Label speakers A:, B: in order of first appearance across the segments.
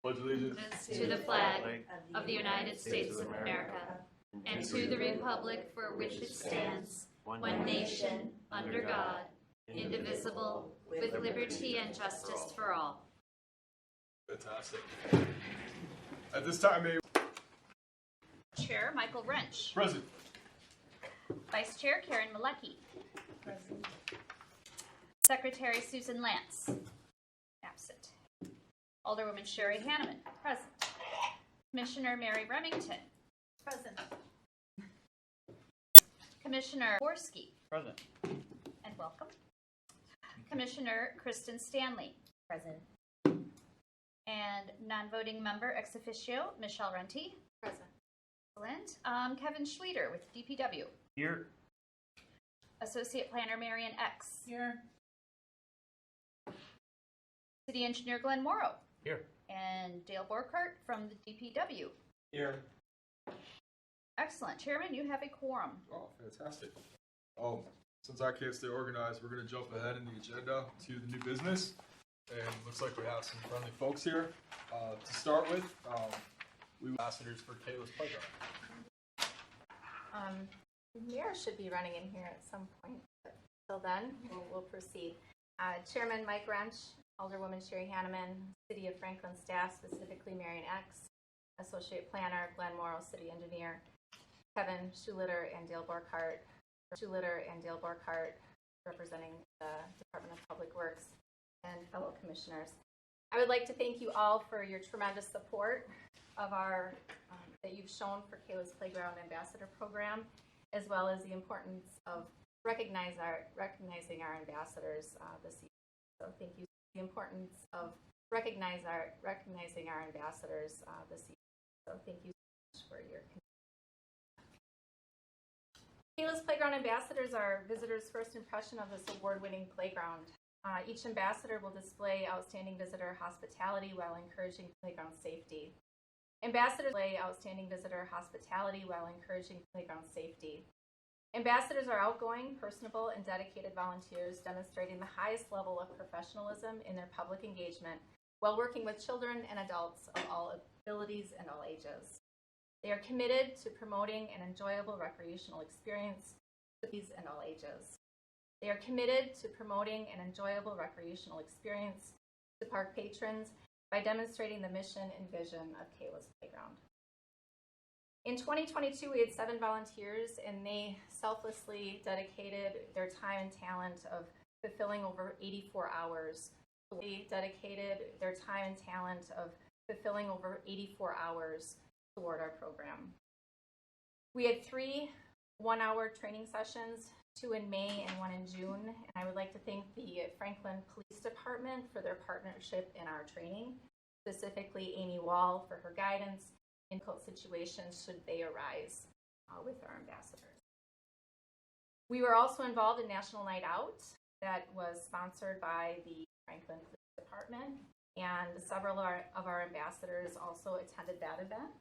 A: Pledge allegiance
B: to the flag of the United States of America and to the republic for which it stands, one nation, under God, indivisible, with liberty and justice for all.
A: Fantastic. At this time, may
B: Chair Michael Wrench.
A: Present.
B: Vice Chair Karen Malecki. Present. Secretary Susan Lance. Absent. Alderwoman Sherry Hanneman. Present. Commissioner Mary Remington. Present. Commissioner Borski.
C: Present.
B: And welcome. Commissioner Kristen Stanley. Present. And non-voting member ex officio Michelle Renty. Present. Excellent. Kevin Schlueter with DPW.
C: Here.
B: Associate Planner Marion X.
C: Here.
B: City Engineer Glenn Morrow.
C: Here.
B: And Dale Borkart from the DPW.
C: Here.
B: Excellent. Chairman, you have a quorum.
A: Oh, fantastic. Since I can't stay organized, we're going to jump ahead in the agenda to the new business. And looks like we have some friendly folks here. To start with, we ambassadors for Kayla's Playground.
D: Mayor should be running in here at some point, but until then, we'll proceed. Chairman Mike Wrench, Alderwoman Sherry Hanneman, City of Franklin staff, specifically Marion X, Associate Planner Glenn Morrow, City Engineer, Kevin Schlueter and Dale Borkart, representing the Department of Public Works, and fellow commissioners. I would like to thank you all for your tremendous support of our that you've shown for Kayla's Playground Ambassador Program, as well as the importance of recognizing our ambassadors this year. So thank you for the importance of recognizing our ambassadors this year. So thank you so much for your Kayla's Playground Ambassadors are visitors' first impression of this award-winning playground. Each ambassador will display outstanding visitor hospitality while encouraging playground safety. Ambassadors display outstanding visitor hospitality while encouraging playground safety. Ambassadors are outgoing, personable, and dedicated volunteers demonstrating the highest level of professionalism in their public engagement while working with children and adults of all abilities and all ages. They are committed to promoting an enjoyable recreational experience for these and all ages. They are committed to promoting an enjoyable recreational experience to park patrons by demonstrating the mission and vision of Kayla's Playground. In 2022, we had 7 volunteers, and they selflessly dedicated their time and talent of fulfilling over 84 hours. They dedicated their time and talent of fulfilling over 84 hours toward our program. We had 3 one-hour training sessions, 2 in May and 1 in June, and I would like to thank the Franklin Police Department for their partnership in our training, specifically Amy Wall for her guidance in difficult situations should they arise with our ambassadors. We were also involved in National Night Out that was sponsored by the Franklin Police Department, and several of our ambassadors also attended that event.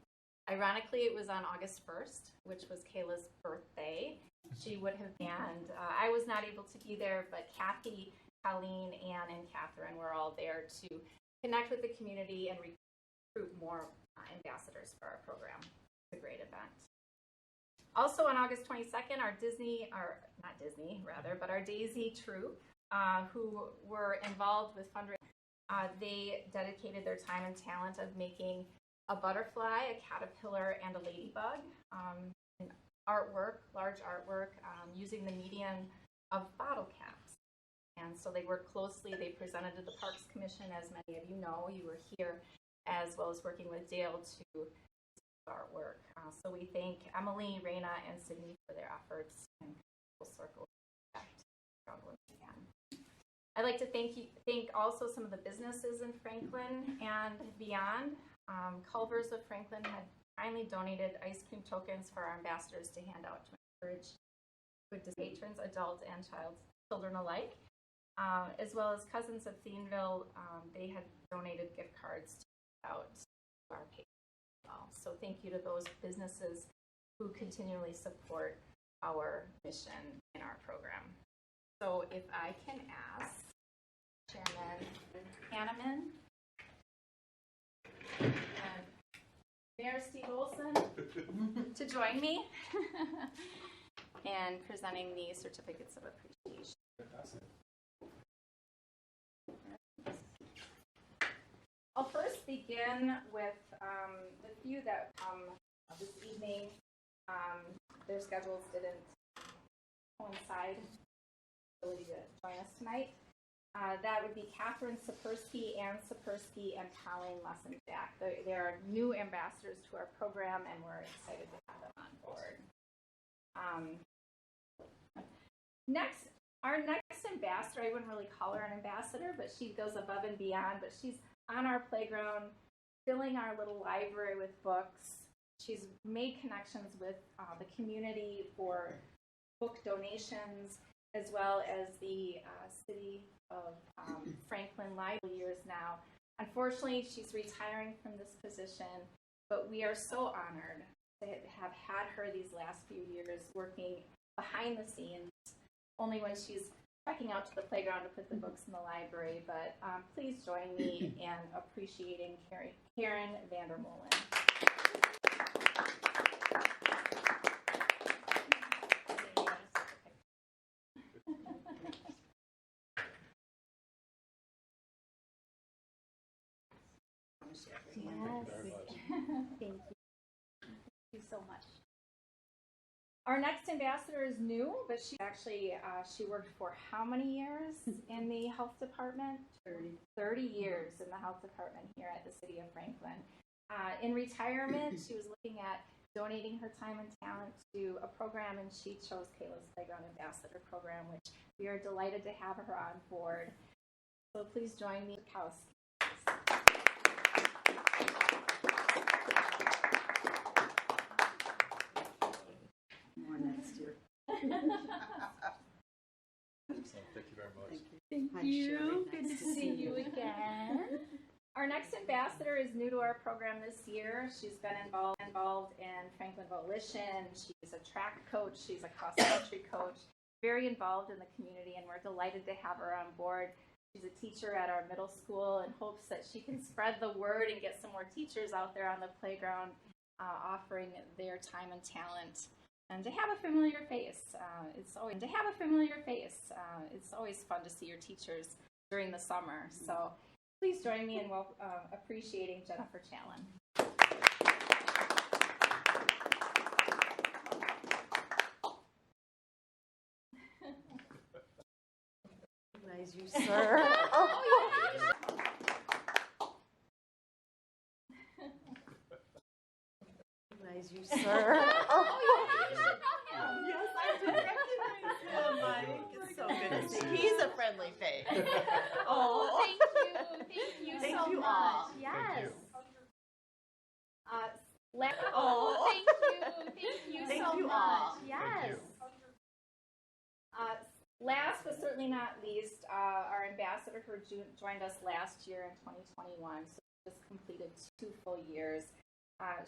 D: Ironically, it was on August 1st, which was Kayla's birthday. She would have been, and I was not able to be there, but Kathy, Colleen, Ann, and Catherine were all there to connect with the community and recruit more ambassadors for our program. It's a great event. Also on August 22nd, our our Daisy Troop, who were involved with fundraising, they dedicated their time and talent of making a butterfly, a caterpillar, and a ladybug, large artwork, using the medium of bottle caps. And so they worked closely. They presented to the Parks Commission, as many of you know. You were here, as well as working with Dale to artwork. So we thank Emily, Raina, and Sydney for their efforts and full circle effect once again. I'd like to thank also some of the businesses in Franklin and beyond. Culver's of Franklin had kindly donated ice cream tokens for our ambassadors to hand out to encourage food to patrons, adult and children alike, as well as Cousins of Thienville. They had donated gift cards to hand out to our patrons as well. So thank you to those businesses who continually support our mission in our program. So if I can ask Chairman Hanneman Mayor Steve Olson to join me and presenting the certificates of appreciation. I'll first begin with the few that come this evening. Their schedules didn't coincide with the ability to join us tonight. That would be Catherine Sapersky, Ann Sapersky, and Colleen Lessenjack. They are new ambassadors to our program, and we're excited to have them on board. Our next ambassador, I wouldn't really call her an ambassador, but she goes above and beyond. But she's on our playground, filling our little library with books. She's made connections with the community for book donations, as well as the city of Franklin Library years now. Unfortunately, she's retiring from this position, but we are so honored to have had her these last few years working behind the scenes, only when she's checking out to the playground to put the books in the library. But please join me in appreciating Karen Vandermolen. Thank you so much. Our next ambassador is new, but she actually she worked for how many years in the health department? 30 years in the health department here at the city of Franklin. In retirement, she was looking at donating her time and talent to a program, and she chose Kayla's Playground Ambassador Program, which we are delighted to have her on board. So please join me, Kowski.
C: More next year.
A: Thank you very much.
D: Thank
C: Hi,
D: you.
C: Sherry.
D: Good
C: Nice
D: to see you again. Our next ambassador is new to our program this year. She's been involved in Franklin Volition. She's a track coach. She's a cross-country coach. Very involved in the community, and we're delighted to have her on board. She's a teacher at our middle school and hopes that she can spread the word and get some more teachers out there on the playground offering their time and talent. And to have a familiar face, it's always fun to see your teachers during the summer. So please join me in appreciating Jennifer Challen.
C: Recognize you, sir. Recognize you, sir. Yes, I did recognize him, Mike. It's so good to see. He's a friendly face.
B: Oh, thank you
C: Thank
B: so
C: you
B: much.
C: all.
D: Yes.
B: Thank you
C: Thank
B: so
C: you
B: much.
C: all.
D: Yes. Last but certainly not least, our ambassador who joined us last year in 2021, so just completed 2 full years.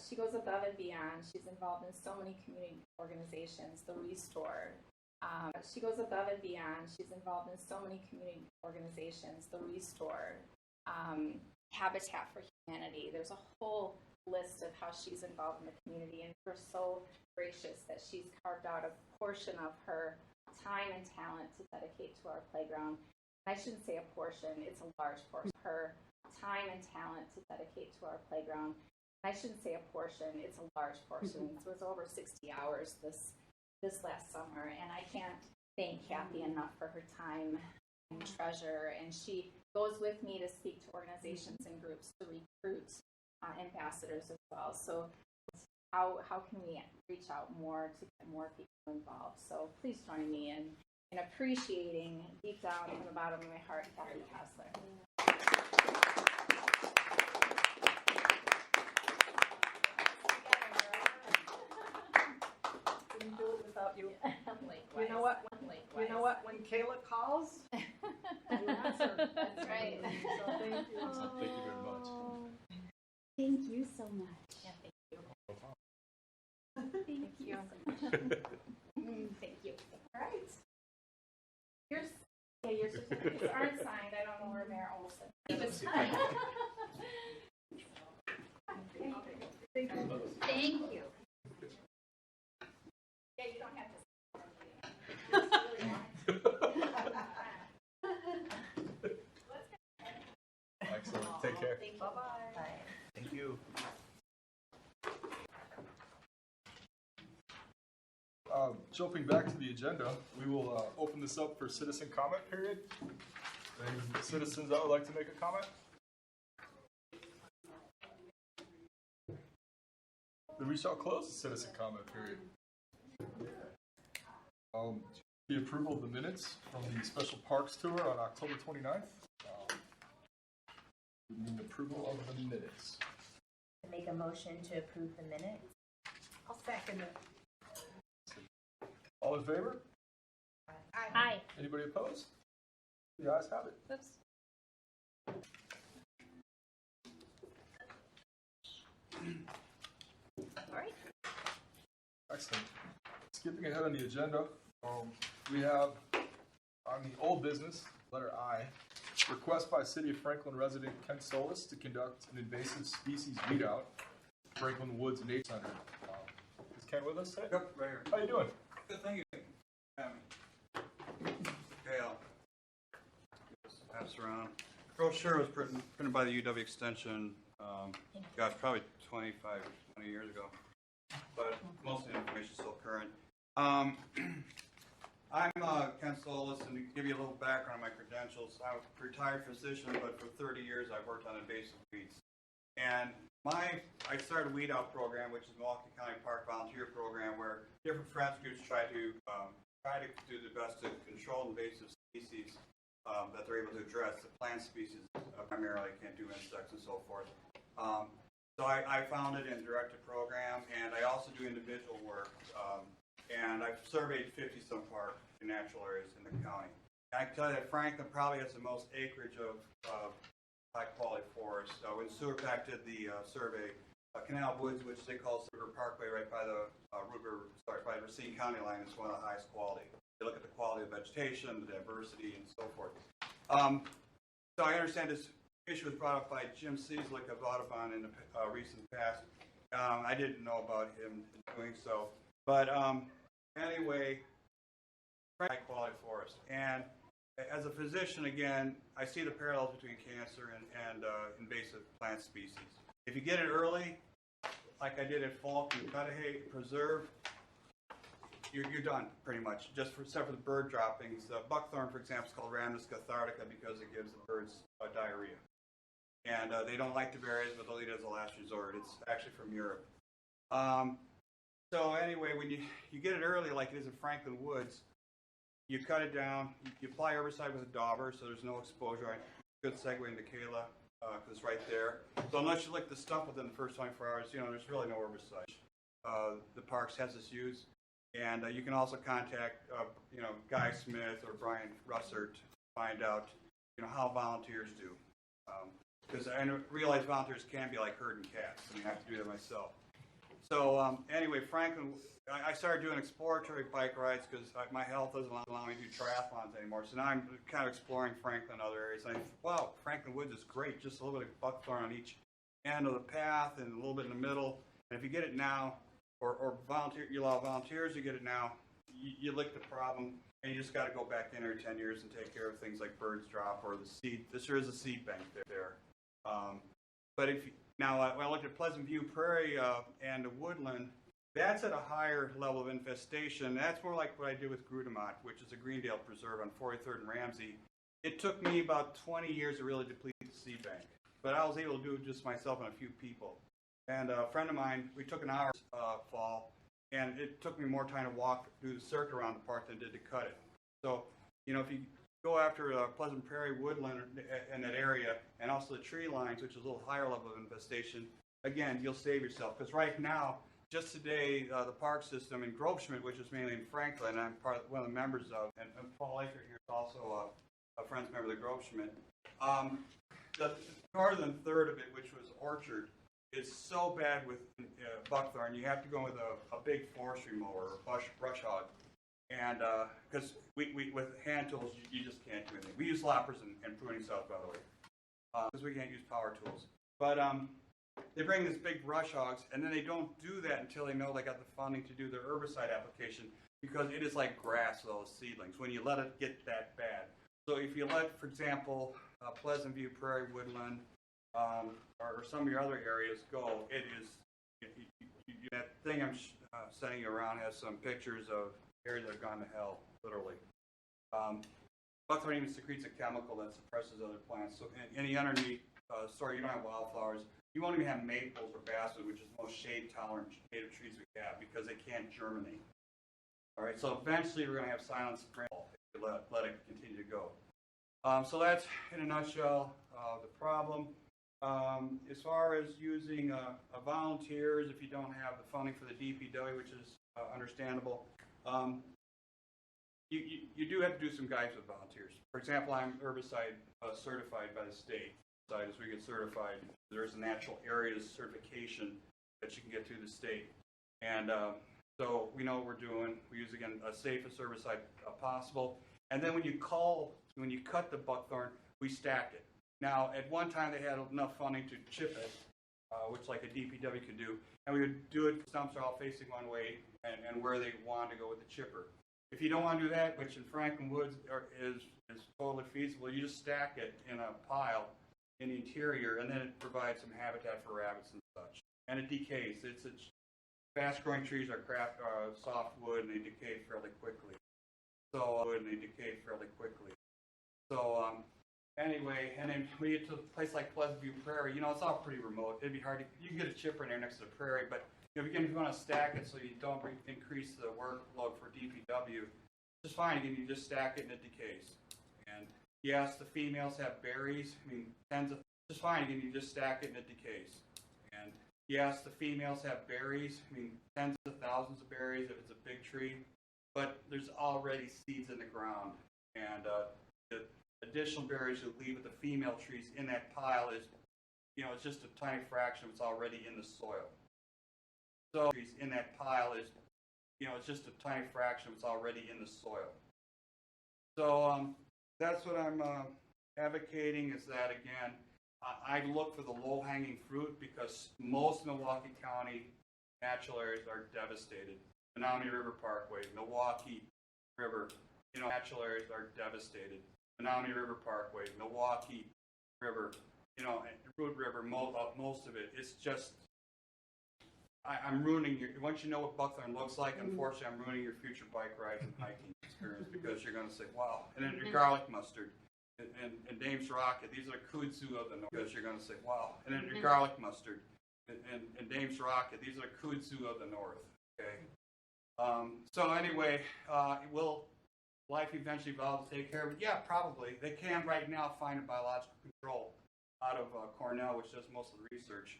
D: She goes above and beyond. She's involved in so many community organizations, the Restore. She goes above and beyond. She's involved in so many community organizations, the Restore, Habitat for Humanity. There's a whole list of how she's involved in the community, and we're so gracious that she's carved out a portion of her time and talent to dedicate to our playground. I shouldn't say a portion, it's a large portion. Her time and talent to dedicate to our playground. I shouldn't say a portion, it's a large portion. So it was over 60 hours this last summer, and I can't thank Kathy enough for her time and treasure. And she goes with me to speak to organizations and groups to recruit ambassadors as well. So how can we reach out more to get more people involved? So please join me in appreciating, deep down from the bottom of my heart, Kathy Kessler.
C: Couldn't do it without you.
D: Likewise.
C: You know what?
D: Likewise.
C: You know what? When Kayla calls, you answer.
D: That's right.
C: So thank you.
A: Thank you very much.
B: Thank you so much.
D: Yeah, thank you.
B: Thank you.
D: Thank you. All right. Your certificates aren't signed. I don't know where Mayor Olson. He just signed.
C: Thank you.
B: Thank you.
D: Yeah, you don't have to.
A: Excellent. Take care.
C: Bye-bye.
E: Thank you.
A: Jumping back to the agenda, we will open this up for citizen comment period. Any citizens that would like to make a comment? Then we shall close the citizen comment period. The approval of the minutes from the special parks tour on October 29th. We need approval of the minutes.
F: Make a motion to approve the minutes.
C: I'll second it.
A: All in favor?
B: Aye.
A: Anybody opposed? The ayes have it.
D: Oops. All right.
A: Excellent. Skipping ahead on the agenda, we have on the old business, letter I, request by City of Franklin resident Ken Solis to conduct an invasive species weed out, Franklin Woods Nature Center. Is Ken with us today?
G: Yep, right here.
A: How you doing?
G: Good, thank you. Okay, I'll pass around. Brochure was printed by the UW Extension, gosh, probably 20 years ago, but most of the information is still current. I'm Ken Solis, and to give you a little background on my credentials, I'm a retired physician, but for 30 years I've worked on invasive weeds. And I started a weed out program, which is the Milwaukee County Park Volunteer Program, where different friends groups try to do the best to control invasive species that they're able to address. The plant species primarily can't do insects and so forth. So I founded and directed a program, and I also do individual work. And I've surveyed 50-some park and natural areas in the county. And I can tell you that Franklin probably has the most acreage of high-quality forests. When SewerPac did the survey, Canal Woods, which they call River Parkway, right by the by the Racine County line, is one of the highest quality. They look at the quality of vegetation, the diversity, and so forth. So I understand this issue was brought up by Jim Cieslik of Audubon in the recent past. I didn't know about him doing so, but anyway, high-quality forest. And as a physician, again, I see the parallels between cancer and invasive plant species. If you get it early, like I did at Falk, you cut a preserve, you're done pretty much, except for the bird droppings. Buckthorn, for example, is called Rhamnus cathartica because it gives the birds diarrhea. And they don't like the berries, but they'll eat it as a last resort. It's actually from Europe. So anyway, when you get it early, like it is in Franklin Woods, you cut it down, you apply herbicide with a dauber, so there's no exposure. Good segue into Kayla, because it's right there. So unless you lick the stuff within the first 24 hours, there's really no herbicide. The parks has this use, and you can also contact, Guy Smith or Brian Russert to find out, how volunteers do. Because I realize volunteers can be like herding cats, and I have to do that myself. So anyway, Franklin, I started doing exploratory bike rides because my health doesn't allow me to do triathlons anymore. So now I'm kind of exploring Franklin and other areas. And I think, wow, Franklin Woods is great. Just a little bit of buckthorn on each end of the path and a little bit in the middle. And if you get it now, or you allow volunteers to get it now, you lick the problem, and you just got to go back in every 10 years and take care of things like birds drop or the seed. There is a seed bank there. But now, when I looked at Pleasant View Prairie and the woodland, that's at a higher level of infestation. That's more like what I did with Grudemont, which is a Greendale Preserve on 43rd and Ramsey. It took me about 20 years to really deplete the seed bank, but I was able to do it just myself and a few people. And a friend of mine, we took an hour fall, and it took me more time to walk through the circuit around the park than it did to cut it. So, if you go after Pleasant Prairie woodland in that area, and also the tree lines, which is a little higher level of infestation, again, you'll save yourself. Because right now, just today, the park system in Grove Schmidt, which is mainly in Franklin, I'm one of the members of, and Paul Akert here is also a Friends member of the Grove Schmidt. The northern third of it, which was Orchard, is so bad with buckthorn, you have to go with a big forestry mower or brush hog. And because we with hand tools, you just can't do anything. We use loppers and pruning saws, by the way, because we can't use power tools. But they bring this big brush hogs, and then they don't do that until they know they got the funding to do their herbicide application, because it is like grass with those seedlings when you let it get that bad. So if you let, for example, Pleasant View, Prairie Woodland, or some of your other areas go, it is, that thing I'm sending you around has some pictures of areas that have gone to hell, literally. Buckthorn even secretes a chemical that suppresses other plants. So any underneath, sorry, you don't have wildflowers. You won't even have maples or basswood, which is the most shade-tolerant native trees we have, because they can't germinate. All right, so eventually we're going to have silent spring if you let it continue to go. So that's, in a nutshell, the problem. As far as using volunteers, if you don't have the funding for the DPW, which is understandable, you do have to do some guides with volunteers. For example, I'm herbicide certified by the state. As we get certified, there's a natural areas certification that you can get through the state. And so we know what we're doing. We use, again, a safest herbicide possible. And then when you cut the buckthorn, we stack it. Now, at one time they had enough funding to chip it, which like a DPW could do, and we would do it, stumps are all facing one way, and where they want to go with the chipper. If you don't want to do that, which in Franklin Woods is totally feasible, you just stack it in a pile in the interior, and then it provides some habitat for rabbits and such. And it decays. It's fast-growing trees are soft wood, and they decay fairly quickly. Anyway, and then when you get to a place like Pleasant View Prairie, it's all pretty remote. It'd be hard to, you can get a chipper in there next to the prairie, but if you want to stack it so you don't increase the workload for DPW, just fine. Again, you just stack it and it decays. And yes, the females have berries. Just fine. Again, you just stack it and it decays. And yes, the females have berries. Tens of thousands of berries if it's a big tree, but there's already seeds in the ground, and the additional berries you'll leave with the female trees in that pile is, it's just a tiny fraction of what's already in the soil. So in that pile is, it's just a tiny fraction of what's already in the soil. So that's what I'm advocating, is that, again, I look for the low-hanging fruit, because most Milwaukee County natural areas are devastated. Menominee River Parkway, Milwaukee River, natural areas are devastated. Menominee River Parkway, Milwaukee River, Root River, most of it. It's just, I'm ruining once you know what buckthorn looks like, unfortunately, I'm ruining your future bike rides and hiking experience, because you're going to say, wow. And then your garlic mustard and Dame's Rocket, these are kudzu of the north, because you're going to say, wow. And then your garlic mustard and Dame's Rocket, these are kudzu of the north, okay? So anyway, will life eventually evolve to take care of it? Yeah, probably. They can right now find a biological control out of Cornell, which does most of the research.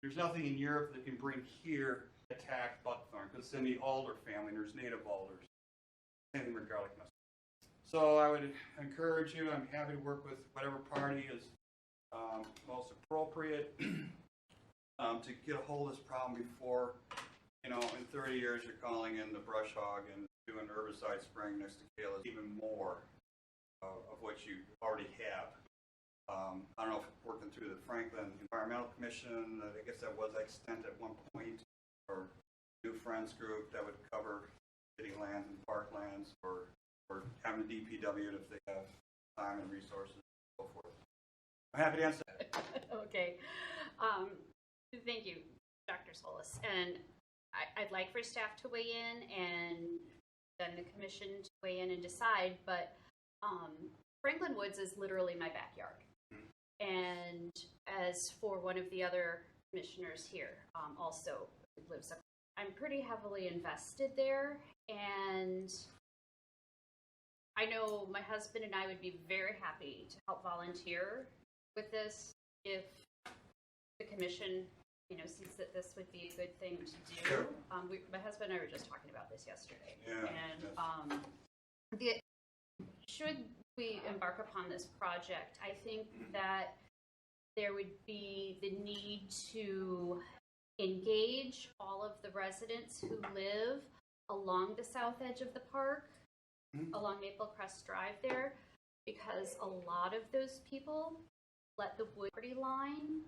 G: There's nothing in Europe that can bring here attack buckthorn, because it's in the alder family, and there's native alders. Same thing with garlic mustard. So I would encourage you, I'm happy to work with whatever party is most appropriate to get a hold of this problem before, in 30 years you're calling in the brush hog and doing herbicide spraying next to Kayla's, even more of what you already have. I don't know if working through the Franklin Environmental Commission, I guess that was extent at one point, or New Friends group that would cover city lands and parklands, or having the DPW if they have time and resources and so forth. I'm happy to answer that.
B: Okay. Thank you, Dr. Solis. And I'd like for staff to weigh in, and then the commission to weigh in and decide, but Franklin Woods is literally my backyard. And as for one of the other commissioners here, also lives up, I'm pretty heavily invested there, and I know my husband and I would be very happy to help volunteer with this if the commission, sees that this would be a good thing to do.
G: Sure.
B: My husband and I were just talking about this yesterday.
G: Yeah,
B: And should we embark upon this project, I think that there would be the need to engage all of the residents who live along the south edge of the park, along Maple Crest Drive there, because a lot of those people let the wood line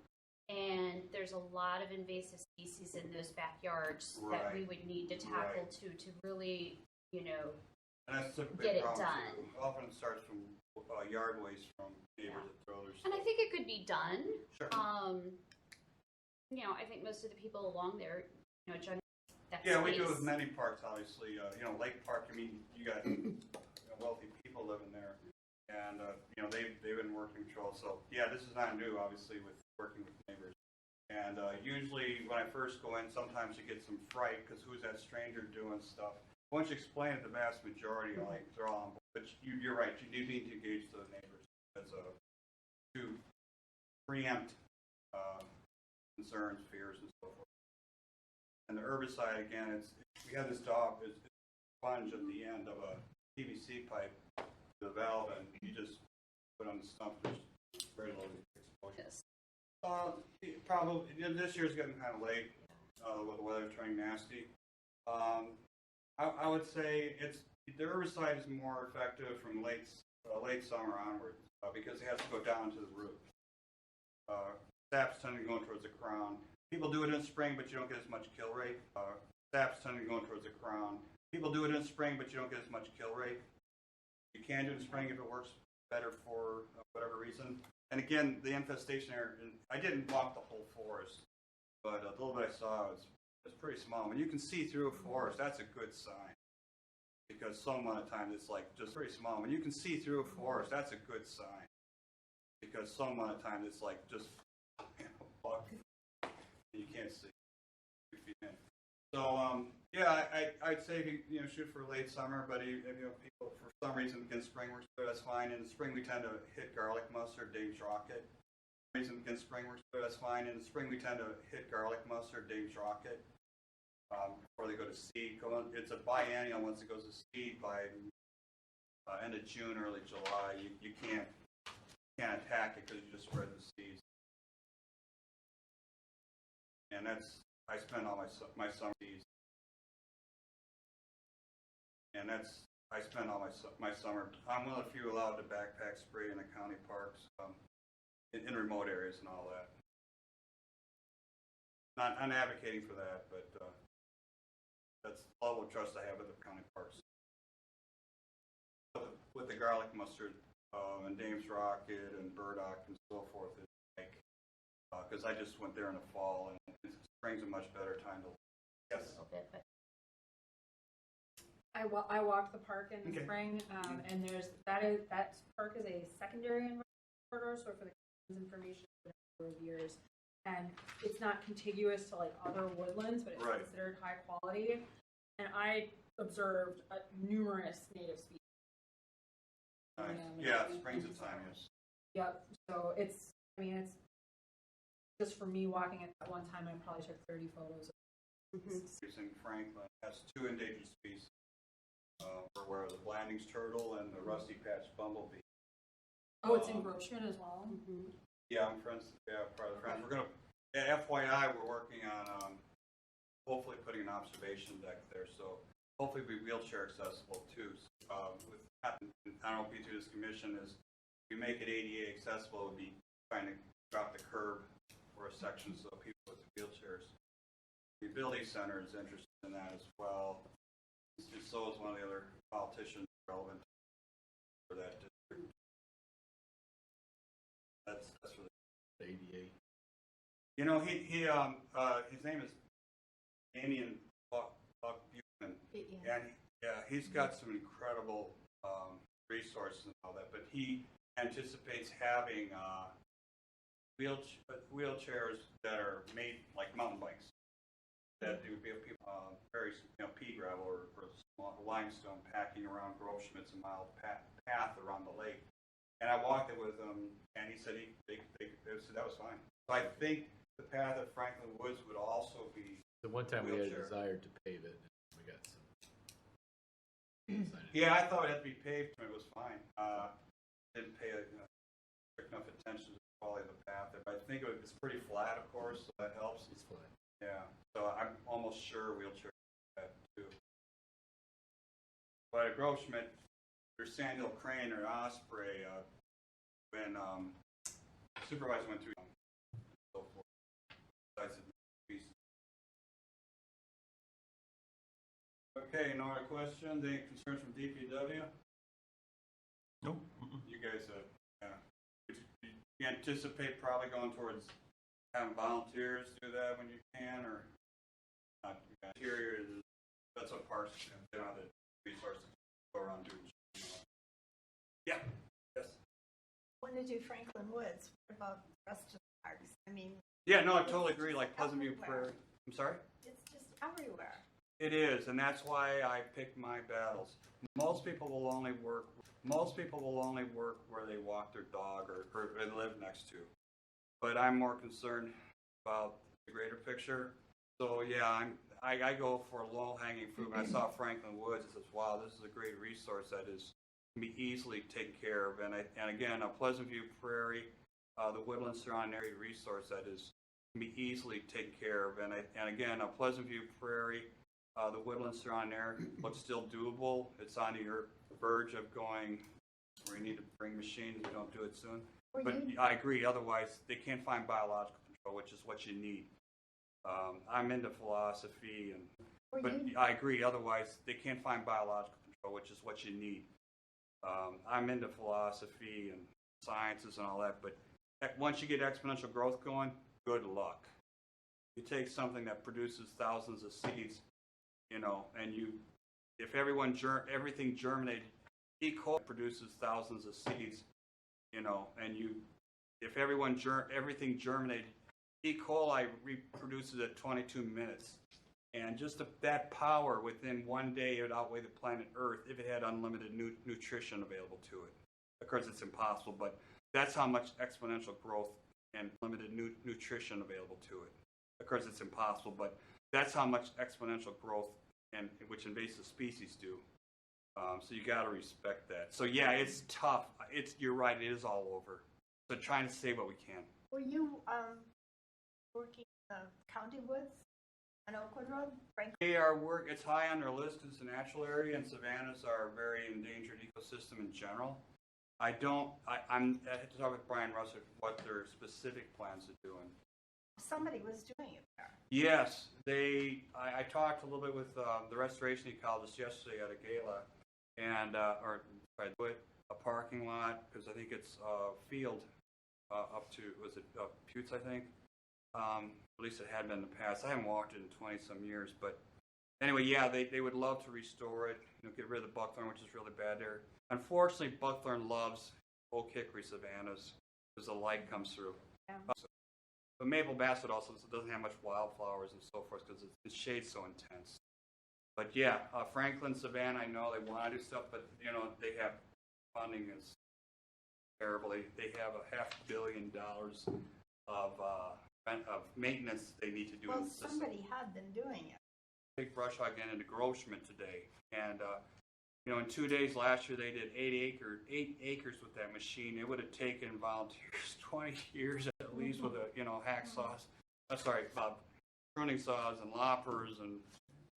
B: And there's a lot of invasive species in those backyards that we would need to tackle to really, you know,
G: And that's a
B: get
G: big
B: it
G: problem
B: done.
G: too. Often it starts from yard waste from neighbors that throw their
B: And I
G: stuff.
B: think it could be done.
G: Sure.
B: You know, I think most of the people along there, you know, generally that
G: Yeah, we
B: space.
G: do with many parks, obviously. You know, Lake Park, I mean, you got wealthy people living there. And, you know, they've been working control. So, yeah, this is not new, obviously, with working with neighbors. And usually when I first go in, sometimes you get some fright because who's that stranger doing stuff? Once you explain it, the vast majority, like, they're all on board. But you're right, you do need to engage the neighbors to preempt concerns, fears, and so forth. And the herbicide, again, we have this dog, it's a sponge at the end of a PVC pipe, the valve, and you just put on the stump, there's very low exposure.
B: Yes.
G: Probably, this year's getting kind of late with the weather turning nasty. I would say the herbicide is more effective from late summer onward because it has to go down to the root. Saps tend to go towards the crown. People do it in spring, but you don't get as much kill rate. Saps tend to go towards the crown. People do it in spring, but you don't get as much kill rate. You can do it in spring if it works better for whatever reason. And again, the infestation area, I didn't walk the whole forest, but the little bit I saw was pretty small. When you can see through a forest, that's a good sign. Because some amount of time it's like just pretty small. When you can see through a forest, that's a good sign. Because some amount of time it's like just, you know, bug. You can't see 2 feet in. So yeah, I'd say you know shoot for late summer, but if you know people for some reason against spring works better, that's fine. In the spring we tend to hit garlic mustard, Dave's Rocket. Reason against spring works better, that's fine. In the spring we tend to hit garlic mustard, Dave's Rocket. Before they go to seed, it's a biennial. Once it goes to seed by end of June, early July, you can't attack it because you just spread the seeds. And I spend all my summer seeds. And I spend all my summer. I'm one of the few allowed to backpack spray in the county parks, in remote areas and all that. Not advocating for that, but that's the level of trust I have with the county parks. With the garlic mustard and Dame's Rocket and burdock and so forth, it's like because I just went there in the fall and spring's a much better time to. Yes.
B: A little bit, but
E: I walked the park in the spring, and that park is a secondary corridor, so for the information for a number of years, and it's not contiguous to like other woodlands, but it's considered high quality. And I observed numerous native species.
G: Nice. Yeah, spring's the time. Yes.
E: Yep. So it's just for me walking at that one time, I probably took 30 photos.
G: In Franklin has 2 endangered species. Where the Blandings turtle and the rusty patched bumblebee.
E: Oh, it's in Groveland as well.
G: Yeah, I'm friends. Yeah, part of the friends. We're gonna. FYI, we're working on hopefully putting an observation deck there, so hopefully be wheelchair accessible too. With I don't know if you through this commission is if we make it ADA accessible, it would be trying to drop the curb for a section so people with wheelchairs. The Ability Center is interested in that as well. And so is one of the other politicians relevant for that district. That's for the ADA. You know, his name is Damian Buck Buchanan, and he's got some incredible resources and all that. But he anticipates having wheelchairs that are made like mountain bikes. That there would be people very pea gravel or limestone packing around Groveschmidt's a mile path around the lake. And I walked it with him, and he said that was fine. So I think the path at Franklin Woods would also be.
H: The one time we had a desire to pave it, we got some.
G: Yeah, I thought it had to be paved, and it was fine. Didn't pay strict enough attention to the quality of the path there, but I think it's pretty flat, of course, so that helps.
H: It's flat.
G: Yeah, so I'm almost sure wheelchair that too. But at Groveschmidt, there's Sandhill Crane or Osprey when supervisor went through so forth. Okay, no other questions? Any concerns from DPW?
A: Nope.
G: You guys, you anticipate probably going towards having volunteers do that when you can, or not? Interior, that's what parks, they don't have the resources to go around doing. Yeah. Yes.
C: Want to do Franklin Woods? What about the rest of the parks? I mean,
G: Yeah, no, I totally agree. Like Pleasant View Prairie. I'm sorry.
C: it's just everywhere.
G: It is, and that's why I pick my battles. Most people will only work where they walk their dog or they live next to. But I'm more concerned about the greater picture. So yeah, I go for low-hanging fruit. When I saw Franklin Woods, I said, wow, this is a great resource that is can be easily taken care of. And again, a Pleasant View Prairie, the woodland surrounding area resource that is can be easily taken care of. And again, a Pleasant View Prairie, the woodland surrounding area looks still doable. It's on the verge of going where you need to bring machines if you don't do it soon. But I agree. Otherwise, they can't find biological control, which is what you need. I'm into philosophy, but I agree. Otherwise, they can't find biological control, which is what you need. I'm into philosophy and sciences and all that, but once you get exponential growth going, good luck. You take something that produces thousands of seeds, and if everything germinated, E. coli produces thousands of seeds, and if everything germinated, E. coli reproduces at 22 minutes. And just that power within one day, it would outweigh the planet Earth if it had unlimited nutrition available to it. Of course, it's impossible, but that's how much exponential growth and limited nutrition available to it. Of course, it's impossible, but that's how much exponential growth and which invasive species do. So you got to respect that. So yeah, it's tough. You're right. It is all over. So trying to save what we can.
C: Were you working County Woods on Oakwood Road?
G: They are it's high on their list because it's a natural area, and savannas are a very endangered ecosystem in general. I had to talk with Brian Russell what their specific plans are doing.
C: Somebody was doing it there.
G: Yes, I talked a little bit with the restoration ecologist yesterday at a gala, and a parking lot because I think it's field up to Putes, I think. At least it had been in the past. I haven't walked it in 20-some years, but anyway, yeah, they would love to restore it. Get rid of the buckthorn, which is really bad there. Unfortunately, buckthorn loves oak hickory savannas because the light comes through.
C: Yeah.
G: But maple basswood also doesn't have much wildflowers and so forth because the shade's so intense. But yeah, Franklin Savannah, I know they want to do stuff, but they have funding is terrible. They have $500 million of maintenance they need to do.
C: Well, somebody had been doing it.
G: Big brush hog into Grossman today, and in 2 days last year they did 8 acres with that machine. It would have taken volunteers 20 years at least with hacksaws. Pruning saws and loppers and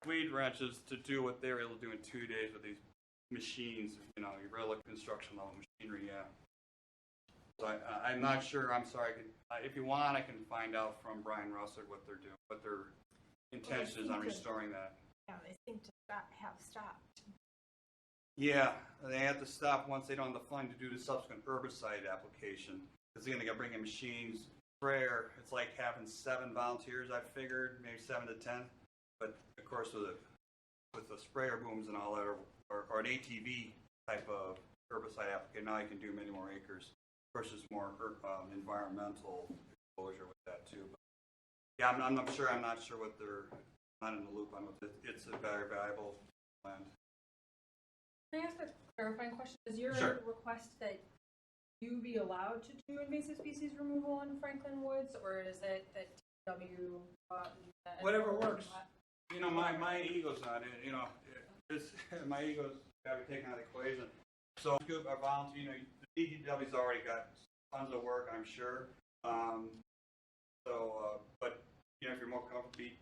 G: weed wrenches to do what they were able to do in 2 days with these machines. You really look at construction level machinery, yeah. So I'm not sure. I'm sorry. If you want, I can find out from Brian Russell what they're doing, what their intention is on restoring that.
C: Yeah, they seem to have stopped.
G: Yeah, they have to stop once they don't have the funding to do the subsequent herbicide application. Because they're going to bring in machines, sprayer. It's like having 7 volunteers. I figured maybe 7 to 10. But of course, with the sprayer booms and all that, or an ATV type of herbicide application, now you can do many more acres. Of course, there's more environmental exposure with that too. But yeah, I'm not sure what they're not in the loop on. It's a very valuable land.
E: Can I ask a clarifying question? Is your
G: Sure.
E: request that you be allowed to do invasive species removal in Franklin Woods, or is it that TW
G: Whatever works. My ego's not in. My ego's got to be taken out of the equation. So a volunteer, the DPW's already got tons of work, I'm sure. But if you're more comfortable, be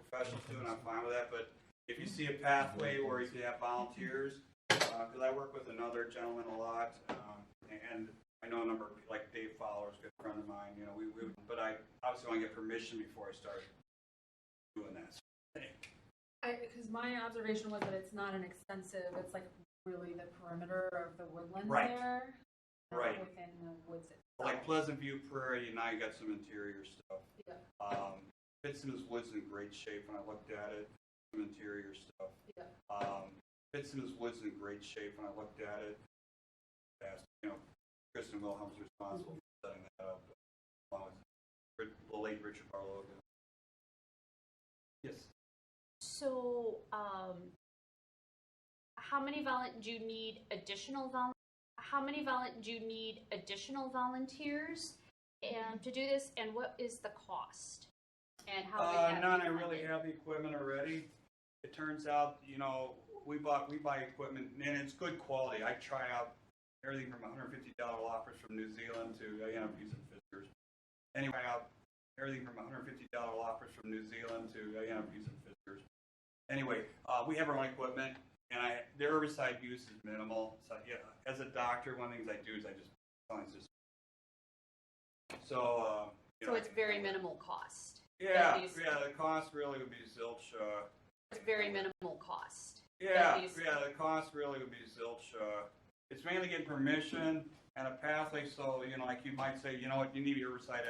G: professional too, and I'm fine with that. But if you see a pathway where you can have volunteers, because I work with another gentleman a lot, and I know a number of people, like Dave Fowler's a good friend of mine. But I obviously want to get permission before I start doing that.
E: Because my observation was that it's not an extensive, it's like really the perimeter of the woodland
G: Right.
E: there. Not
G: Right.
E: within the woods itself.
G: Like Pleasant View Prairie, now you got some interior stuff.
E: Yeah.
G: Fitzsimmons Woods in great shape when I looked at it. Some interior stuff.
E: Yeah.
G: Fitzsimmons Woods in great shape when I looked at it. Asked, Kristen Wilhelm's responsible for setting that up, along with the late Richard Barlow. Yes.
B: So, how many do you need additional volunteers and to do this, and what is the cost? And how would that
G: None.
B: be
G: I really
B: funded?
G: have the equipment already. It turns out, we buy equipment and it's good quality. I try out everything from $150 offers from New Zealand to I end up using Fiskars. Anyway, everything from $150 offers from New Zealand to I end up using Fiskars. Anyway, we have our own equipment, and the herbicide use is minimal. So yeah, as a doctor, one of the things I do is I just so.
B: So it's very minimal cost.
G: Yeah,
B: At least-
G: the cost really would be zilch.
B: It's very minimal cost.
G: Yeah,
B: At least-
G: the cost really would be zilch. It's mainly getting permission and a pathway, so, like you might say, you know what, you need to be herbicide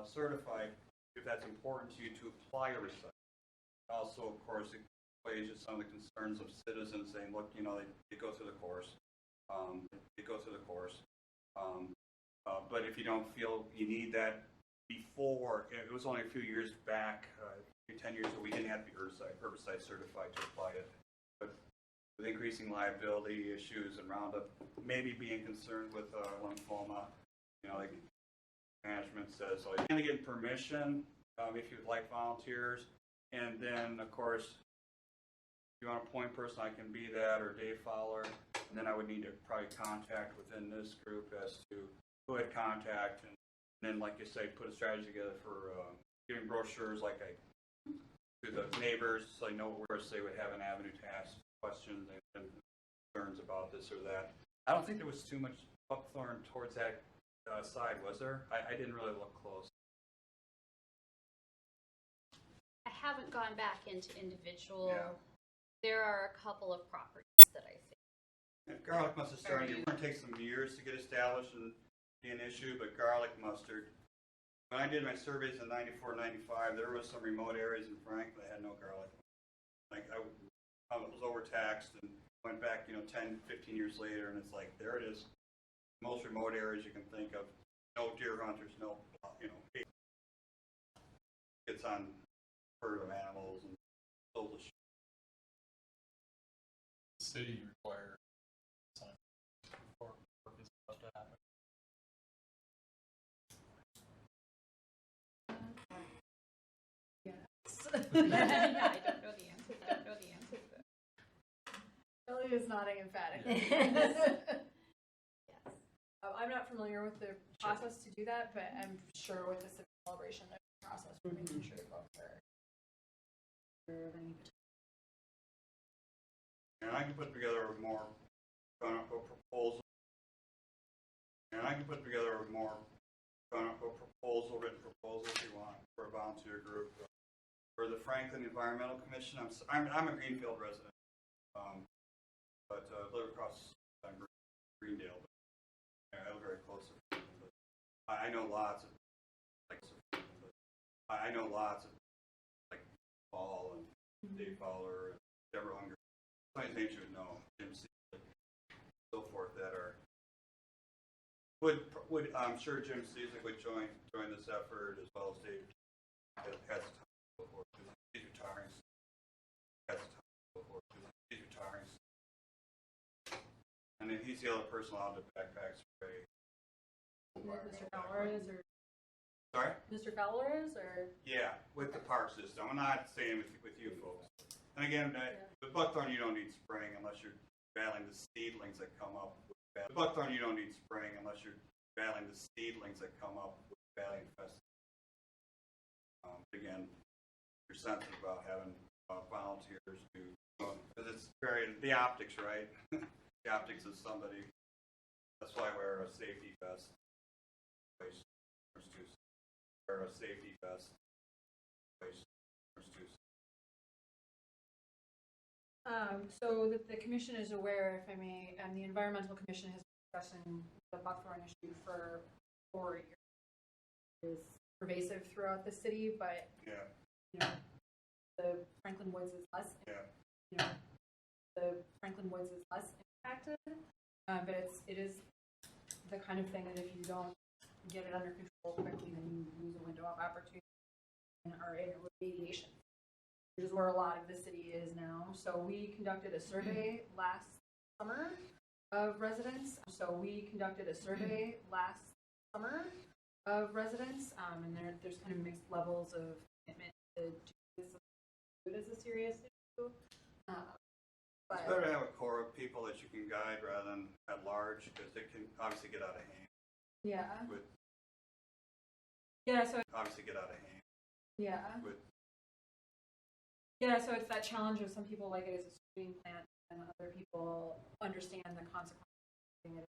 G: certified if that's important to you to apply herbicide. Also, of course, it plays with some of the concerns of citizens saying, look, they go through the course. But if you don't feel you need that before, it was only a few years back, 10 years ago, we didn't have to be herbicide certified to apply it. But with increasing liability issues and Roundup, maybe being concerned with lymphoma, like management says, so you're going to get permission if you'd like volunteers. And then, of course, if you want a point person, I can be that, or Dave Fowler. And then I would need to probably contact within this group as to who I'd contact. And then, like you say, put a strategy together for giving brochures like to the neighbors, so I know where they would have an avenue to ask questions and concerns about this or that. I don't think there was too much buckthorn towards that side, was there? I didn't really look close.
B: I haven't gone back into individual.
G: Yeah.
B: There are a couple of properties that I think.
G: Garlic mustard starting to take some years to get established and be an issue, but garlic mustard. When I did my surveys in 94, 95, there was some remote areas in Franklin that had no garlic. Like I was overtaxed and went back, 10, 15 years later, and it's like, there it is. Most remote areas you can think of. No deer hunters, no, it's on herd of animals and soulless.
A: City require sign for this stuff to happen.
B: Yeah, I don't know the answer.
E: Ellie is nodding emphatically. Yes. I'm not familiar with the process to do that, but I'm sure with the civic celebration, there's a process for making sure folks are aware of any particular.
G: And I can put together a more proposal. Written proposal if you want, for a volunteer group. For the Franklin Environmental Commission, I'm a Greenfield resident, but live across Greendale. But I live very close to Franklin, but I know lots of Paul and Dave Fowler and Deborah Unger. Some of these names you would know, Jim C. so forth that are would I'm sure Jim Cizik would join this effort as well as Dave has time so forth because he's retiring. And then he's the other person allowed to backpack spray.
E: Mr. Fowler is, or
G: Sorry?
E: Mr. Fowler is, or
G: Yeah, with the park system. I'm not saying with you folks. And again, with buckthorn you don't need spraying unless you're battling the seedlings that come up. With buckthorn you don't need spraying unless you're battling the seedlings that come up with battling infested. Again, you're sensitive about having volunteers do because it's the optics, right? The optics of somebody. That's why I wear a safety vest. Wear a safety vest.
E: So that the commission is aware, if I may, and the environmental commission has been discussing the buckthorn issue for 4 years. It is pervasive throughout the city, but
G: Yeah,
E: you know, the Franklin Woods is less.
G: yeah.
E: You know, the Franklin Woods is less impacted, but it is the kind of thing that if you don't get it under control quickly, then you lose a window of opportunity and are in remediation, which is where a lot of the city is now. So we conducted a survey last summer of residents. And there's kind of mixed levels of commitment to do this as a serious issue.
G: It's better to have a core of people that you can guide rather than at large, because it can obviously get out of hand.
E: Yeah.
G: With
E: Yeah. So
G: obviously get out of hand.
E: yeah.
G: With
E: Yeah. So it's that challenge of some people like it as a screening plant, and other people understand the consequences of using it.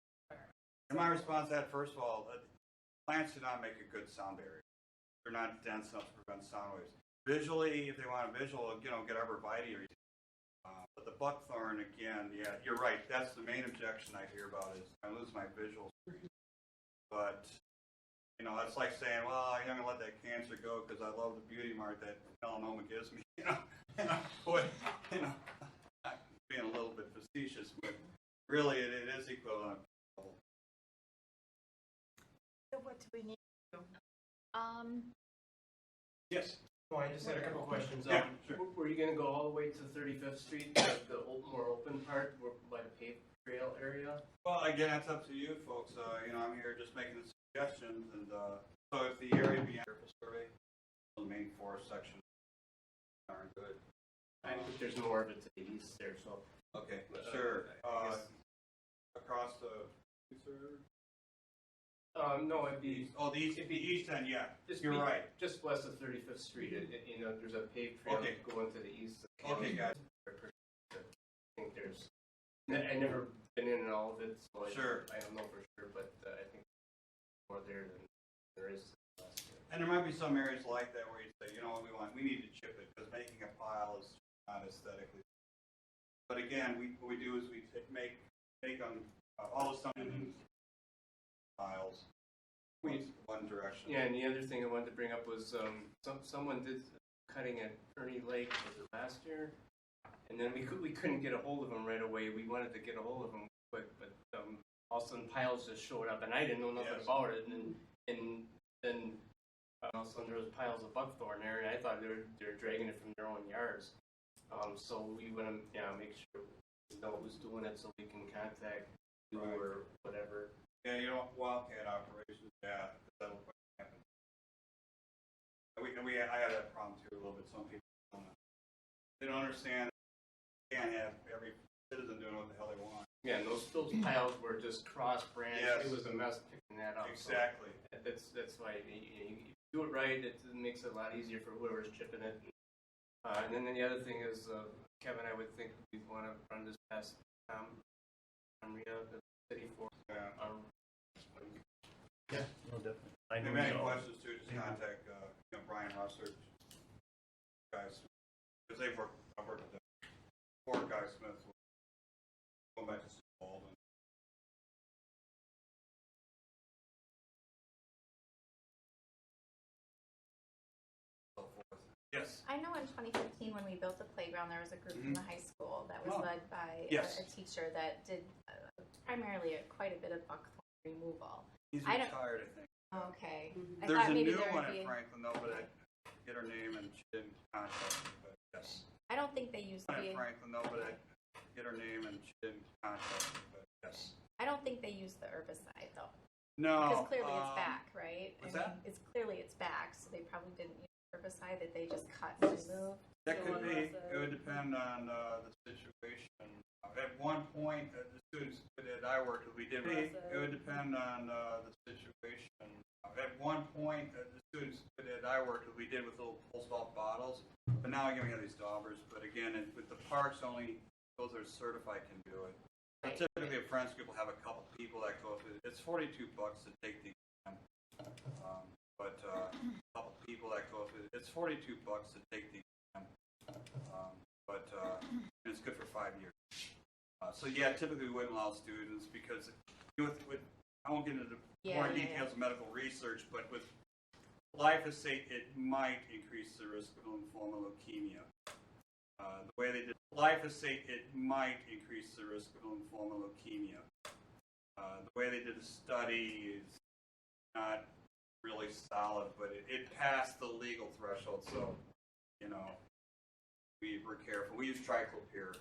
G: And my response to that, first of all, plants do not make a good sound barrier. They're not dense enough to prevent sound waves. Visually, if they want a visual, get arborvitae. But the buckthorn, again, yeah, you're right. That's the main objection I hear about is I lose my visuals. But, it's like saying, well, I'm going to let that cancer go because I love the beauty mark that melanoma gives me. Being a little bit facetious, but really it is equivalent.
C: So what do we need to do?
G: Yes.
I: Oh, I just had a couple of questions.
G: Yeah, sure.
I: Were you going to go all the way to 35th Street, the more open part, by the paved trail area?
G: Well, again, that's up to you folks. I'm here just making the suggestions, and so if the area beyond the survey, the main forest section, aren't good.
I: I think there's more of it to the east there, so.
G: Okay, sure.
I: I guess-
G: Across the.
I: No, it'd be.
G: The east end, yeah.
I: Just
G: You're
I: be-
G: right.
I: Just west of 35th Street, there's a paved trail
G: Okay.
I: going to the east.
G: Okay, guys.
I: I think there's. I never been in all of it, so
G: Sure.
I: I don't know for sure, but I think more there than there is.
G: And there might be some areas like that where you say, you know what we need to chip it because making a pile is not aesthetically. But again, what we do is we make them all the stuff in piles. One direction.
I: Yeah, and the other thing I wanted to bring up was someone did cutting at Ernie Lake was it last year, and then we couldn't get a hold of him right away. We wanted to get a hold of him quick, but all of a sudden piles just showed up, and I didn't know nothing about it, and then all of a sudden there was piles of buckthorn there, and I thought they were dragging it from their own yards. So we want to make sure we know who's doing it so we can contact you or whatever.
G: Yeah, wildcat operations, yeah, that'll happen. I have that problem too a little bit. Some people they don't understand. They can't have every citizen doing what the hell they want.
I: Yeah, and those piles were just cross branch.
G: Yes.
I: It was a mess picking that up.
G: Exactly.
I: So that's why you do it right. It makes it a lot easier for whoever's chipping it. And then the other thing is, Kevin, I would think we'd want to run this past Rita, the city for.
G: Yeah.
H: No, definitely.
G: If you have any questions too, just contact Brian Russert, guys, because I've worked with them. Or Guy Smith, going back to St. Paul. So forth. Yes.
D: I know in 2015 when we built the playground, there was a group from the high school that was
G: Oh.
D: led by
G: Yes.
D: a teacher that did primarily quite a bit of buckthorn removal.
G: He's
D: I don't-
G: retired, I think.
D: Okay. I
G: There's
D: thought
G: a
D: maybe
G: new
D: there
G: one
D: would be.
G: at Franklin though, but I get her name and she didn't contact me, but yes.
D: I don't think they used to
G: One
D: be.
G: at Franklin though, but I get her name and she didn't contact me, but yes.
D: I don't think they used the herbicide though,
G: No.
D: because clearly it's back, right?
G: what's
D: I mean,
G: that?
D: it's clearly it's back, so they probably didn't use herbicide that they just cut and removed.
G: That could be. It would depend on the situation. At one point, the students that I worked with, we did. It would depend on the situation. At one point, the students that I worked with, we did with little pulse off bottles. But now again, we have these daubers. But again, with the parks, only those that are certified can do it. But typically, a friends group will have a couple people that go through. It's $42 to take the exam. But a couple people that go through. It's $42 to take the exam. But it's good for 5 years. So yeah, typically we wouldn't allow students because I won't get into more details of medical research, but with glyphosate, it might increase the risk of lymphoma leukemia. The way they did glyphosate, it might increase the risk of lymphoma leukemia. The way they did the study is not really solid, but it passed the legal threshold, so, you know, we're careful. We use triclopyr,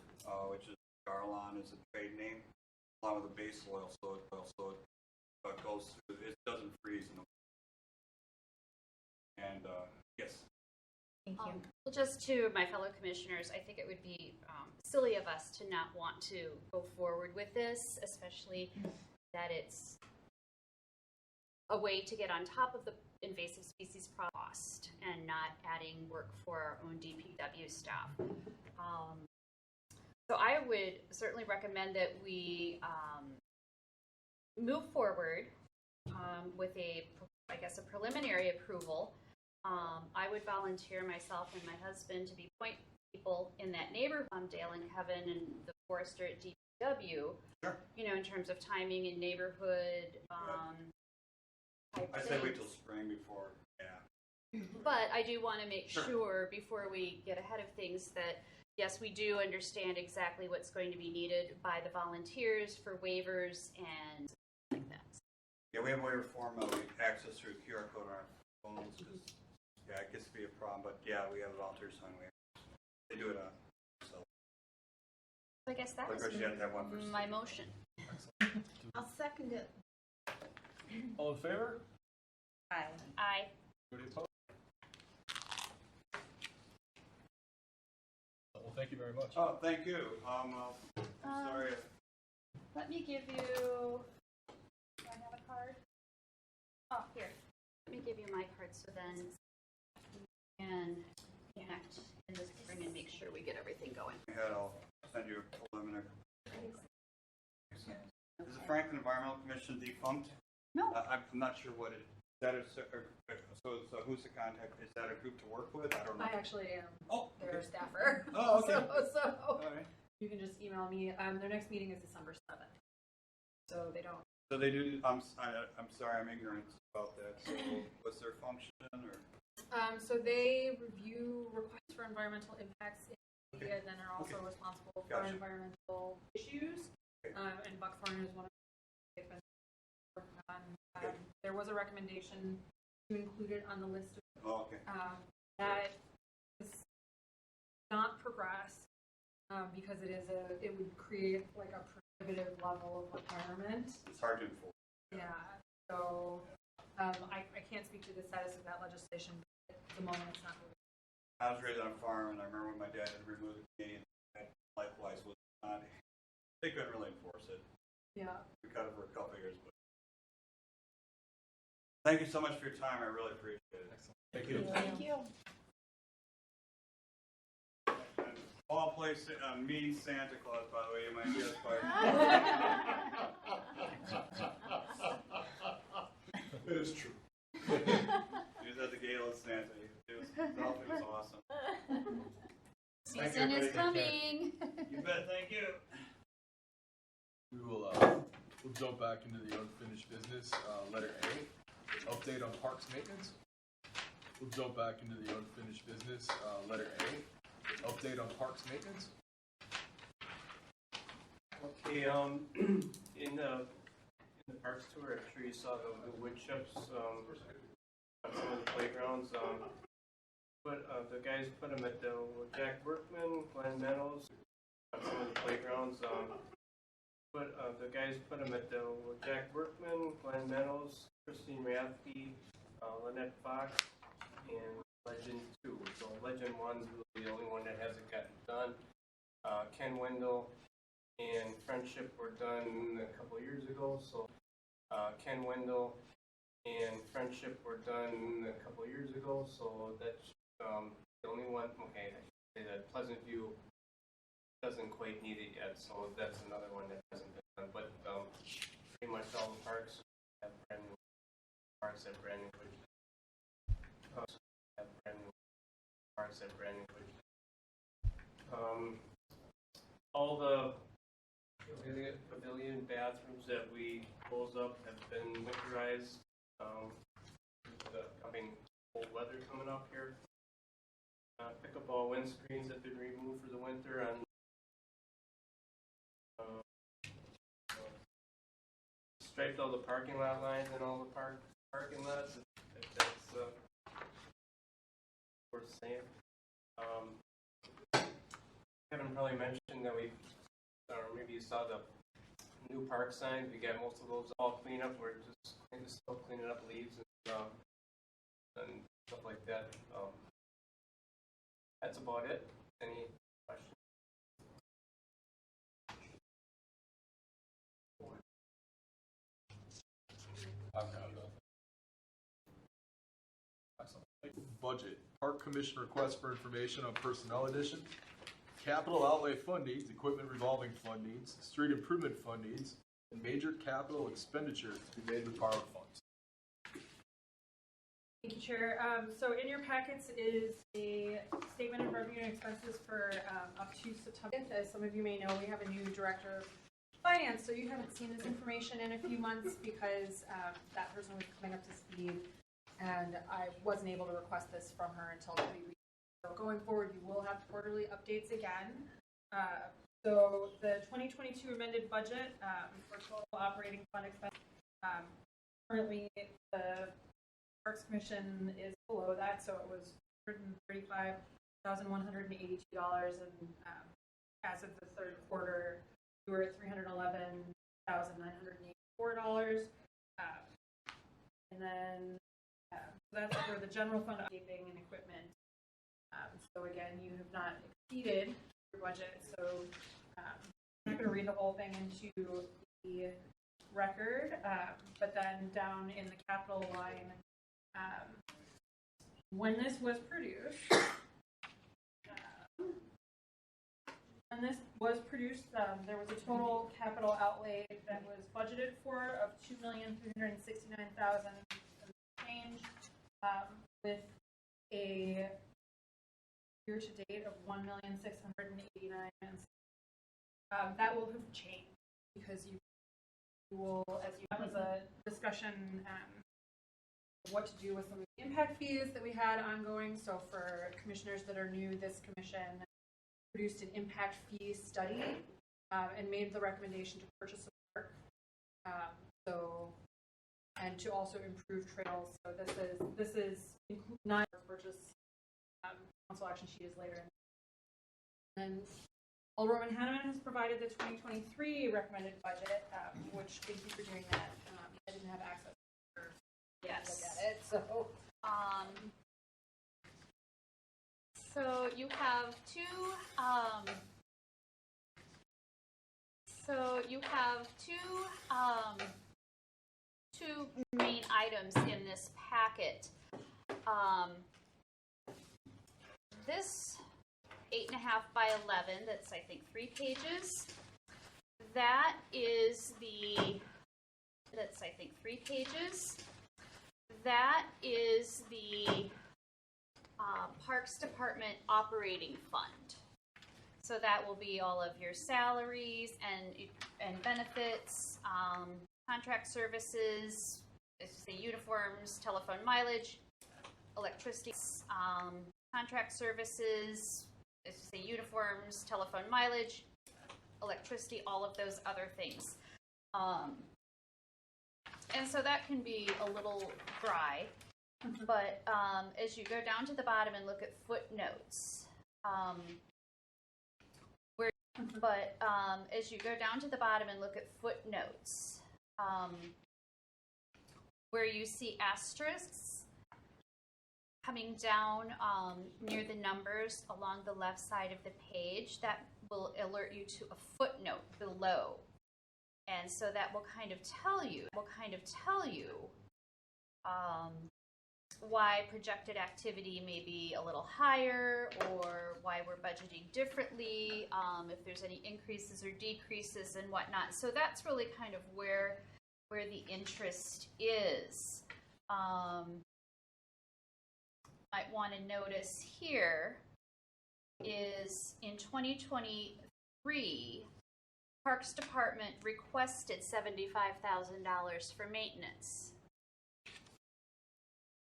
G: which is Garlon is a trade name, along with a base oil, so it goes through, it doesn't freeze. And, yes.
F: Thank you.
B: Well, just to my fellow commissioners, I think it would be silly of us to not want to go forward with this, especially that it's a way to get on top of the invasive species cost and not adding work for our own DPW staff. So I would certainly recommend that we move forward with a preliminary approval. I would volunteer myself and my husband to be point people in that neighborhood, Dale and Kevin and the forester at DPW,
G: Sure.
B: you know, in terms of timing and neighborhood.
G: I say wait till spring before, yeah.
B: But I do want to make
G: Sure.
B: sure before we get ahead of things that, yes, we do understand exactly what's going to be needed by the volunteers for waivers and like that.
G: Yeah, we have waiver form that we access through QR code on our phones, because, yeah, it gets to be a problem, but yeah, we have volunteers sign waivers. They do it so.
B: So I guess that
G: Of
B: was
G: course, you have to have one for
B: my motion.
C: I'll second it.
A: All in favor?
F: Aye.
B: Aye.
A: Anybody opposed? Well, thank you very much.
G: Oh, thank you. Sorry.
B: Let me give you. Do I have a card? Oh, here. Let me give you my card so then we can connect in the spring and make sure we get everything going.
G: I'll send you a preliminary. Is the Franklin Environmental Commission defunct?
B: No.
G: I'm not sure what it is. So who's the contact? Is that a group to work with? I don't know.
E: I actually am
G: Oh,
E: their
G: okay.
E: staffer.
G: Oh, okay.
E: So
G: All right.
E: you can just email me. Their next meeting is December 7th. So they don't.
G: So they do. I'm sorry, I'm ignorant about that. So what's their function or?
E: So they review requests for environmental impacts in the area, and then are also responsible for
G: Gotcha.
E: environmental issues.
G: Okay.
E: And Buckthorn is one of them they've been working on.
G: Okay.
E: There was a recommendation to include it on the list of
G: Oh, okay.
E: that is not progressed because it would create like a prohibitive level of requirement.
G: It's hard to enforce.
E: Yeah. So I can't speak to the status of that legislation, but at the moment it's not moving.
G: I was raised on a farm, and I remember when my dad had removed the Canadian. That likewise was not. They couldn't really enforce it.
E: Yeah.
G: We cut it for a couple of years, but. Thank you so much for your time. I really appreciate it.
A: Thank you.
C: Thank you.
G: And all place mean Santa Claus, by the way, you might be inspired.
A: It is true.
G: He was at the gala of Santa. It was awesome.
B: Season is coming.
G: You bet. Thank you.
A: We will we'll jump back into the unfinished business. Letter A, update on parks maintenance. We'll jump back into the unfinished business. Letter A, update on parks maintenance.
I: Okay, in the parks tour, I'm sure you saw the wood chips, on some of the playgrounds. But the guys put them at the Jack Workman, Glen Meadows, on some of the playgrounds. But the guys put them at the Jack Workman, Glen Meadows, Christine Rathke, Lynette Fox, and Legend 2. So Legend 1's really the only one that hasn't gotten done. Ken Wendell and Friendship were done a couple years ago. So Ken Wendell and Friendship were done a couple years ago. So that's the only one. Okay, I should say that Pleasant View doesn't quite need it yet. So that's another one that hasn't been done. But pretty much all the parks have brand new parks have brand new have brand new parks have brand new all the pavilion bathrooms that we close up have been winterized. The coming cold weather coming up here. Pickleball windscreens have been removed for the winter and striped all the parking lot lines and all the parking lots. If that's worth saying. Kevin probably mentioned that we, or maybe you saw the new park signs. We got most of those all cleaned up. We're just still cleaning up leaves and stuff like that. That's about it. Any questions?
A: I've got it. Excellent. Budget. Park Commission request for information on personnel addition, capital outlay fund needs, equipment revolving fund needs, street improvement fund needs, and major capital expenditures to be made with borrowed funds.
E: Thank you, Chair. So in your packets is a statement of revenue and expenses for up to September. As some of you may know, we have a new director of finance, so you haven't seen this information in a few months because that person was coming up to speed, and I wasn't able to request this from her until pretty recently. So going forward, you will have quarterly updates again. So the 2022 amended budget for total operating fund expense, currently the Parks Commission is below that, so it was $135,182, and as of the third quarter, we were at $311,984. And then that's for the general fund upkeeping and equipment. So again, you have not exceeded your budget, so I'm not going to read the whole thing into the record, but then down in the capital line, when this was produced, there was a total capital outlay that was budgeted for of $2,369,000 change, with a year-to-date of $1,689,000. That will have changed because you will, as you have as a discussion, what to do with some of the impact fees that we had ongoing. So for commissioners that are new, this commission produced an impact fee study and made the recommendation to purchase a park. And to also improve trails. So this is not purchase. Council action sheet is later. And Alderwoman Hanneman has provided the 2023 recommended budget, which thank you for doing that. I didn't have access to
B: Yes.
E: look at it, so.
B: So you have two main items in this packet. This 8.5 by 11, that's I think 3 pages. That is the Parks Department operating fund. So that will be all of your salaries and benefits, contract services, say uniforms, telephone mileage, electricity, contract services, say uniforms, telephone mileage, electricity, all of those other things. And so that can be a little dry, but as you go down to the bottom and look at footnotes, where you see asterisks coming down near the numbers along the left side of the page, that will alert you to a footnote below. And so that will kind of tell you why projected activity may be a little higher, or why we're budgeting differently, if there's any increases or decreases and whatnot. So that's really kind of where the interest is. Might want to notice here is in 2023, 3, Parks Department requested $75,000 for maintenance.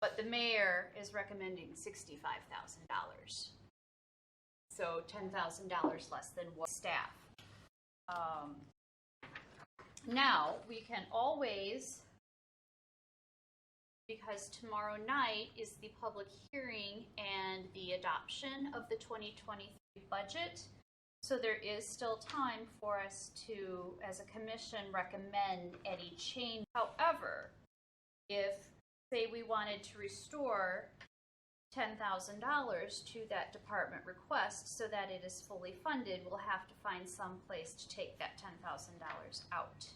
B: But the mayor is recommending $65,000. So $10,000 less than what staff. Now, we can always, because tomorrow night is the public hearing and the adoption of the 2023 budget, so there is still time for us to, as a commission, recommend any change. However, if, say, we wanted to restore $10,000 to that department request so that it is fully funded, we'll have to find some place to take that $10,000 out.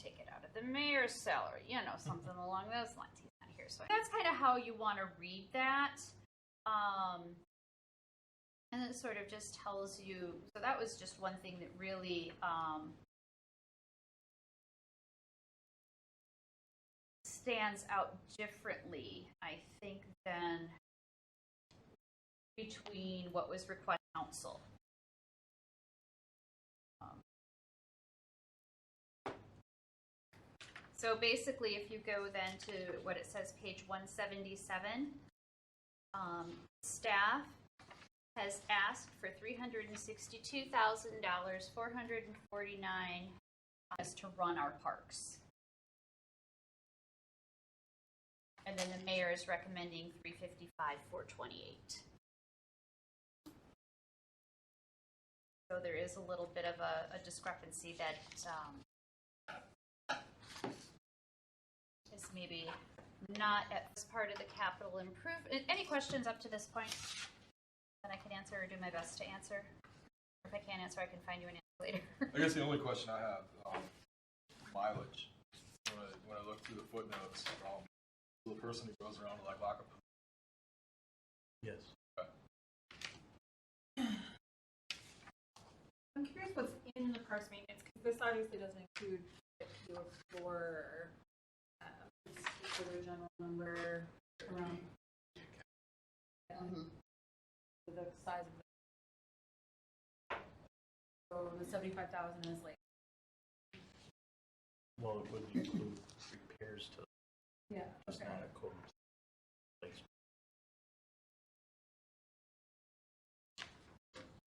B: Take it out of the mayor's salary, you know, something along those lines. He's not here, so that's kind of how you want to read that. And it sort of just tells you, so that was just one thing that really stands out differently, I think, than between what was requested by council. So basically, if you go then to what it says, page 177, staff has asked for $362,449 to run our parks. And then the mayor is recommending $355,428. So there is a little bit of a discrepancy that is maybe not as part of the capital improvement. Any questions up to this point that I can answer or do my best to answer? If I can't answer, I can find you an answer later.
A: I guess the only question I have, mileage. When I look through the footnotes, the person who goes around to like lock up.
H: Yes.
A: Okay.
E: I'm curious what's in the parks maintenance, because this obviously doesn't include your floor, for the general number around the size of the, so the 75,000 is like,
H: Well, it would include repairs to,
E: yeah,
H: it's
E: okay.
H: not a code replacement.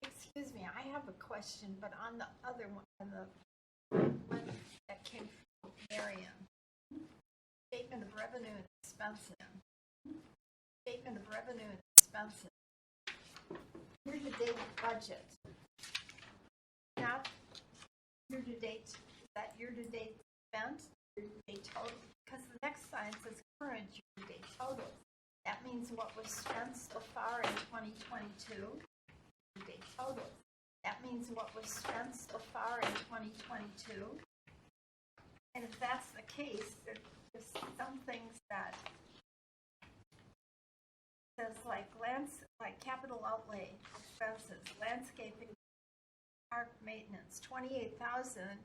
C: Excuse me, I have a question, but on the other one, on the one that came from Marion, statement of revenue and expenses. Statement of revenue and expenses. Year-to-date budget. Not year-to-date, is that year-to-date spent, year-to-date total? Because the next sign says current year-to-date total. That means what was spent so far in 2022, year-to-date total. That means what was spent so far in 2022. And if that's the case, there's some things that says like capital outlay expenses, landscaping, park maintenance, 28,000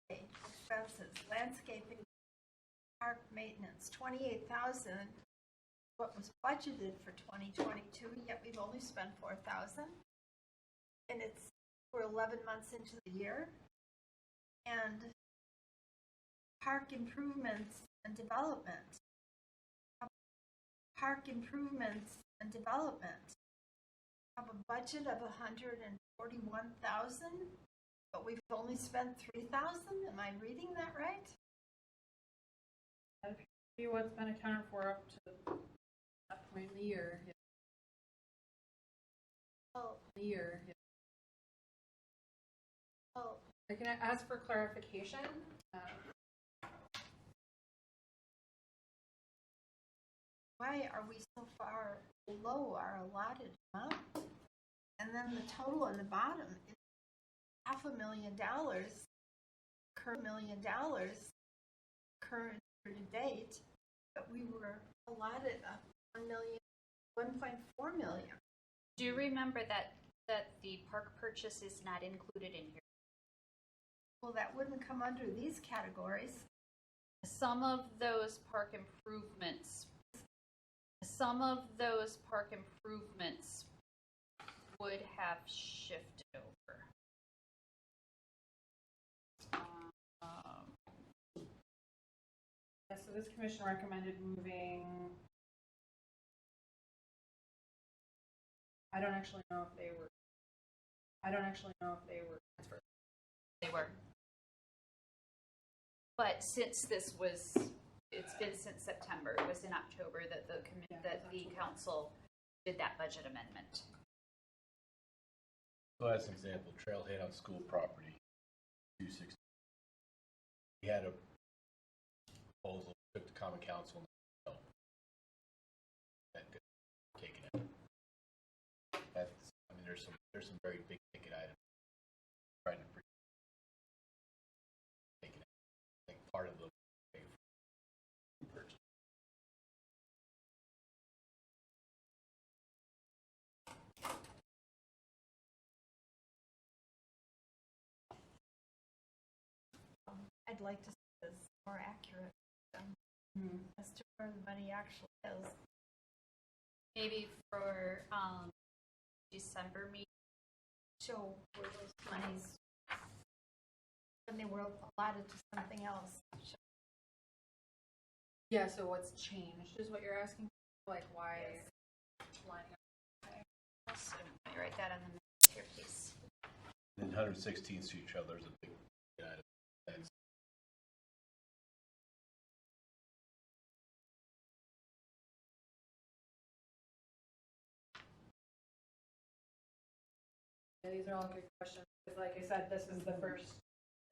C: expenses, landscaping, park maintenance, 28,000. What was budgeted for 2022? Yet we've only spent 4,000, and we're 11 months into the year, and park improvements and development. Park improvements and development have a budget of 141,000, but we've only spent 3,000. Am I reading that right?
E: That appears to be what's been accounted for up to that point in the year.
C: Oh,
E: I can ask for clarification.
C: why are we so far below our allotted amount? And then the total on the bottom is $500,000, current $1 million, current year to date, but we were allotted $1.4 million.
B: Do you remember that the park purchase is not included in here?
C: Well, that wouldn't come under these categories.
B: Some of those park improvements would have shifted over.
E: Yeah, so this commission recommended moving. I don't actually know if they were transferred.
B: They were. But since this was, it's been since September, it was in October that the council did that budget amendment.
H: So as an example, trailhead on school property, 260. We had a proposal, took to common council, no. That got taken out. That's, I mean, there's some very big ticket items trying to taken out. I think part of the purchase.
C: I'd like to see this more accurate as to where the money actually is.
B: Maybe for December meeting.
C: Show where those monies, when they were allotted to something else.
E: Yeah, so what's changed is what you're asking, like why lining up.
B: So let me write that on the minutes here, please.
H: And 116th Street Trail, there's a big ticket item. That's
E: Yeah, these are all good questions, because like I said, this is the first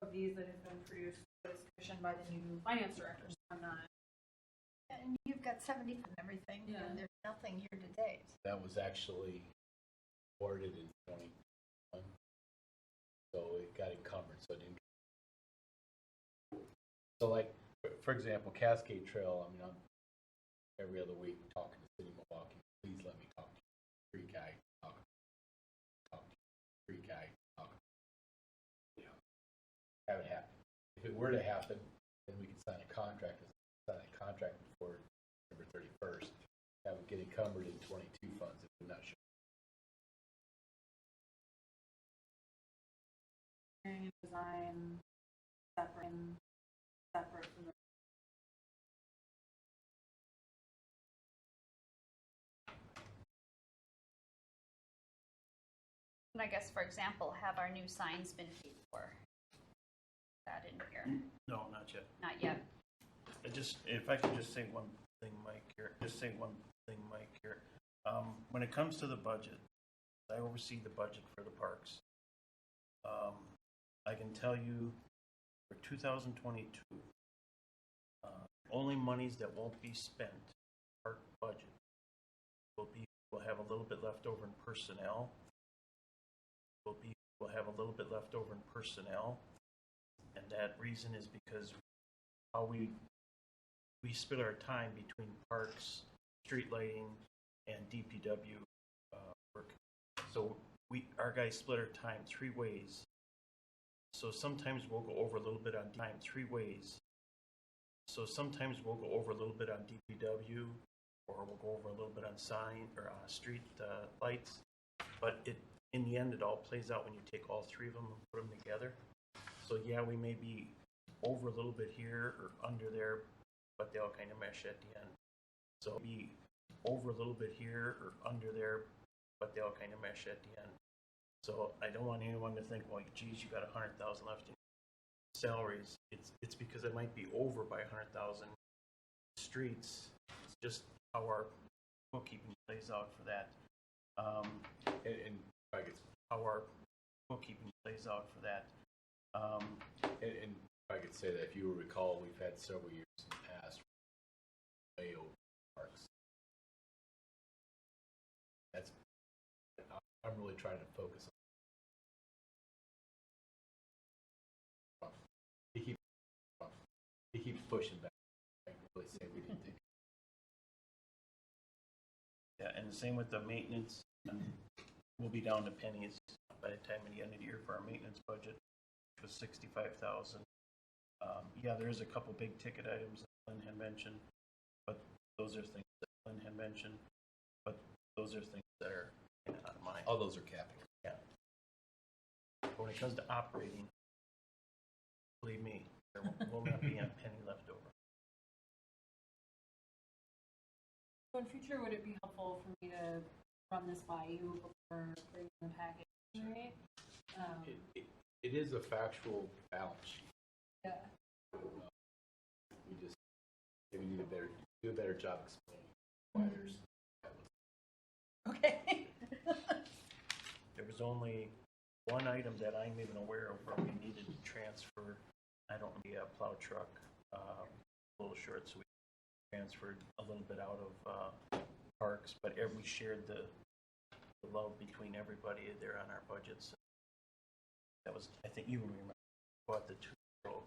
E: of these that have been produced for this commission by the new finance director, so I'm not.
C: And you've got 70 and everything,
E: Yeah.
C: and there's nothing year to date.
H: that was actually awarded in 2021, so it got encumbered, so it didn't. So like, for example, Cascade Trail, I mean, I'm every other week talking to City of Milwaukee, please let me talk to you. Free guy, talk to you. Free guy, talk to you. Have it happen. If it were to happen, then we could sign a contract before December 31st. That would get encumbered in 22 funds if we're not sure.
E: Engineering and design separate from the.
B: And I guess, for example, have our new signs been paid for? That in here?
H: No, not yet.
B: Not yet.
H: If I could just say one thing, Mike, here. When it comes to the budget, I oversee the budget for the parks. I can tell you for 2022, only monies that won't be spent, park budget, will have a little bit left over in personnel. We'll have a little bit left over in personnel, and that reason is because how we split our time between parks, street lighting, and DPW work. So our guys split our time 3 ways. So sometimes we'll go over a little bit on time 3 ways. So sometimes we'll go over a little bit on DPW, or we'll go over a little bit on sign or street lights. But in the end, it all plays out when you take all 3 of them and put them together. So yeah, we may be over a little bit here or under there, but they all kind of mesh at the end. So be over a little bit here or under there, but they all kind of mesh at the end. So I don't want anyone to think, well, geez, you got 100,000 left in salaries. It's because it might be over by 100,000 streets. It's just how our bookkeeping plays out for that. And I guess how our bookkeeping plays out for that. And I could say that if you recall, we've had several years in the past way over parks. I'm really trying to focus on. He keeps pushing back. I really say we didn't think. Yeah, and the same with the maintenance. We'll be down to pennies by the time of the end of the year for our maintenance budget, which was $65,000. Yeah, there is a couple big ticket items that Lynn had mentioned, but those are things that are out of mine.
J: All those are capital.
H: But when it comes to operating, believe me, there will not be a penny left over.
E: So in future, would it be helpful for me to run this by you before bringing the package, right?
J: It is a factual balance sheet.
E: Yeah.
J: We just maybe do a better job explaining why there's.
C: Okay.
H: There was only one item that I'm even aware of where we needed to transfer. I don't know, the plow truck, a little short, so we transferred a little bit out of parks, but we shared the load between everybody there on our budgets. That was, I think you remember, bought the 2-row.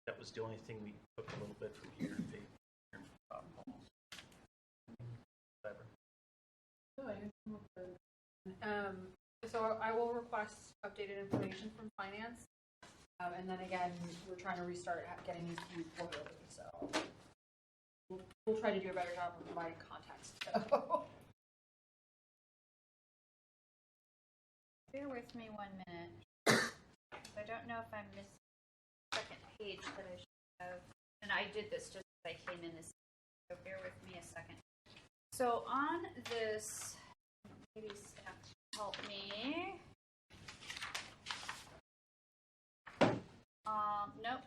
H: That was the only thing we took a little bit from here and paid here. Whatever.
E: So I will request updated information from finance. And then again, we're trying to restart getting these to you quarterly, so we'll try to do a better job of providing context.
B: Bear with me 1 minute. I don't know if I missed the second page that I should have. And I did this just as I came in this, so bear with me a second. So on this, maybe staff help me. Nope.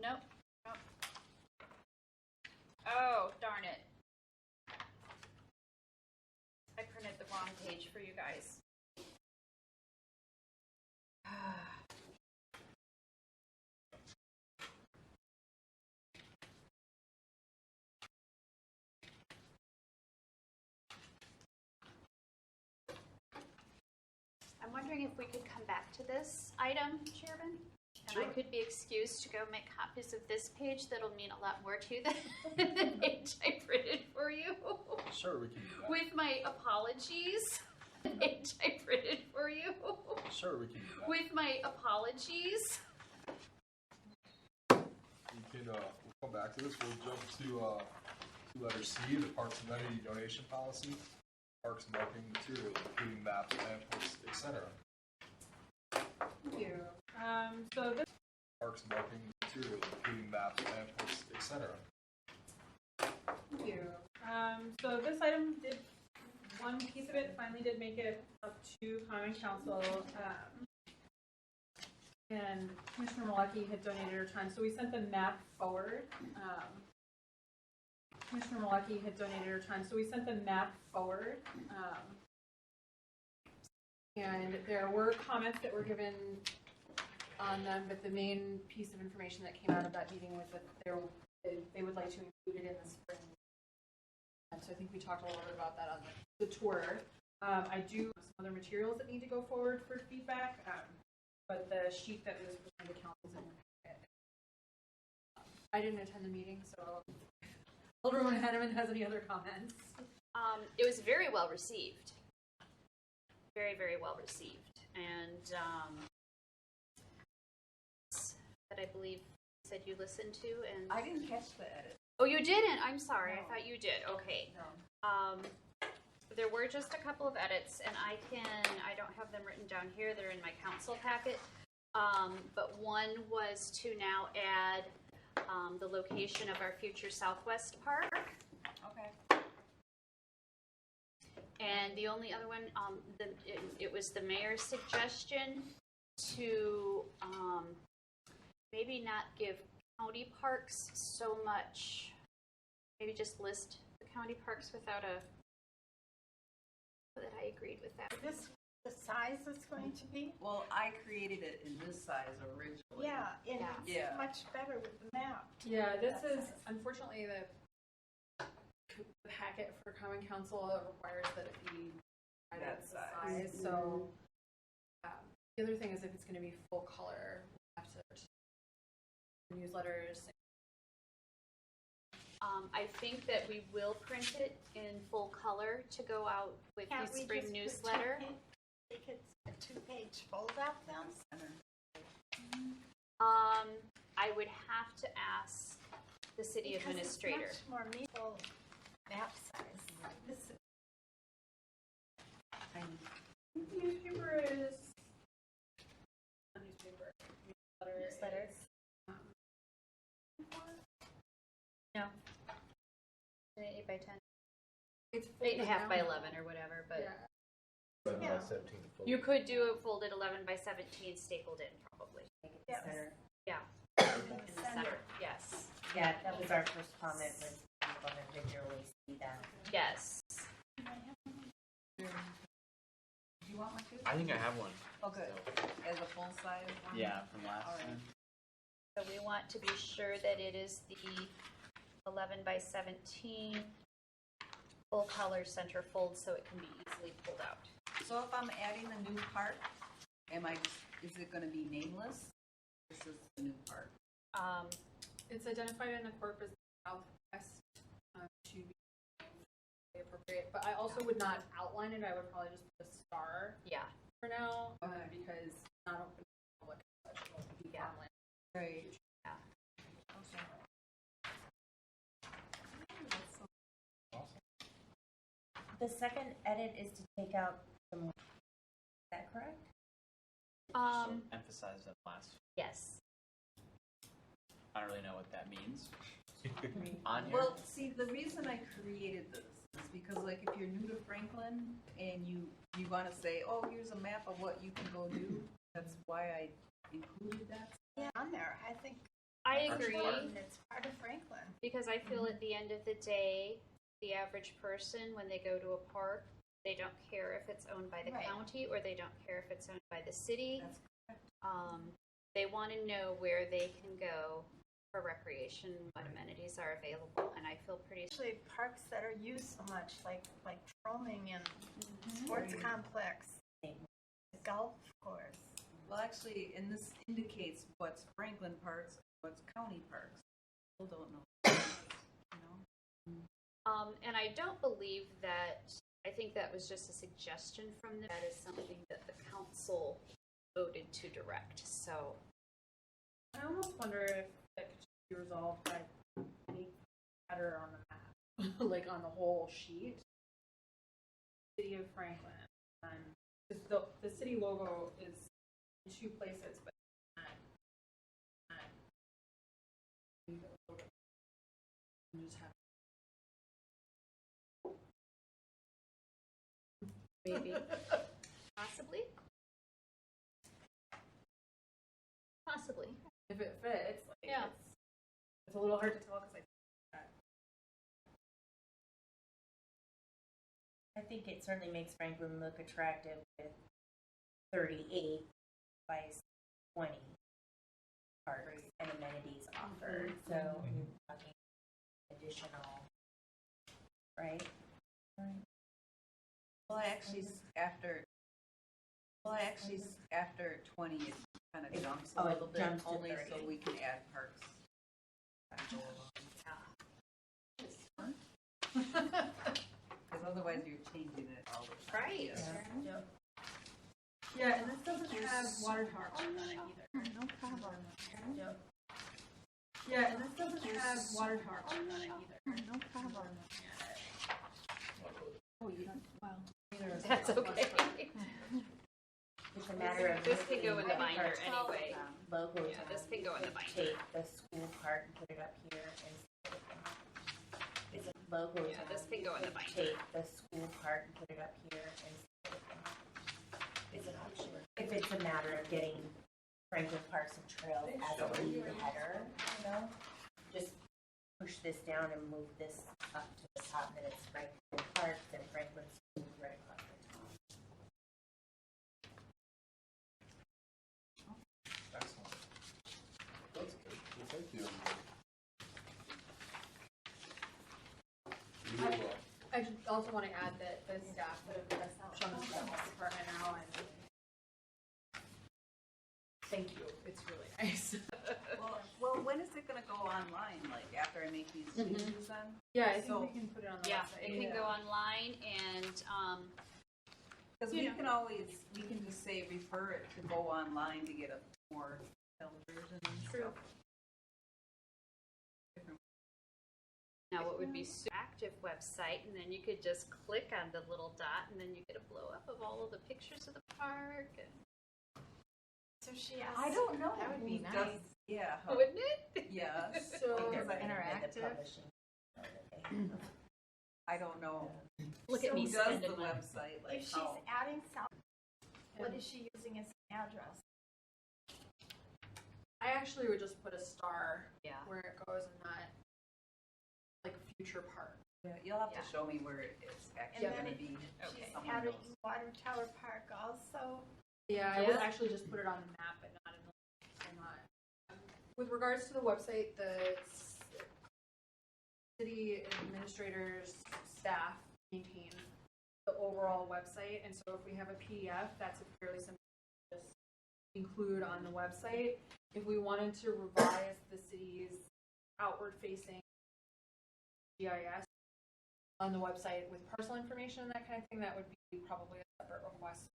B: Nope. Nope. Oh, darn it. I printed the wrong page for you guys. I'm wondering if we could come back to this item, Chairman? And I could be excused to go make copies of this page that'll mean a lot more to you than the page I printed for you.
A: Sure, we can do that.
B: With my apologies, the page I printed for you.
A: Sure, we can do that.
B: With my apologies.
A: We can, we'll come back to this. We'll jump to letter C, the Parks and Amenity Donation Policy. Parks marking materials, including maps, pamphlets, etc.
E: Thank you. So this
A: Parks marking materials, including maps, pamphlets, etc.
E: Thank you. So this item did, one piece of it finally did make it up to Common Council. And Commissioner Malecki had donated her time, so we sent the map forward. Commissioner Malecki had donated her time, so we sent the map forward. And there were comments that were given on them, but the main piece of information that came out of that meeting was that they would like to include it in the spring. And so I think we talked a little bit about that on the tour. I do have some other materials that need to go forward for feedback, but the sheet that was presented to council is in your packet. I didn't attend the meeting, so Alderwoman Henneman has any other comments?
B: It was very well received. Very, very well received. And that I believe you said you listened to. And
C: I didn't catch the edit.
B: Oh, you didn't? I'm sorry.
C: No.
B: I thought you did. Okay.
C: No.
B: There were just a couple of edits, and I don't have them written down here. They're in my council packet. But one was to now add the location of our future Southwest Park.
C: Okay.
B: And the only other one, it was the mayor's suggestion to maybe not give county parks so much, maybe just list the county parks without a, that I agreed with that.
C: Is this the size it's going to be?
F: Well, I created it in this size originally.
C: Yeah, and it's
F: Yeah.
C: much better with the map.
E: Yeah, this is, unfortunately, the packet for Common Council requires that it be
F: That
E: the
F: size.
E: So the other thing is if it's going to be full color, we'll have to newsletters.
B: I think that we will print it in full color to go out with
C: Can't
B: the
C: we
B: spring
C: just put
B: newsletter.
C: Make it a 2-page fold-out then?
B: I would have to ask the city administrator.
C: Because it's much more meaningful map size. This is
B: 8 by 10.
E: It's
B: 8.5 by 11 or whatever, but
E: Yeah.
J: 11
C: Yeah.
J: by 17 to fold.
B: you could do it folded 11 by 17 stapled in probably.
C: Yes.
B: Yeah.
C: In
B: In the center. Yes.
K: Yeah, that was our first comment, was people gonna visually see that.
B: Yes.
F: Do you want one too?
J: I think I have one.
F: Oh, good. As a full size one?
J: Yeah, from last
F: All right.
J: time.
B: So we want to be sure that it is the 11 by 17 full color center fold so it can be easily pulled out.
F: So if I'm adding the new part, is it gonna be nameless? This is the new part.
E: It's identified in the corpus southwest to be appropriate, but I also would not outline it. I would probably just put a star
B: Yeah.
E: for now because it's not open to the public. But it will be farmland.
F: Right.
B: Yeah.
K: The second edit is to take out some, is that correct?
J: Emphasize that last.
B: Yes.
J: I don't really know what that means. On here.
F: Well, see, the reason I created this is because, like, if you're new to Franklin and you want to say, oh, here's a map of what you can go do, that's why I included that.
C: Yeah, on there, I think.
B: I
C: it's
B: agree
C: important. It's part of Franklin.
B: because I feel at the end of the day, the average person, when they go to a park, they don't care if it's owned by the
C: Right.
B: county or they don't care if it's owned by the city.
F: That's correct.
B: They want to know where they can go for recreation, what amenities are available, and I feel pretty.
C: Especially parks that are used so much, like Troming and Sports Complex, the golf course.
F: Well, actually, and this indicates what's Franklin parks, what's county parks. People don't know. You know?
B: And I don't believe that. I think that was just a suggestion from them. That is something that the council voted to direct. So
E: I almost wonder if that could just be resolved by any better on the map, like on the whole sheet. City of Franklin, and 'cause the city logo is in two places, but you just have
B: maybe, possibly.
E: if it fits. Like,
B: Yeah.
E: it's a little hard to tell because
K: I think it certainly makes Franklin look attractive with 38 by 20 parks and amenities offered. So you're talking additional, right?
F: Well, after 20, it kind of jumps a
K: Oh, it
F: little bit,
K: jumps to
F: only
K: 30.
F: so we can add parks. Because otherwise you're changing it all the time.
B: Right.
F: Yeah.
E: yeah, and this doesn't have water tower on it either.
C: No problem.
E: Yeah, and this doesn't have water tower on it either.
C: No problem.
E: Oh, you don't. Well,
B: That's okay.
K: It's a matter of
B: This can go in the
K: moving
B: binder
K: parks
B: anyway.
K: Logo
B: Yeah,
K: down.
B: this can go in the
K: You could
B: binder.
K: Take the school part and put it up here instead of it's a logo
B: Yeah,
K: down.
B: this can go in the
K: You could
B: binder.
K: Take the school part and put it up here instead of it's an option. If it's a matter of getting Franklin Parks and Trails as a lead header, you know, just push this down and move this up to the top, and then it's Franklin Parks and Franklin School right across the top.
J: Excellent. That's good. Well, thank you.
E: I just also want to add that the staff that have shown us the health department now, and thank you. It's really nice.
F: Well, when is it gonna go online? Like after I make these changes then?
E: Yeah, I think
F: So-
E: we can put it on the
B: Yeah,
E: website.
B: it can go online and,
F: Because we can always, we can just say refer it to go online to get a more detailed version and
B: True.
F: stuff.
B: now what would be active website, and then you could just click on the little dot, and then you get a blow up of all of the pictures of the park, and
C: So she asked.
F: I don't know.
C: That would be
F: who
C: nice.
F: does- Yeah.
B: wouldn't it?
F: Yes.
E: So
K: Because I
F: Interactive.
K: the publishing.
F: I don't know.
D: Look at
F: Who
D: me
F: does
D: spending
F: the
D: money.
F: website, like
C: If she's
F: how?
C: adding South, what is she using as an address?
E: I actually would just put a star
B: Yeah.
E: where it goes and not like future park.
F: Yeah, you'll have
B: Yeah.
F: to show me where it's actually
C: And then
F: gonna be.
C: She's
F: Someone
C: adding
F: knows.
C: Water Tower Park also.
E: Yeah, I would
B: Yeah.
E: actually just put it on the map, but not in the not. With regards to the website, the city administrators staff maintains the overall website, and so if we have a PDF, that's a fairly simple to just include on the website. If we wanted to revise the city's outward-facing GIS on the website with parcel information and that kind of thing, that would be probably a separate request.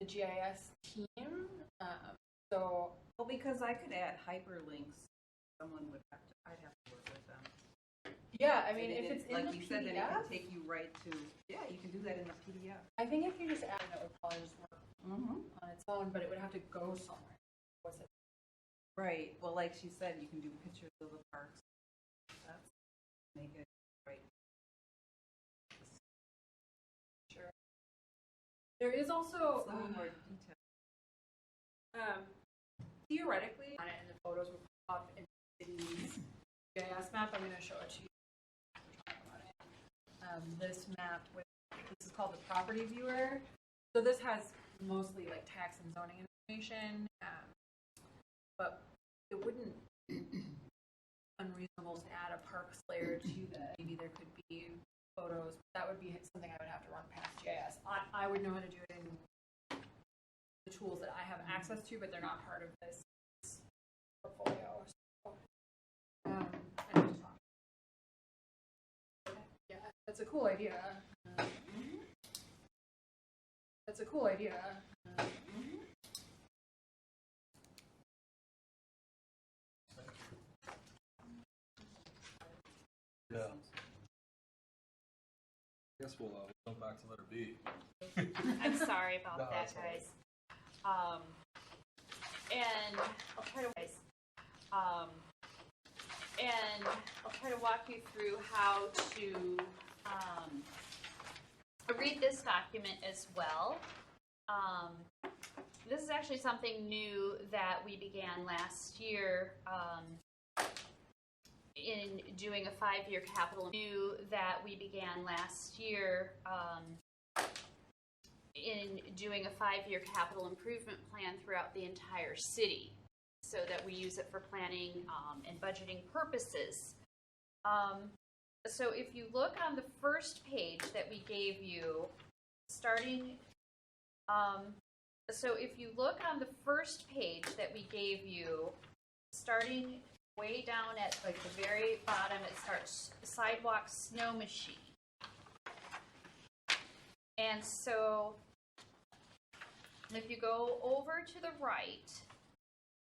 E: The GIS team, so
F: Well, because I could add hyperlinks, someone would have to, I'd have to work with them.
E: yeah, I mean,
F: And
E: if
F: it-
E: it's in
F: like
E: the
F: you said, then it can
E: PDF,
F: take you right to, yeah, you can do that in the PDF.
E: I think if you just add it, that would probably just work
F: Mm-hmm.
E: on its own, but it would have to go somewhere. Was it?
F: Right, well, like she said, you can do pictures of the parks. That's, make it right.
E: Sure. There is also,
F: It's a little more detailed.
E: theoretically, on it, and the photos would pop up in the city's GIS map. I'm going to show it to you. This map with, this is called the property viewer. So this has mostly like tax and zoning information, but it wouldn't unreasonable to add a parks layer to that. Maybe there could be photos. That would be something I would have to run past GIS. I would know how to do it in the tools that I have access to, but they're not part of this portfolio. So, I need to talk. Yeah, that's a cool idea. That's a cool idea.
A: Yeah. I guess we'll go back to letter B.
B: I'm sorry about
A: No,
B: that,
A: that's all right.
B: guys. And I'll try to walk you through how to read this document as well. This is actually something new that we began last year in doing a 5-year capital. New that we began last year in doing a 5-year capital improvement plan throughout the entire city, so that we use it for planning and budgeting purposes. So if you look on the first page that we gave you, starting, so if you look on the first page that we gave you, starting way down at like the very bottom, it starts sidewalk snow machine. And so if you go over to the right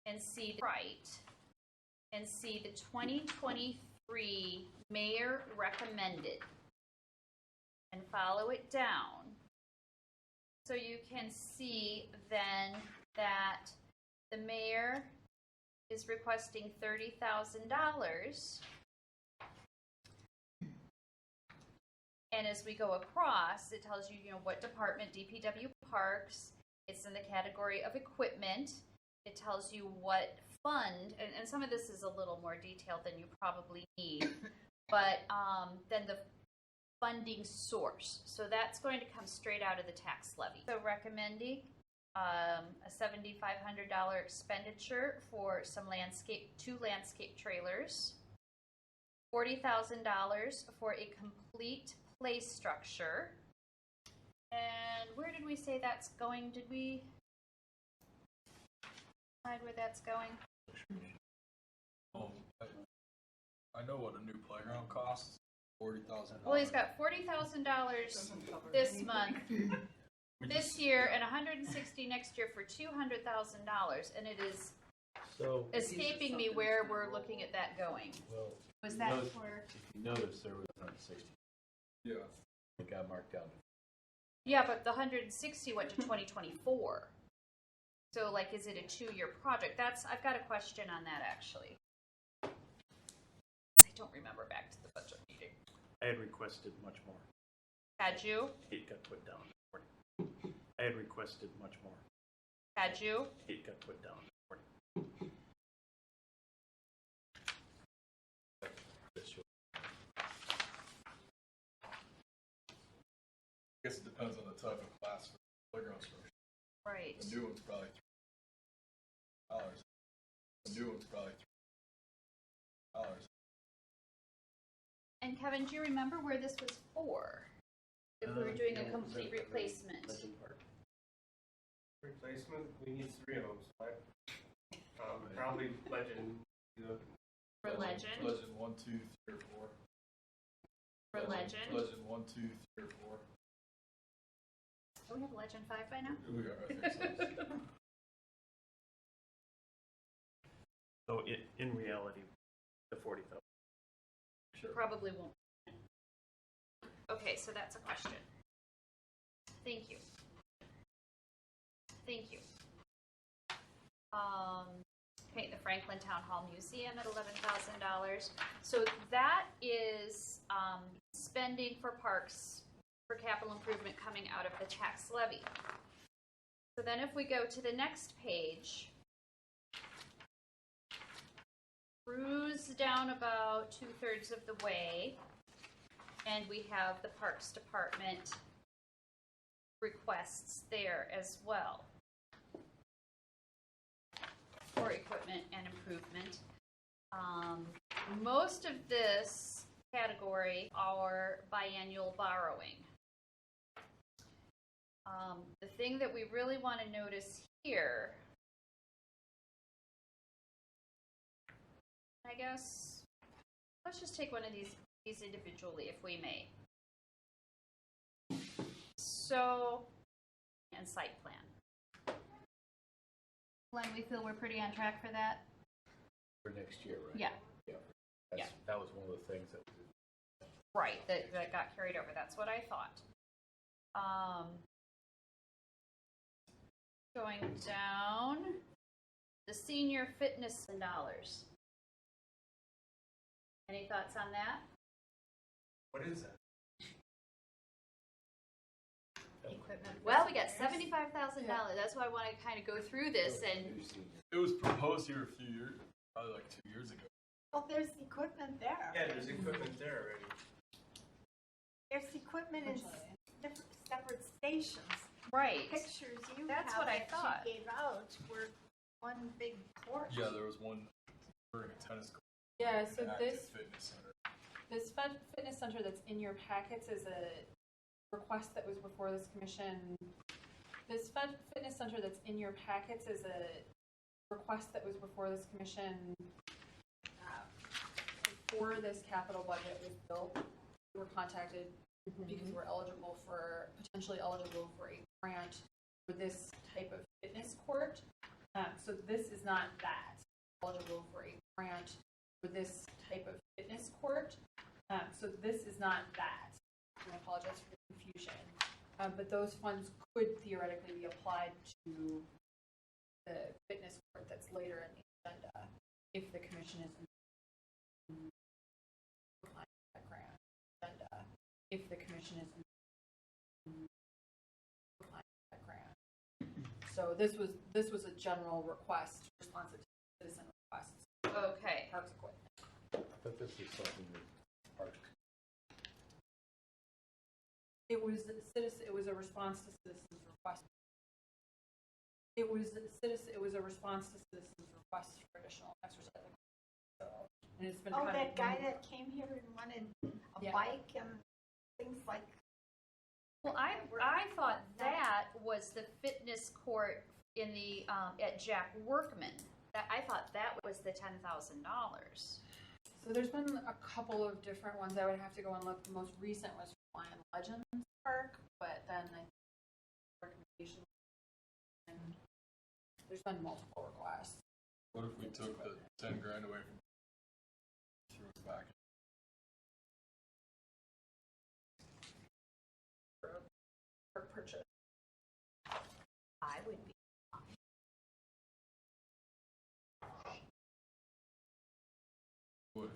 B: and see the 2023 mayor recommended and follow it down, so you can see then that the mayor is requesting $30,000. And as we go across, it tells you, what department, DPW Parks. It's in the category of equipment. It tells you what fund, and some of this is a little more detailed than you probably need, but then the funding source. So that's going to come straight out of the tax levy. So recommending a $7,500 expenditure for two landscape trailers, $40,000 for a complete play structure. And where did we say that's going? Did we decide where that's going?
A: Oh, I know what a new playground costs. $40,000.
B: Well, he's got $40,000 this month, this year, and $160 next year for $200,000, and it is
H: So,
B: escaping me where we're looking at that going.
H: well,
B: Was
H: you
B: that
H: notice-
B: for?
H: if you notice, there was 160.
A: Yeah.
H: It got marked down.
B: Yeah, but the 160 went to 2024. So, like, is it a 2-year project? I've got a question on that, actually. I don't remember back to the budget meeting.
H: I had requested much more.
B: Had you?
H: It got put down. I had requested much more.
B: Had you?
H: It got put down.
A: I guess it depends on the type of class for playground structure.
B: Right.
A: The new one's probably $3. The new one's probably $3.
B: And Kevin, do you remember where this was for? If we were doing a complete replacement?
I: Replacement, we need 3 of them, so probably Legend.
B: For Legend?
A: Legend 1, 2, 3, or 4.
B: For Legend?
A: Legend 1, 2, 3, or 4.
B: Do we have Legend 5 by now?
A: We got, I think so.
H: So in reality, the 40,000.
A: Sure.
B: Probably won't. Okay, so that's a question. Thank you. Thank you. Okay, the Franklin Town Hall Museum at $11,000. So that is spending for parks for capital improvement coming out of the tax levy. So then if we go to the next page, cruise down about 2/3 of the way, and we have the Parks Department requests there as well for equipment and improvement. Most of this category are biannual borrowing. The thing that we really want to notice here, I guess, let's just take one of these individually, if we may. So, and site plan. Glenn, we feel we're pretty on track for that?
L: For next year, right?
B: Yeah.
L: Yeah.
B: Yeah.
L: That was one of the things that was.
B: Right, that got carried over. That's what I thought. Going down, the senior fitness in dollars. Any thoughts on that?
I: What is that?
B: Equipment. Well, we got $75,000. That's why I want to kind of go through this and.
A: It was proposed here a few years, probably like 2 years ago.
C: Well, there's equipment there.
I: Yeah, there's equipment there already.
C: There's equipment in separate stations.
B: Right.
C: Pictures you
B: That's
C: have
B: what I
C: that
B: thought.
C: you gave out were one big court.
A: Yeah, there was one for a tennis court.
D: Yeah,
A: and
D: so
A: an active fitness center.
D: this fitness center that's in your packets is a request that was before this commission. This fitness center that's in your packets is a request that was before this commission before this capital budget was built. We were contacted because we're potentially eligible for a grant for this type of fitness court. So this is not that. Eligible for a grant for this type of fitness court. So this is not that. I apologize for the confusion. But those funds could theoretically be applied to the fitness court that's later in the agenda if the commission is applying for that grant agenda. If the commission is applying for that grant. So this was a general request, responsive to citizen requests.
B: Okay.
D: Parks equipment.
L: I thought this was something that Parks.
D: It was a response to citizens' request. It was a response to citizens' requests for additional exercise. So, and it's been kind
C: that
D: of
C: guy that came here and wanted a bike and things like.
B: Well, I thought that was the fitness court in the at Jack Workman. I thought that was the $10,000.
D: So there's been a couple of different ones. I would have to go and look. The most recent was Lion Legends Park, but then I think recommendation. And there's been multiple requests.
A: What if we took the 10 grand away from threw it back?
D: For purchase.
B: I would be.
A: What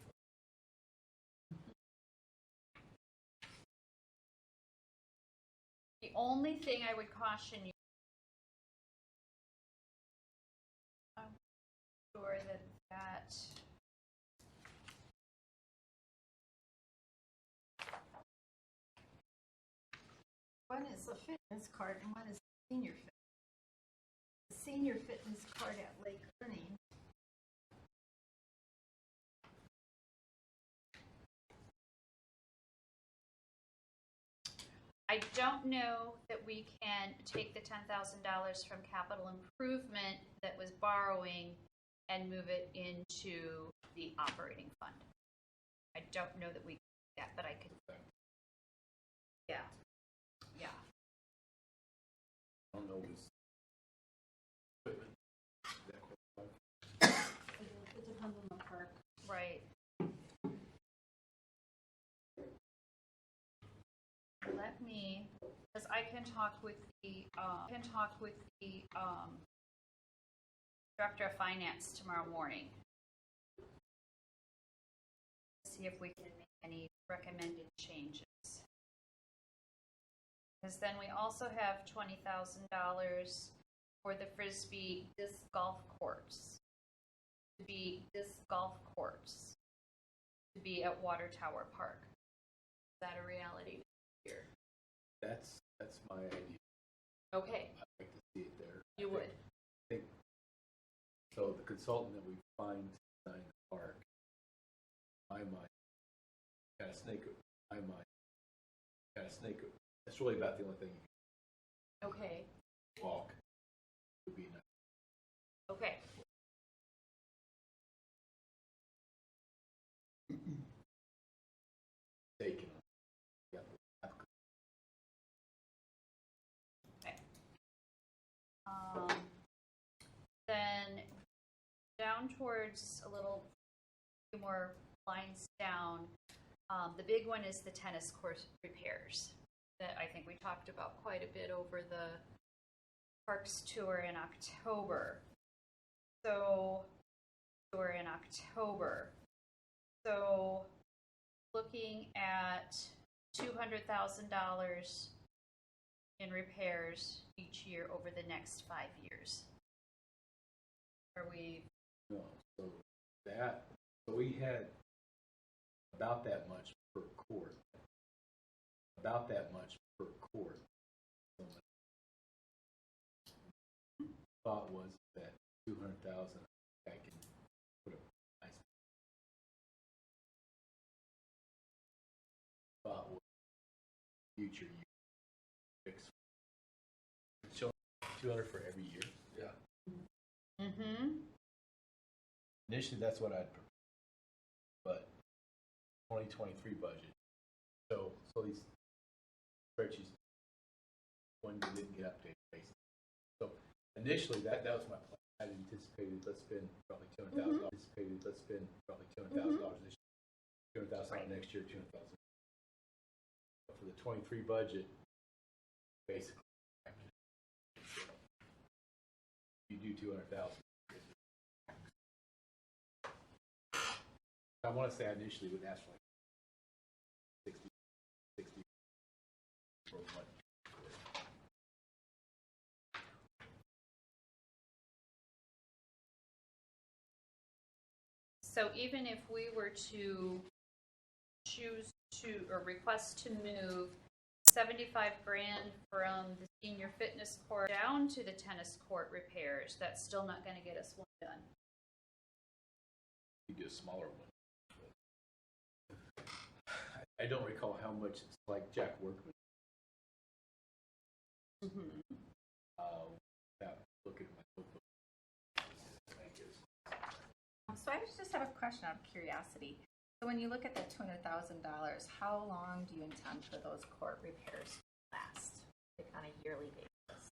B: only thing I would caution you, I'm sure that
C: One is a fitness card and one is a senior fitness. The senior fitness card at Lake Ernie.
B: I don't know that we can take the $10,000 from capital improvement that was borrowing and move it into the operating fund. I don't know that we can do that, but I could. Yeah. Yeah.
L: I don't know what's equipment.
E: It depends on the park.
B: Right. Let me, because I can talk with the director of finance tomorrow morning. See if we can make any recommended changes. Because then we also have $20,000 for the Frisbee disc golf course. To be at Water Tower Park. Is that a reality here?
L: That's my idea.
B: Okay,
L: I'd like to see it there.
B: you would.
L: I think so. The consultant that we find to design the park, my mind, got a snake. My mind, got a snake. That's really about the only thing you
B: Okay,
L: can walk. Would be nice.
B: okay.
L: Taken. Yeah.
B: Then down towards a few more lines down, the big one is the tennis court repairs that I think we talked about quite a bit over the parks tour in October. So looking at $200,000 in repairs each year over the next 5 years. Are we?
L: No. So we had about that much per court. About that much per court. So my thought was that 200,000 I can put a nice thought was future year fix. So 200 for every year.
A: Yeah.
B: Mm-hmm.
L: Initially, that's what I'd prefer. But 2023 budget. So these spreadsheets, one didn't get updated basically. So initially, that was my plan. I anticipated let's spend probably $200,000. Anticipated let's spend probably $200,000 this year, $200,000 next year, $200,000. But for the 23 budget, basically, you do 200,000. I want to say I initially would ask for like 60 for one.
B: So even if we were to choose to or request to move $75,000 from the senior fitness court down to the tennis court repairs, that's still not going to get us one done.
L: You do a smaller one. I don't recall how much it's like Jack Workman. Look at my notebook.
D: So I just have a question out of curiosity. So when you look at the $200,000, how long do you intend for those court repairs to last, like on a yearly basis?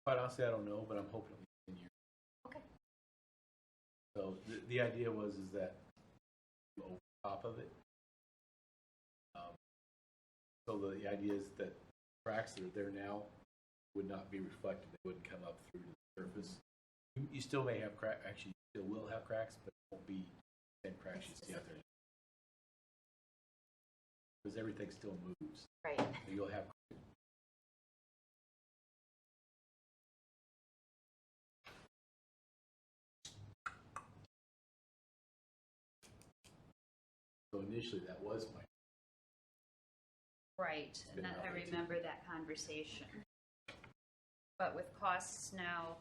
L: Quite honestly, I don't know, but I'm hoping it'll be 10 years.
D: Okay.
L: So the idea was that over top of it. So the idea is that cracks that are there now would not be reflected. They wouldn't come up through the surface. You still may have cracks. Actually, you still will have cracks, but it won't be the same cracks you see out there. because everything still moves.
D: Right.
L: So you'll have. So initially, that was my.
B: Right, and that, I remember that conversation. But with costs now,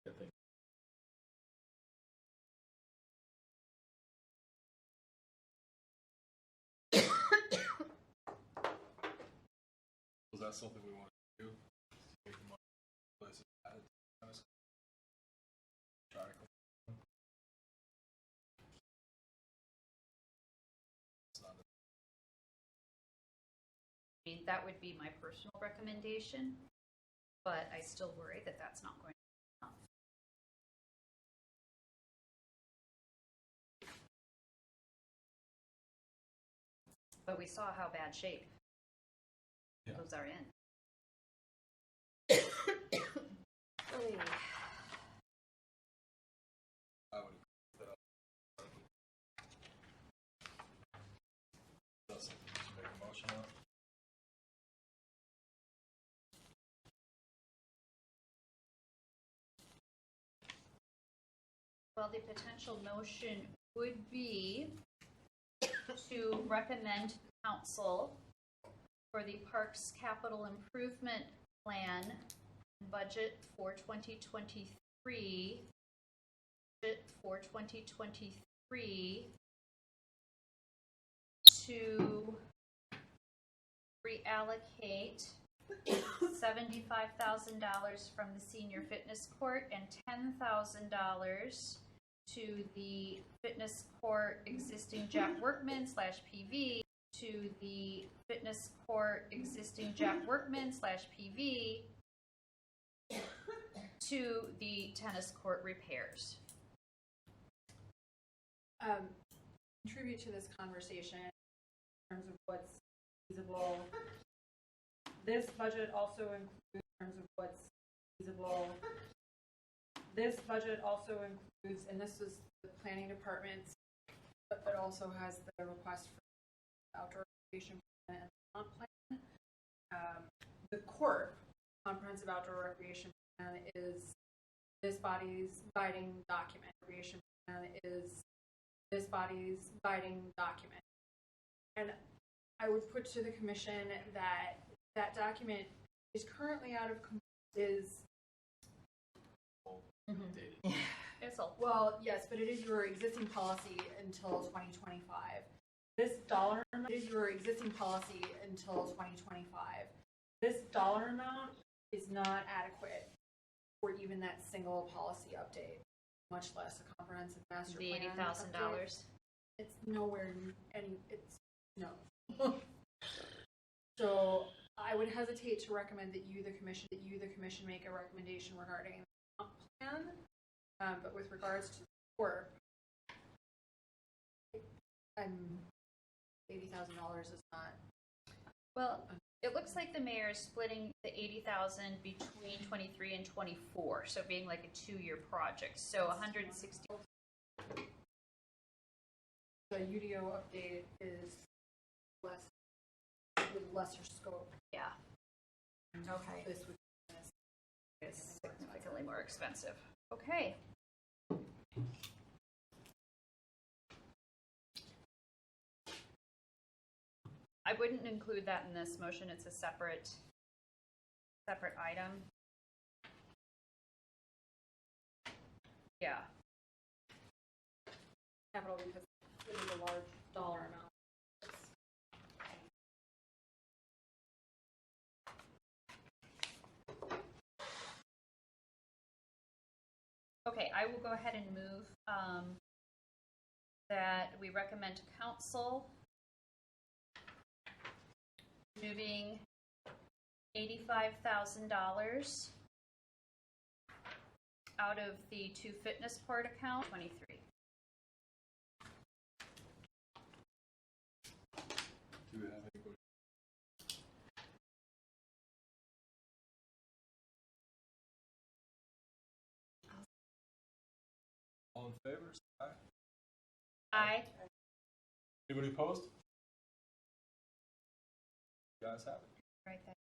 L: I think.
A: Was that something we wanted to do? Make the money places added to this? Try to It's not
B: I mean, that would be my personal recommendation, but I still worry that that's not going to be enough. But we saw how bad shape those are in. Oy.
A: I would agree with that. That's something we should make a motion on.
B: Well, the potential motion would be to recommend council for the Parks Capital Improvement Plan budget for 2023, to reallocate $75,000 from the senior fitness court and $10,000 to the fitness court existing Jack Workman / PV, to the fitness court existing Jack Workman / PV, to the tennis court repairs.
E: Contribute to this conversation in terms of what's feasible. This budget also includes in terms of what's feasible. This budget also includes, and this is the planning department's, but it also has the request for outdoor recreation plan and comp plan. The CORP, Comprehensive Outdoor Recreation Plan, is this body's guiding document. Recreation plan is this body's guiding document. And I would put to the commission that that document is currently out of is
B: It's a
E: well, yes, but it is your existing policy until 2025. This dollar amount is your existing policy until 2025. This dollar amount is not adequate for even that single policy update, much less a comprehensive master
B: the
E: plan.
B: $80,000.
E: It's nowhere any. It's no. So I would hesitate to recommend that you, the commission, make a recommendation regarding the comp plan. But with regards to work, $80,000 is not.
B: Well, it looks like the mayor is splitting the $80,000 between 23 and 24, so being like a 2-year project. So 160.
E: The UDO update is less with lesser scope.
B: Yeah,
E: Okay. This would
B: it's significantly more expensive. Okay. I wouldn't include that in this motion. It's a separate item. Yeah.
E: capital because it is a large dollar amount.
B: Okay, I will go ahead and move that we recommend to council moving $85,000 out of the 2 fitness court account, 23.
A: Do we have anybody? All in favor? Say aye.
B: Aye.
A: Anybody opposed? You guys have it.
C: Right there.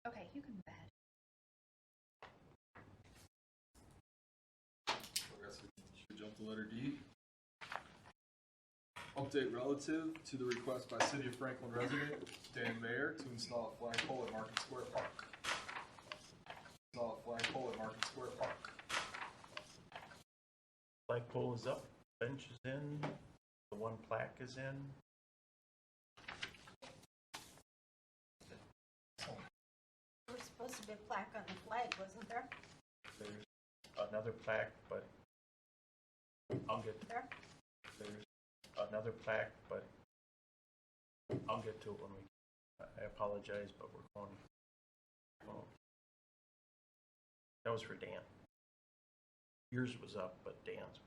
C: Okay, you can move ahead.
A: I guess we should jump to letter D. Update relative to the request by City of Franklin resident Dan Mayer to install a flagpole at Market Square Park. Install a flagpole at Market Square Park.
H: Flagpole is up, bench is in, the one plaque is in.
C: There was supposed to be a plaque on the flag, wasn't there?
H: There's another plaque, but I'll get
C: There?
H: there's another plaque, but I'll get to it when we. I apologize, but we're going. Oh. That was for Dan. Yours was up, but Dan's.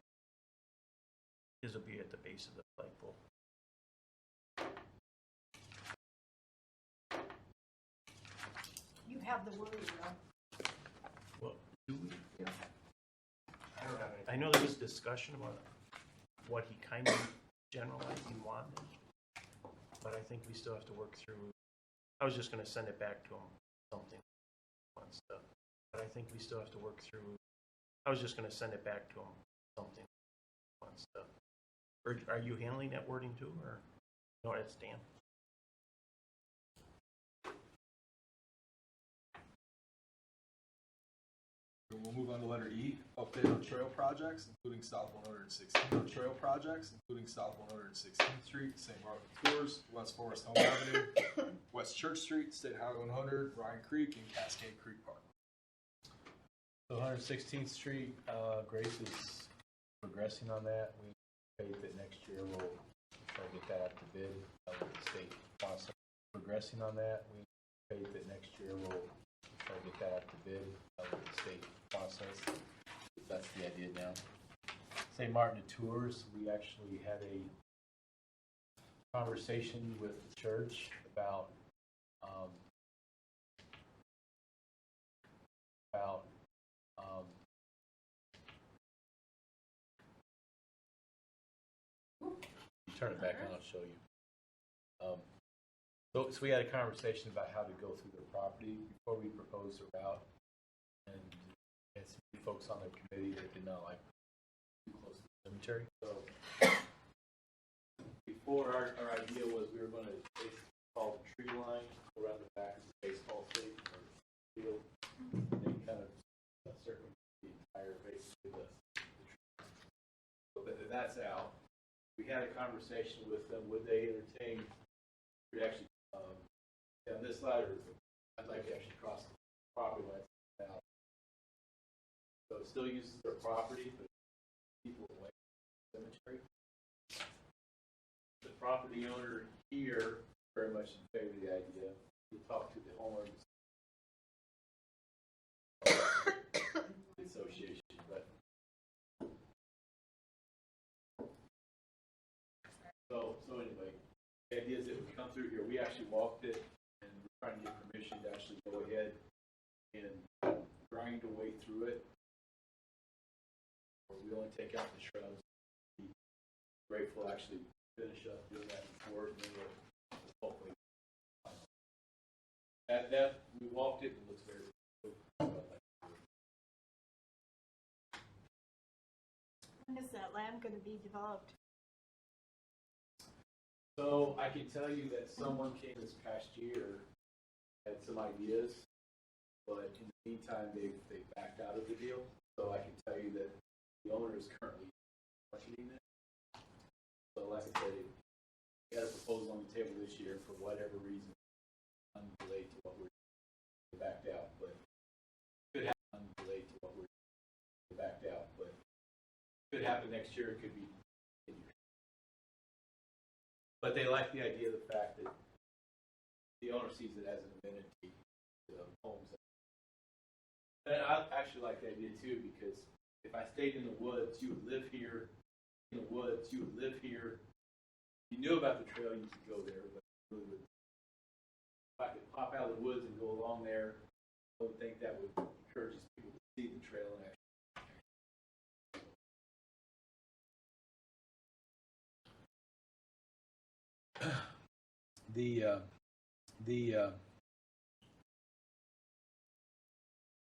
H: His will be at the base of the flagpole.
C: You have the word, though.
H: Well, do we?
I: I don't have any.
H: I know there was discussion about what he kind of generalized he wanted, but I think we still have to work through. I was just going to send it back to him, something, on stuff, but I think we still have to work through. I was just going to send it back to him, something, on stuff. Or are you handling that wording too, or no? That's Dan.
A: We'll move on to letter E. Update on trail projects, including South 116th. Trail projects, including South 116th Street, St. Martin Tours, West Forest Home Avenue, West Church Street, State Highway 100, Ryan Creek, and Cascade Creek Park.
L: So 116th Street, Grace is progressing on that. We anticipate that next year we'll try to get that out to bid with the state process. Progressing on that, we anticipate that next year we'll try to get that out to bid with the state process. That's the idea now. St. Martin Tours, we actually had a conversation with the church about turn it back on, I'll show you. So we had a conversation about how to go through their property before we proposed a route. And we had some folks on the committee that did not like too close to the cemetery. So before our idea was we were going to basically follow the tree line around the back of the baseball stadium or field, and then kind of circle the entire basically the tree. So that's out. We had a conversation with them. Would they entertain? We'd actually on this side, or I'd like to actually cross the property line out. So it still uses their property, but people away from the cemetery. The property owner here very much in favor of the idea. We talked to the homeowners association, but so anyway, the idea is that we come through here. We actually walked it, and we're trying to get permission to actually go ahead and grind a way through it. We only take out the shrubs. Be grateful actually finish up doing that before, and then we'll hopefully. That we walked it and it looks very good.
C: When is that land going to be developed?
L: So I can tell you that someone came this past year, had some ideas, but in the meantime they backed out of the deal. So I can tell you that the owner is currently marketing it. So like I said, we had a proposal on the table this year for whatever reason, unrelated to what we're backed out, but could happen unrelated to what we're backed out, but could happen next year. It could be. But they like the idea of the fact that the owner sees it as an amenity to the homes. And I actually like the idea too, because if I stayed in the woods, you would live here. In the woods, you would live here. If you knew about the trail, you could go there, but you really wouldn't. If I could pop out of the woods and go along there, I would think that would encourage people to see the trail and actually. The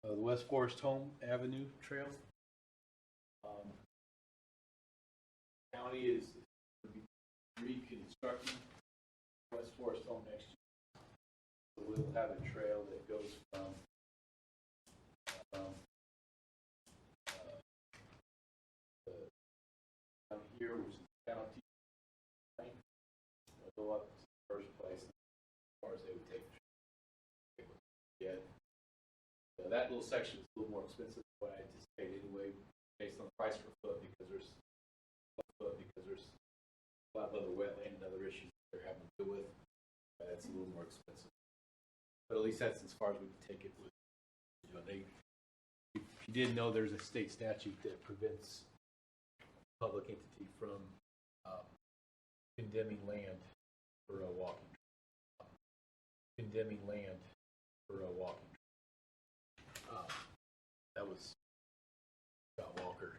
L: West Forest Home Avenue Trail. County is reconstructing West Forest Home next year. So we'll have a trail that goes from down here, which is county, go up to the first place as far as they would take the trail. Yeah. So that little section is a little more expensive than what I anticipated anyway, based on the price per foot, because there's a lot of other wetland and other issues they're having to deal with. That's a little more expensive. But at least that's as far as we can take it with. You know, if you didn't know, there's a state statute that prevents a public entity from condemning land for a walking trail. Condemning land for a walking trail. That was Scott Walker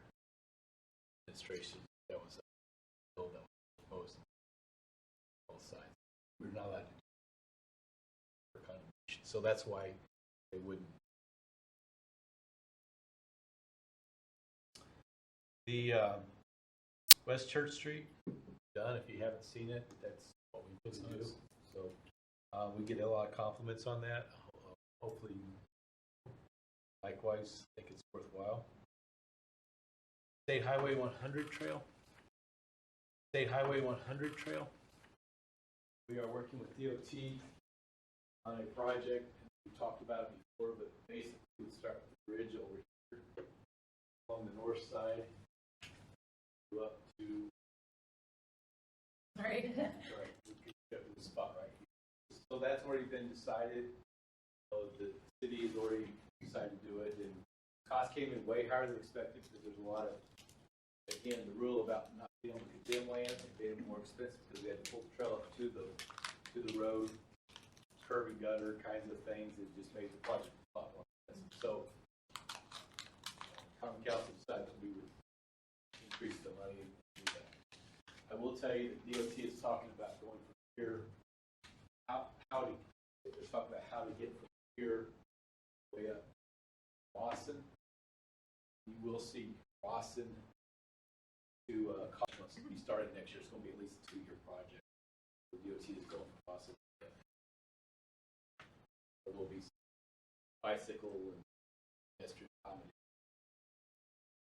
L: administration. That was a bill that was proposed on both sides. We're not allowed to do it for condemnation. So that's why they wouldn't. The West Church Street, done. If you haven't seen it, that's what we put to do. So we get a lot of compliments on that. Hopefully, likewise, think it's worthwhile. State Highway 100 Trail. State Highway 100 Trail. We are working with DOT on a project. We talked about it before, but basically we start with the bridge over here along the north side, go up to.
D: Right.
L: Right. We could get to the spot right here. So that's already been decided. So the city has already decided to do it, and cost came in way higher than expected because there's a lot of, again, the rule about not being able to condemn land and being more expensive because we had to pull the trail up to the road, curb and gutter kinds of things. It just made the project a lot more expensive. So common council decided that we would increase the money and do that. I will tell you that DOT is talking about going from here, they're talking about how to get from here way up Boston. You will see Boston to Cosmos be started next year. It's going to be at least a 2-year project. The DOT is going from Boston. There will be bicycle and pedestrian accommodation.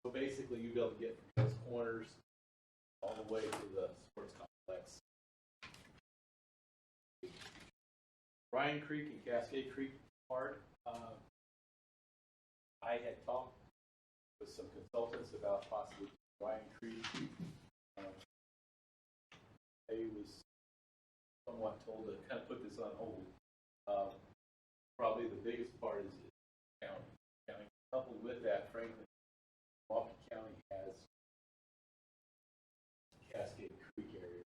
L: So basically, you'll be able to get from those corners all the way to the sports complex. Bryan Creek and Cascade Creek part. I had talked with some consultants about possibly Bryan Creek. I was somewhat told to kind of put this on hold. Probably the biggest part is county. Coupled with that, frankly, Milwaukee County has Cascade Creek area.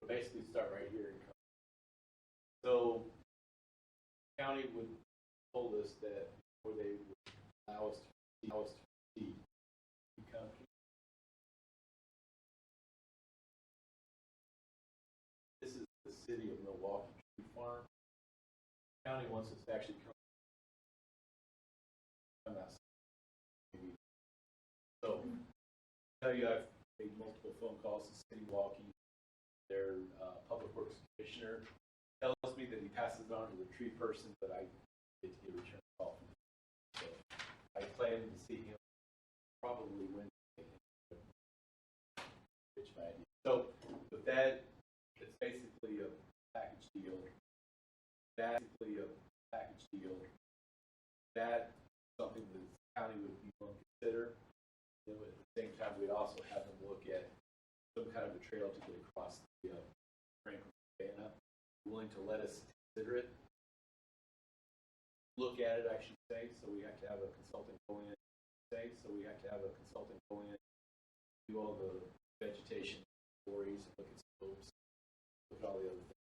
L: So basically start right here. So county would told us that before they would allow us to proceed, this is the city of Milwaukee Tree Farm. County wants us to actually come out. So I'll tell you, I've made multiple phone calls to City of Milwaukee. Their public works commissioner tells me that he passes it on to the tree person, but I get to get a return call from him. So I plan to see him probably Wednesday. Pitch my idea. So with that, it's basically a package deal. That's something that the county would be willing to consider. And at the same time, we'd also have them look at some kind of a trail to get across the Franklin Savannah. Willing to let us consider it. look at it, I should say, so we have to have a consultant go in, do all the vegetation stories, look at slopes, look at all the other things.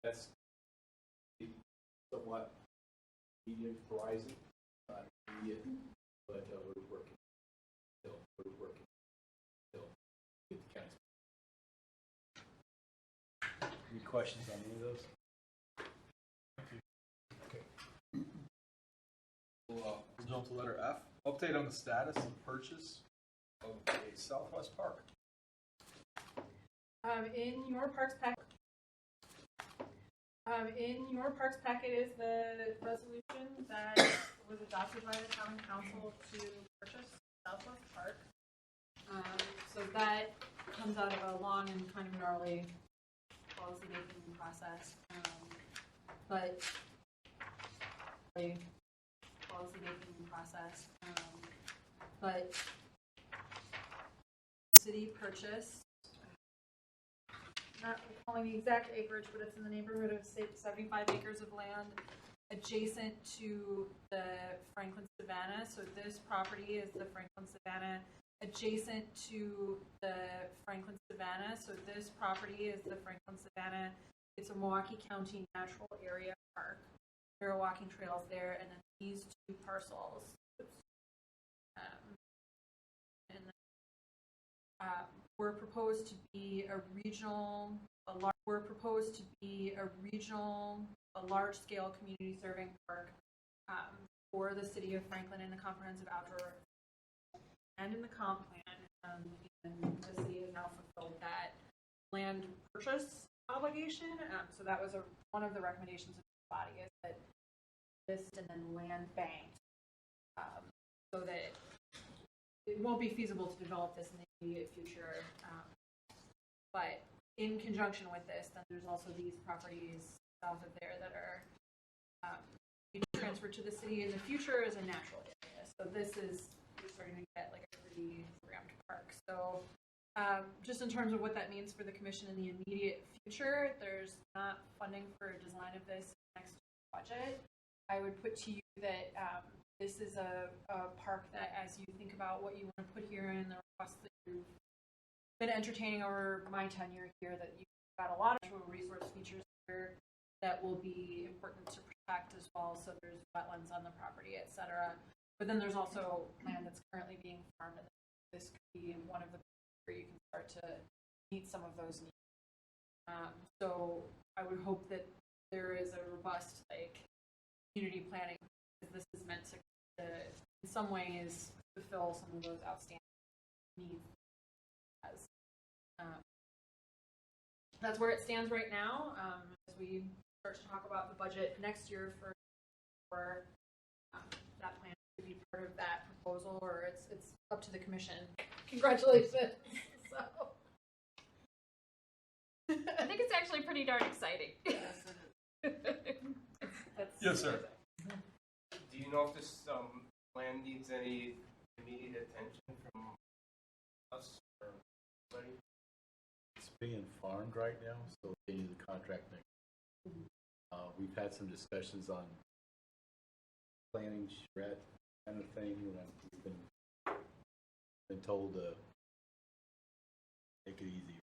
L: That's somewhat medium horizon, not immediate, but we're working still. Get the county. Any questions on any of those?
A: We'll jump to letter F. Update on the status of purchase of a Southwest Park.
E: In your parks packet is the resolution that was adopted by the town council to purchase Southwest Park. So that comes out of a long and kind of gnarly policy making process. But the city purchased, not recalling the exact acreage, but it's in the neighborhood of 75 acres of land adjacent to the Franklin Savannah. So this property is the Franklin Savannah adjacent to the Franklin Savannah. So this property is the Franklin Savannah. It's a Milwaukee County Natural Area Park. There are walking trails there, and then these two parcels. Were proposed to be a large-scale community serving park for the city of Franklin in the comprehensive outdoor and in the comp plan. And the city has now fulfilled that land purchase obligation. So that was one of the recommendations of the body, is that list and then land bank, so that it won't be feasible to develop this in the immediate future. But in conjunction with this, then there's also these properties south of there that are transferred to the city in the future as a natural area. So this is, you're starting to get like a pretty programmed park. So just in terms of what that means for the commission in the immediate future, there's not funding for a design of this next budget. I would put to you that this is a park that, as you think about what you want to put here in the request that you've been entertaining over my tenure here, that you've got a lot of natural resource features here that will be important to protect as well. So there's wetlands on the property, etc. But then there's also land that's currently being farmed, and this could be one of the where you can start to meet some of those needs. So I would hope that there is a robust community planning, because this is meant to in some ways fulfill some of those outstanding needs. That's where it stands right now. As we start to talk about the budget next year for that plan to be part of that proposal, or it's up to the commission. Congratulations. So.
D: I think it's actually pretty darn exciting.
A: Yes, sir.
I: Do you know if this plan needs any immediate attention from us or anybody?
L: It's being farmed right now, so they need the contract next. We've had some discussions on planning charrette kind of thing, and we've been told to make it easy,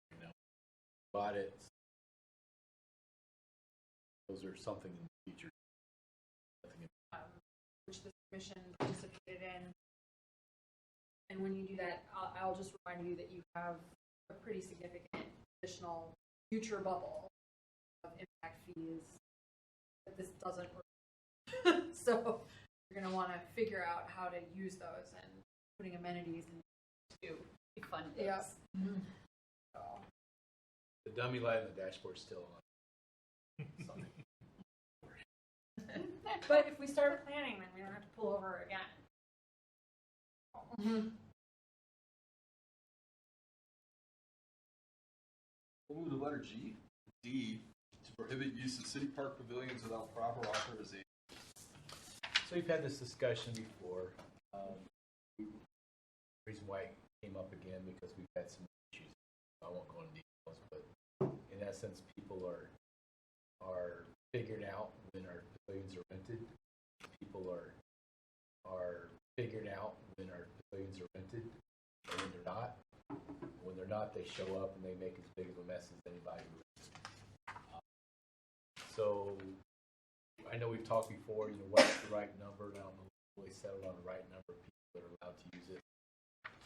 L: audits. Those are something in the future.
E: Which the commission participated in. And when you do that, I'll just remind you that you have a pretty significant additional future bubble of impact fees that this doesn't work. So you're going to want to figure out how to use those, and putting amenities into fund those. Yeah. Mm-hmm. So.
L: The dummy light on the dashboard's still on.
E: But if we start planning, then we don't have to pull over again. Mm-hmm.
A: We'll move to letter G. D, to prohibit use of city park pavilions without proper authorization.
L: So we've had this discussion before. The reason why it came up again, because we've had some issues. I won't go into details, but in essence, people are figuring out when our pavilions are rented. People are figuring out when our pavilions are rented and when they're not. When they're not, they show up and they make as big of a mess as anybody who rents it. So I know we've talked before, what's the right number? And I don't know if we really settled on the right number of people that are allowed to use it.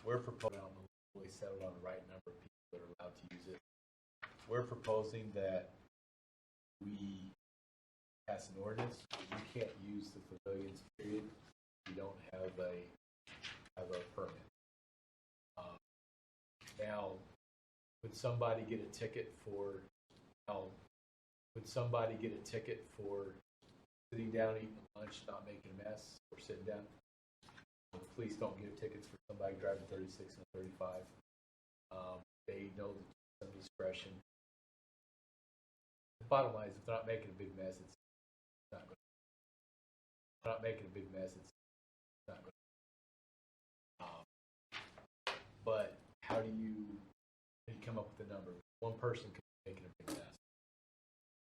L: We're proposing, I don't know if we really settled on the right number of people that are allowed to use it. We're proposing that we pass an ordinance. You can't use the pavilions, period. You don't have a permit. Now, would somebody get a ticket for sitting down eating lunch, not making a mess, or sitting down? The police don't give tickets for somebody driving 36 and 35. They know that some discretion. The bottom line is, if they're not making a big mess, it's not going to. If they're not making a big mess, it's not going to. But how do you come up with a number? One person could be making a big mess.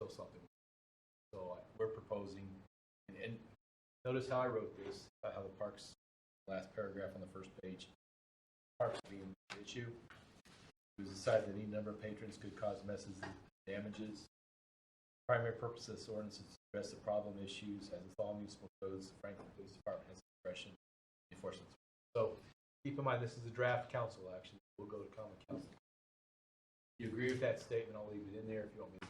L: So something. So we're proposing, and notice how I wrote this, how the parks, last paragraph on the first page, parks being an issue. It was decided that any number of patrons could cause messes and damages. Primary purpose of this ordinance is to address the problem issues as with all municipal codes. The Franklin Police Department has discretion in enforcement. So keep in mind, this is a draft council action. We'll go to common council. If you agree with that statement, I'll leave it in there if you want me to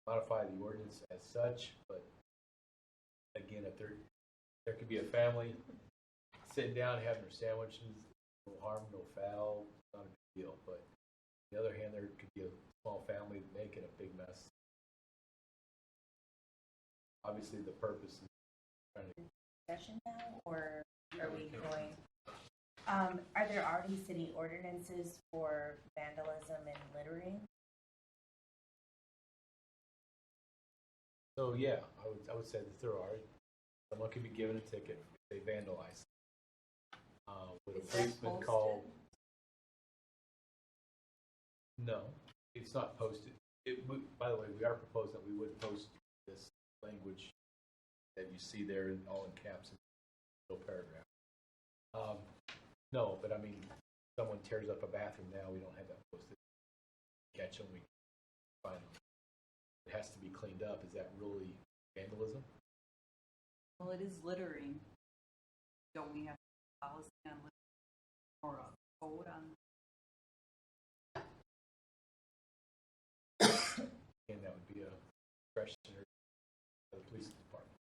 L: modify the ordinance as such. But again, if there could be a family sitting down having their sandwiches, no harm, no foul, not a big deal. But on the other hand, there could be a small family making a big mess. Obviously, the purpose is trying to
K: Discussion now, or are we going? Are there already city ordinances for vandalism and littering?
L: So yeah, I would say that there are. Someone could be given a ticket if they vandalize. Would a policeman call? No, it's not posted. By the way, we are proposing that we would post this language that you see there all in caps in the middle paragraph. No, but I mean, if someone tears up a bathroom now, we don't have that posted. Catch them, we find them. It has to be cleaned up. Is that really vandalism?
F: Well, it is littering. Don't we have a policy on littering or a code on?
L: And that would be a question for the police department.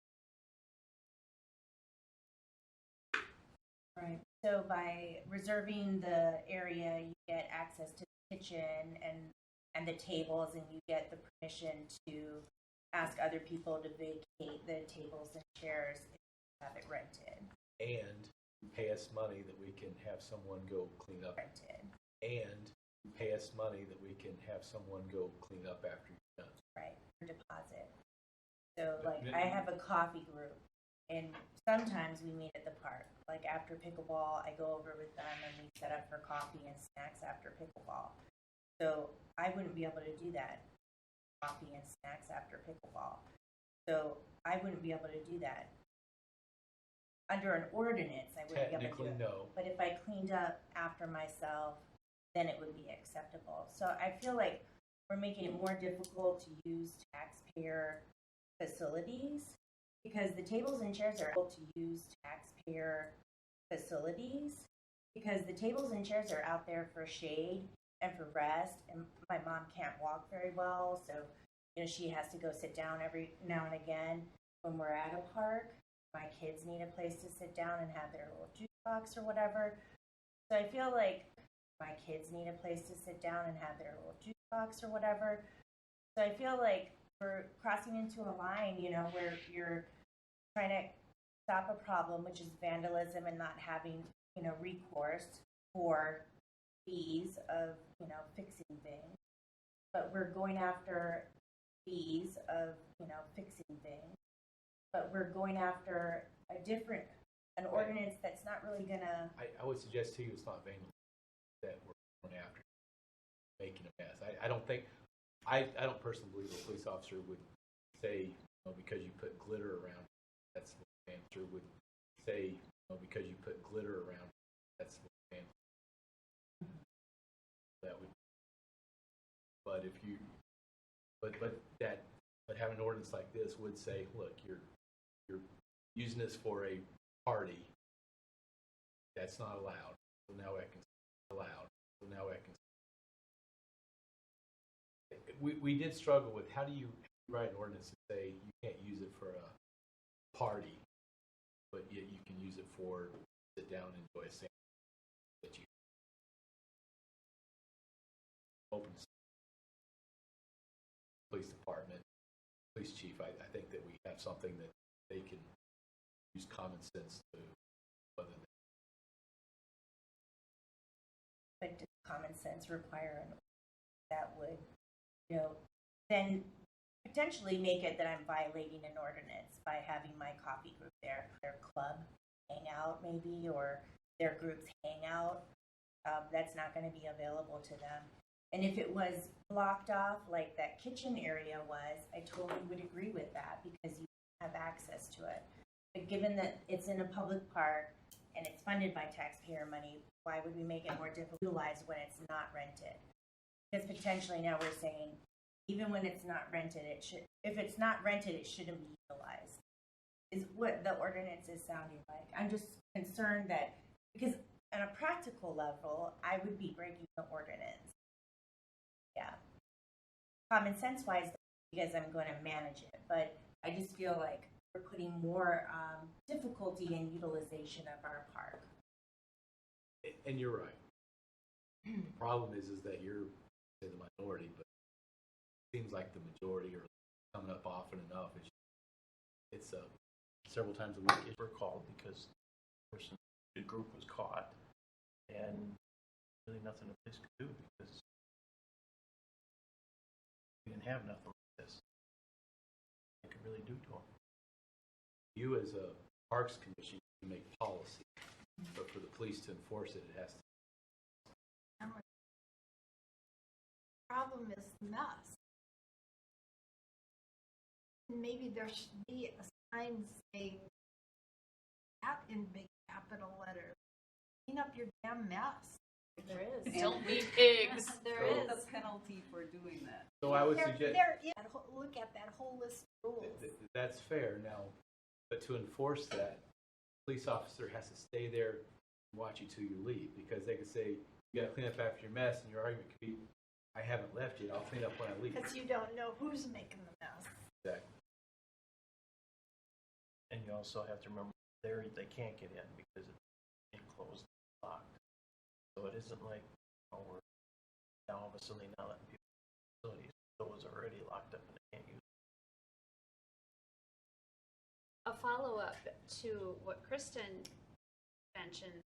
K: Right. So by reserving the area, you get access to the kitchen and the tables, and you get the permission to ask other people to vacate the tables and chairs if you have it rented.
L: And pay us money that we can have someone go clean up.
K: Rented.
L: And pay us money that we can have someone go clean up after you're done.
K: Right. For deposit. So like I have a coffee group, and sometimes we meet at the park. Like after pickleball, I go over with them and we set up for coffee and snacks after pickleball. So I wouldn't be able to do that. Coffee and snacks after pickleball. So I wouldn't be able to do that. Under an ordinance, I wouldn't be able to do
L: Technically,
K: it.
L: no.
K: But if I cleaned up after myself, then it would be acceptable. So I feel like we're making it more difficult to use taxpayer facilities, because the tables and chairs are able to use taxpayer facilities, because the tables and chairs are out there for shade and for rest, and my mom can't walk very well, so she has to go sit down every now and again. When we're at a park, my kids need a place to sit down and have their little juice box or whatever. So I feel like my kids need a place to sit down and have their little juice box or whatever. So I feel like we're crossing into a line, where you're trying to stop a problem, which is vandalism, and not having, recourse for fees of, fixing things. But we're going after fees of, fixing things. But we're going after an ordinance that's not really gonna.
L: I would suggest to you it's not vandalism that we're going after, making a mess. I don't personally believe a police officer would say because you put glitter around it, that's what the answer would say, because you put glitter around it, that's what the answer. That would, but if you, but having an ordinance like this would say, look, you're using this for a party, that's not allowed. So now I can allowed. So now I can. We did struggle with how do you write an ordinance and say you can't use it for a party, but yet you can use it for sit down and enjoy a sandwich that you open. Police department, police chief, I think that we have something that they can use common sense to whether they.
K: But does common sense require an that would, then potentially make it that I'm violating an ordinance by having my coffee group there, their club hang out maybe, or their groups hang out. That's not going to be available to them. And if it was blocked off like that kitchen area was, I totally would agree with that because you have access to it. But given that it's in a public park and it's funded by taxpayer money, why would we make it more difficult to utilize when it's not rented? Because potentially now we're saying, even when it's not rented, it should. If it's not rented, it shouldn't be utilized. Is what the ordinance is sounding like. I'm just concerned that because on a practical level, I would be breaking the ordinance. Yeah. Common sense wise, because I'm going to manage it, but I just feel like we're putting more difficulty in utilization of our park.
L: And you're right. The problem is that you're the minority, but it seems like the majority are coming up often enough. It's several times a week.
H: We're called because the group was caught, and really nothing the police could do because we didn't have nothing like this they could really do to them.
L: You as a Parks Commission can make policy, but for the police to enforce it, it has to.
C: The problem is the mess. Maybe there should be a sign saying that in big capital letters. Clean up your damn mess.
D: There is.
B: Don't be pigs.
D: There
F: What's
D: is.
F: the penalty for doing that?
L: So I would suggest
C: Look at that whole list of rules.
L: that's fair now, but to enforce that, the police officer has to stay there and watch you till you leave because they could say you got to clean up after your mess, and your argument could be, I haven't left yet. I'll clean up when I leave.
C: Because you don't know who's making the mess.
L: Exactly.
H: And you also have to remember they can't get in because it's enclosed, locked. So it isn't like we're now all of a sudden not letting people in facilities. Those are already locked up and they can't use.
B: A follow-up to what Kristen mentioned,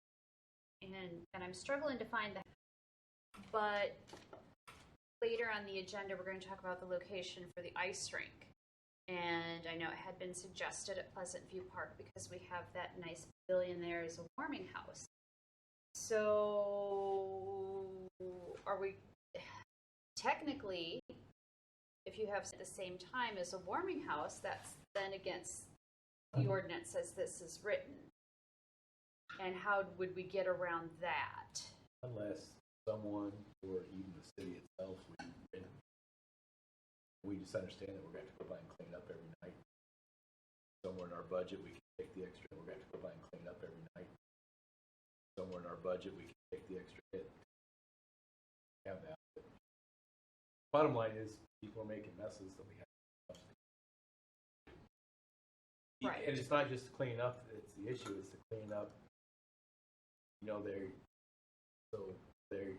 B: and I'm struggling to find that, but later on the agenda we're going to talk about the location for the ice rink. And I know it had been suggested at Pleasant View Park because we have that nice pavilion there as a warming house. So are we technically, if you have at the same time as a warming house, that's then against the ordinance as this is written. And how would we get around that?
L: Unless someone or even the city itself we just understand that we're going to have to go by and clean up every night. Somewhere in our budget, we can take the extra. We're going to have to go by and clean up every night. Somewhere in our budget, we can take the extra hit. Have that. But bottom line is, people are making messes that we have.
B: Right.
L: And it's not just cleaning up. It's the issue. It's the cleaning up. So the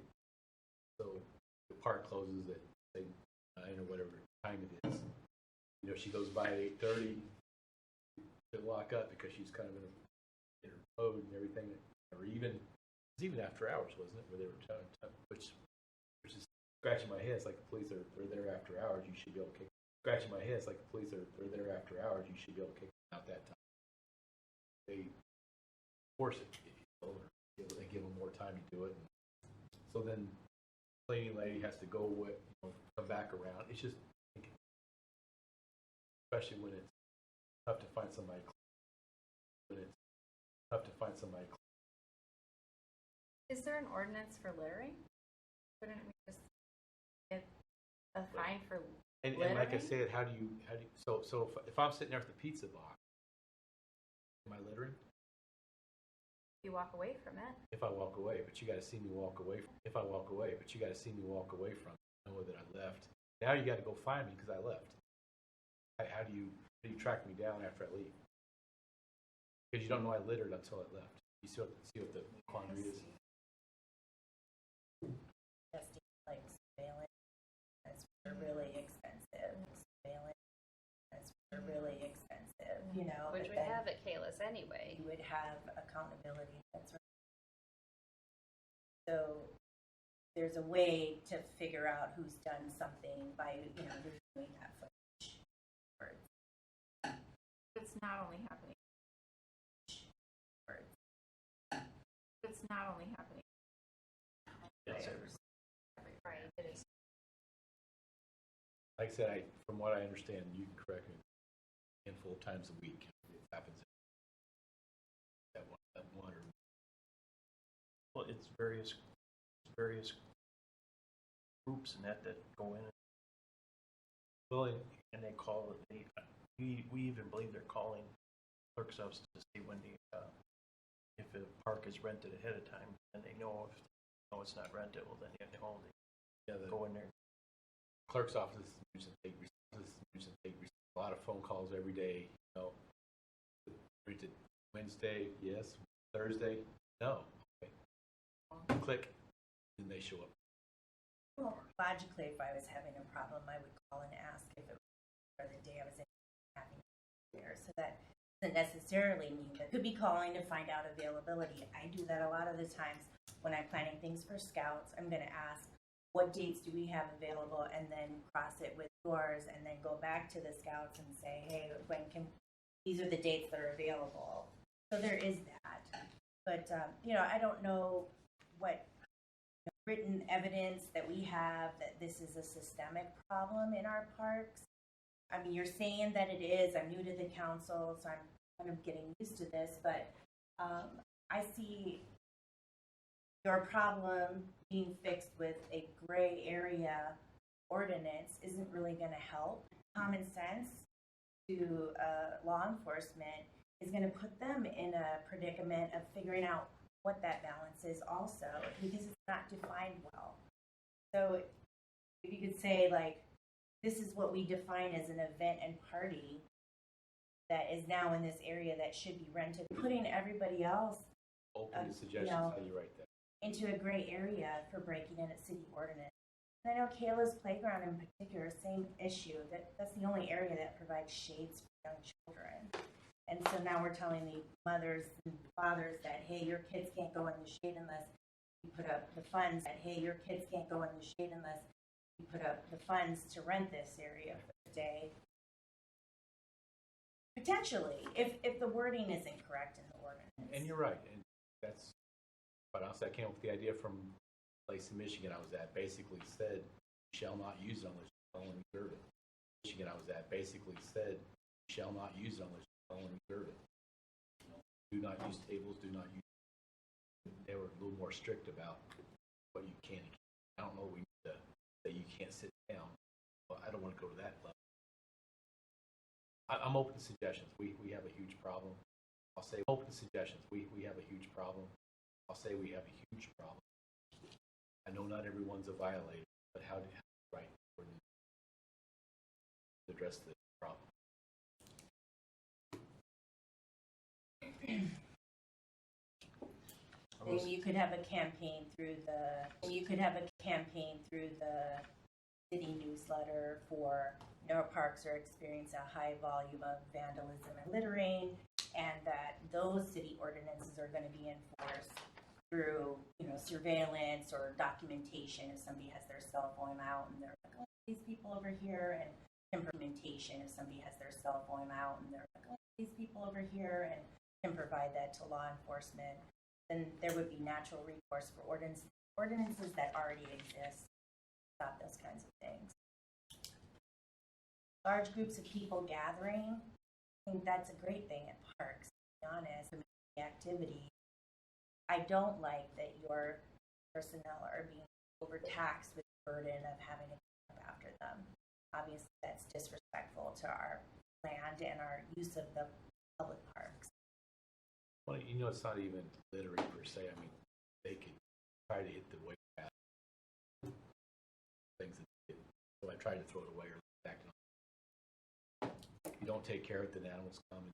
L: park closes at say 9 or whatever time it is. She goes by at 8:30 to lock up because she's kind of in her mode and everything. Or even after hours, wasn't it? Where they were which is scratching my head. It's like the police are there after hours. You should be able to kick. Scratching my head. It's like the police are there after hours. You should be able to kick them out that time. They force it, if you will, or they give them more time to do it. And so then cleaning lady has to go come back around. It's just especially when it's tough to find somebody. When it's tough to find somebody.
D: Is there an ordinance for littering? Wouldn't we just get a fine for
L: And like I said, how do you, so if I'm sitting there with the pizza box, am I littering?
D: You walk away from it.
L: If I walk away, but you got to see me walk away. If I walk away, but you got to see me walk away from it, know that I left. Now you got to go find me because I left. How do you track me down after I leave? Because you don't know I littered until I left. You see what the quandary is?
K: Testing, like surveillance, that's really expensive. Surveillance, that's really expensive, you know.
B: Which
K: but
B: we
K: then
B: have at Kalis anyway.
K: you would have accountability, that's right. So there's a way to figure out who's done something by, you know, reviewing that footage.
D: It's not only happening. It's not only happening.
H: Yes,
D: Right, it is.
L: Like I said, from what I understand, you can correct me, a handful of times a week it happens. That one or
H: well, it's various groups and that go in
L: well,
H: and they call it. We even believe they're calling clerk's office to see when if a park is rented ahead of time, and they know if it's not rented, well then you know they go in there.
L: Clerk's office is take a lot of phone calls every day. You know, rented Wednesday, yes. Thursday, no. Okay. Click, and they show up.
K: Well, logically, if I was having a problem, I would call and ask if it was for the day I was having there. So that doesn't necessarily mean that I could be calling to find out availability. I do that a lot of the times when I'm planning things for scouts. I'm going to ask, what dates do we have available, and then cross it with yours, and then go back to the scouts and say, hey, these are the dates that are available. So there is that. But, you know, I don't know what written evidence that we have that this is a systemic problem in our parks. I mean, you're saying that it is. I'm new to the council, so I'm kind of getting used to this, but I see your problem being fixed with a gray area ordinance isn't really going to help. Common sense to law enforcement is going to put them in a predicament of figuring out what that balance is also, because it's not defined well. So if you could say, like, this is what we define as an event and party that is now in this area that should be rented, putting everybody else
L: Open to suggestions,
K: you know,
L: how you write that.
K: into a gray area for breaking in at city ordinance. And I know Kayla's playground in particular, same issue, that's the only area that provides shades for young children. And so now we're telling the mothers and fathers that, hey, your kids can't go in the shade unless you put up the funds, that, hey, your kids can't go in the shade unless you put up the funds to rent this area for the day. Potentially, if the wording is incorrect in the ordinance.
L: And you're right, and that's, quite honestly, I came up with the idea from a place in Michigan I was at, basically said, you shall not use it unless you own and reserve it. Michigan I was at basically said, you shall not use it unless you own and reserve it. You know, do not use tables, do not use. They were a little more strict about what you can and can't. I don't know, we need to say you can't sit down. Well, I don't want to go to that level. I'm open to suggestions. We have a huge problem. I'll say open to suggestions. We have a huge problem. I'll say we have a huge problem. I know not everyone's a violator, but how do you write ordinance to address the problem?
K: And you could have a campaign through the city newsletter for, you know, our parks are experiencing a high volume of vandalism and littering, and that those city ordinances are going to be enforced through, you know, surveillance or documentation if somebody has their cell phone out and they're like, oh, these people over here, and implementation if somebody has their cell phone out and they're like, oh, these people over here, and can provide that to law enforcement. Then there would be natural recourse for ordinances that already exist. Stop those kinds of things. large groups of people gathering, I think that's a great thing at parks, to be honest. I mean, the activity. I don't like that your personnel are being overtaxed with the burden of having to clean up after them. Obviously, that's disrespectful to our land and our use of the public parks.
L: Well, you know, it's not even littering per se. I mean, they could try to hit the way back. Things that so I try to throw it away or back on. If you don't take care of it, then animals come.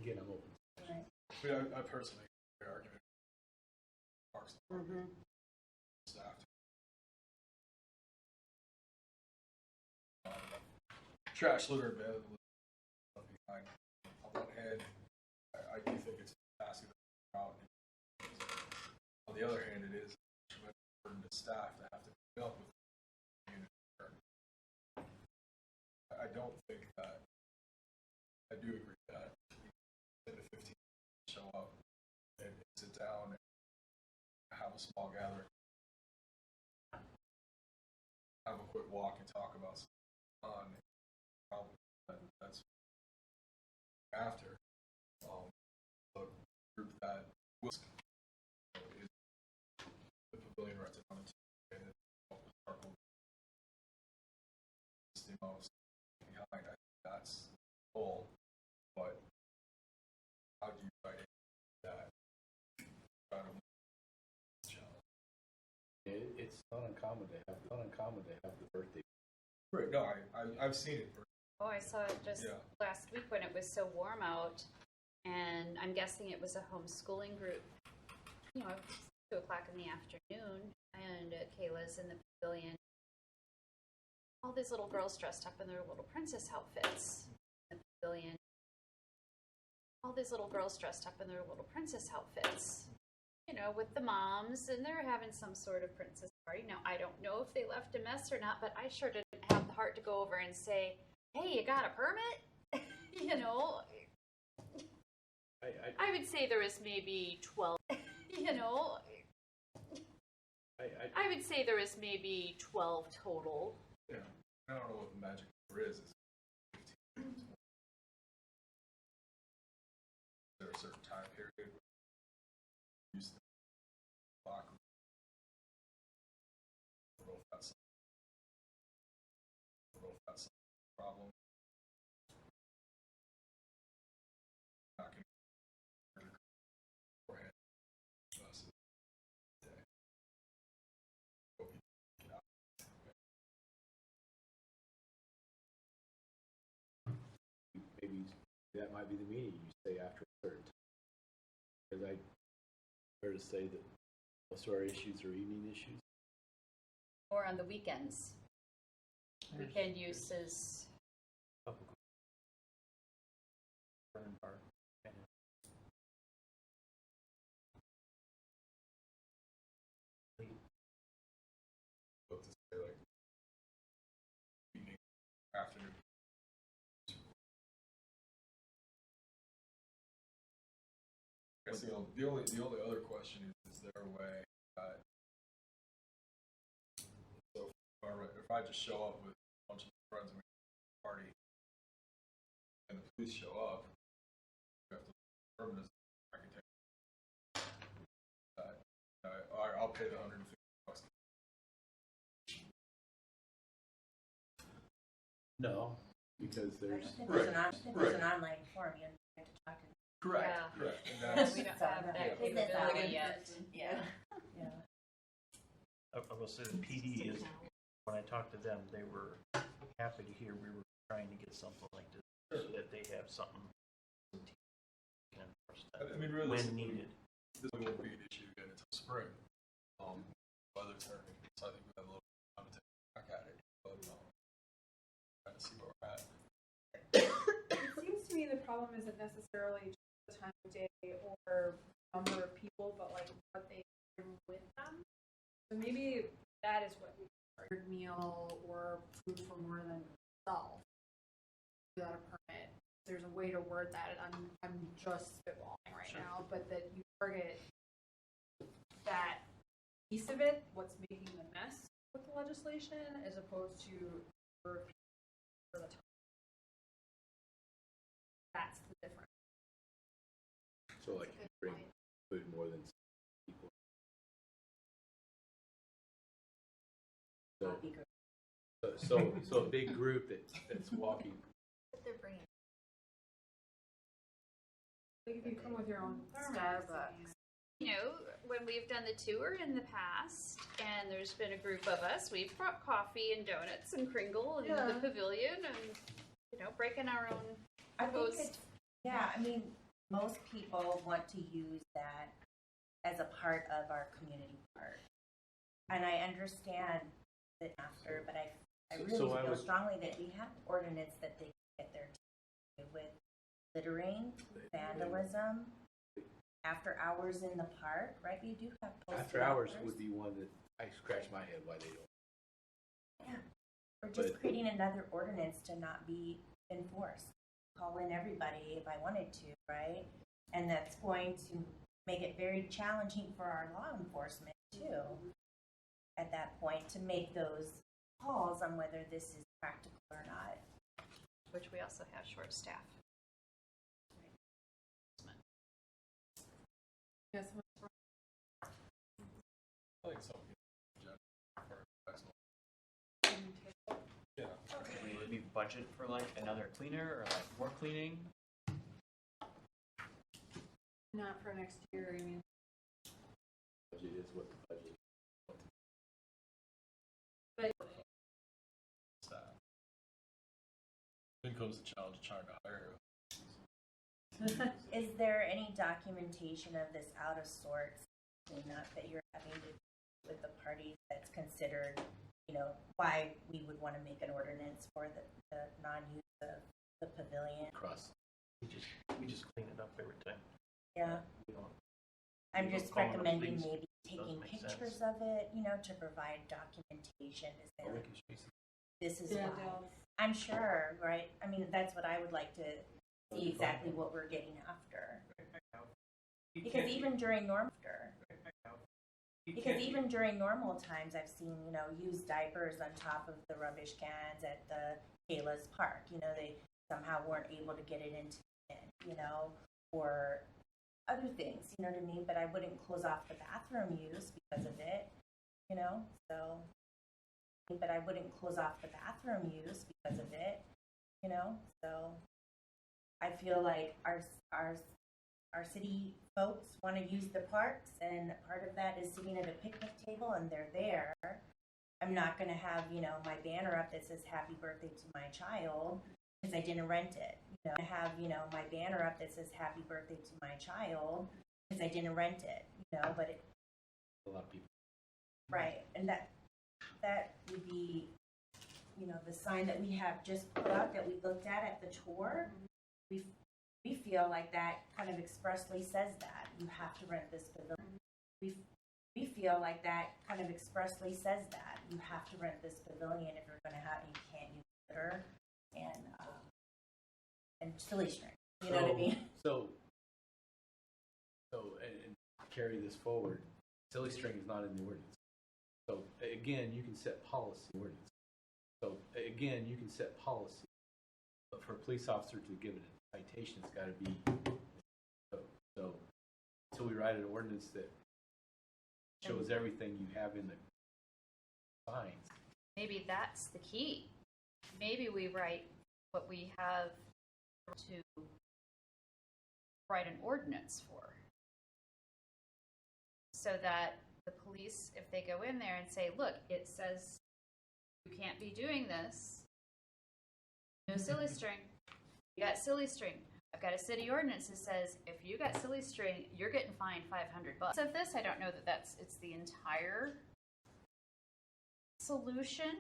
L: Again, I'm open.
K: Right.
A: I mean, I personally agree with the argument. Parks staff. Trash litter available behind. On one hand, I do think it's fantastic that we're out. On the other hand, it is a tremendous burden to staff to have to keep up with the community. I don't think that. I do agree that 10 to 15 show up and sit down and have a small gathering, have a quick walk and talk about something on. That's after the group that was is the pavilion rented on the and it's the most behind. I think that's the goal, but how do you fight that?
L: It's not uncommon to have the birthday.
A: Right. No, I've seen it.
B: Oh, I saw it just last week when it was so warm out, and I'm guessing it was a homeschooling group. You know, it's 2 o'clock in the afternoon, and Kayla's in the pavilion. All these little girls dressed up in their little princess outfits in the pavilion. All these little girls dressed up in their little princess outfits. You know, with the moms, and they're having some sort of princess party. Now, I don't know if they left a mess or not, but I sure didn't have the heart to go over and say, hey, you got a permit? You know, I would say there was maybe 12, you know, I would say there was maybe 12 total.
A: Yeah, I don't know what the magic number is. It's 15. Is there a certain time period where you use the clock? I don't know if that's a problem. Not going to beforehand.
L: Maybe that might be the meeting. You say after a certain time. Because I fair to say that most of our issues are evening issues.
B: Or on the weekends. Weekend uses.
A: Look to say like evening, afternoon. I guess the only other question is there a way that so if I just show up with a bunch of friends and we have a party and the police show up, we have to determine as architect that I'll pay the $150.
L: No, because there's
K: There's an online form. You have to talk to them.
A: Correct.
B: Yeah.
A: Correct. And that's,
B: We don't have that capability yet.
K: Yeah.
H: I will say the PD is, when I talked to them, they were happy to hear we were trying to get something like this so that they have something can enforce that
A: I mean, really,
H: when needed.
A: this won't be an issue again until spring. Weather turning, so I think we have a little time to take a back at it, but trying to see where we're at.
E: It seems to me the problem isn't necessarily just the time of day or number of people, but like what they bring with them. So maybe that is what we ordered meal or food for more than yourself without a permit. There's a way to word that, and I'm just spitballing right now, but that you target that piece of it, what's making the mess with the legislation as opposed to for the time. That's the difference.
L: So like you bring food more than people. So a big group that's walking.
D: But they're bringing.
E: Like if you come with your own
B: Starbucks. You know, when we've done the tour in the past, and there's been a group of us, we've brought coffee and donuts and Kringle and the pavilion, and you know, breaking our own.
K: I think it's, yeah, I mean, most people want to use that as a part of our community park. And I understand that after, but I really feel strongly that we have ordinance that they can get their teeth with littering, vandalism, after hours in the park, right? We do have posted
L: After hours would be one that I scratch my head why they don't.
K: Yeah, or just creating another ordinance to not be enforced. Call in everybody if I wanted to, right? And that's going to make it very challenging for our law enforcement too, at that point, to make those calls on whether this is practical or not.
B: Which we also have short staff.
E: Yes.
A: I think some people are personal. Yeah.
J: Would we budget for like another cleaner or like more cleaning?
E: Not for next year, I mean.
L: Budget is what the budget.
E: But
A: Staff. Then comes the challenge of trying to hire.
K: Is there any documentation of this out of sorts, not that you're having to with the parties that's considered, you know, why we would want to make an ordinance for the non-use of the pavilion?
L: Cross.
H: We just clean it up every time.
K: Yeah.
H: We don't.
K: I'm
H: we
K: just
H: don't call them
K: recommending
H: things.
K: maybe taking
H: Doesn't make
K: pictures
H: sense.
K: of it, you know, to provide documentation. Is there, this is
E: yeah,
K: why. I'm sure, right? I mean, that's what I would like to see exactly what we're getting after. Because even during normal times, I've seen, you know, used diapers on top of the rubbish cans at the Kayla's Park. You know, they somehow weren't able to get it into the bin, you know, or other things, you know what I mean? But I wouldn't close off the bathroom use because of it, you know, so. But I wouldn't close off the bathroom use because of it, you know, so. I feel like our city folks want to use the parks, and part of that is sitting at a picnic table, and they're there. I'm not going to have, you know, my banner up that says "Happy Birthday to my child" because I didn't rent it. You know, I have, you know, my banner up that says "Happy Birthday to my child" because I didn't rent it. You know, but it,
L: A lot of people.
K: right, and that would be, you know, the sign that we have just put up that we looked at the tour. We feel like that kind of expressly says that you have to rent this pavilion. We feel like that kind of expressly says that you have to rent this pavilion if you're going to have, you can't use litter and silly string. You know what I mean?
L: So and carry this forward. Silly string is not in the ordinance. So again, you can set policy ordinance. So again, you can set policy, but for a police officer to give it a citation, it's got to be. So until we write an ordinance that shows everything you have in the signs.
B: Maybe that's the key. Maybe we write what we have to write an ordinance for. So that the police, if they go in there and say, look, it says you can't be doing this. No silly string. You got silly string. I've got a city ordinance that says if you got silly string, you're getting fined $500. So of this, I don't know that it's the entire solution,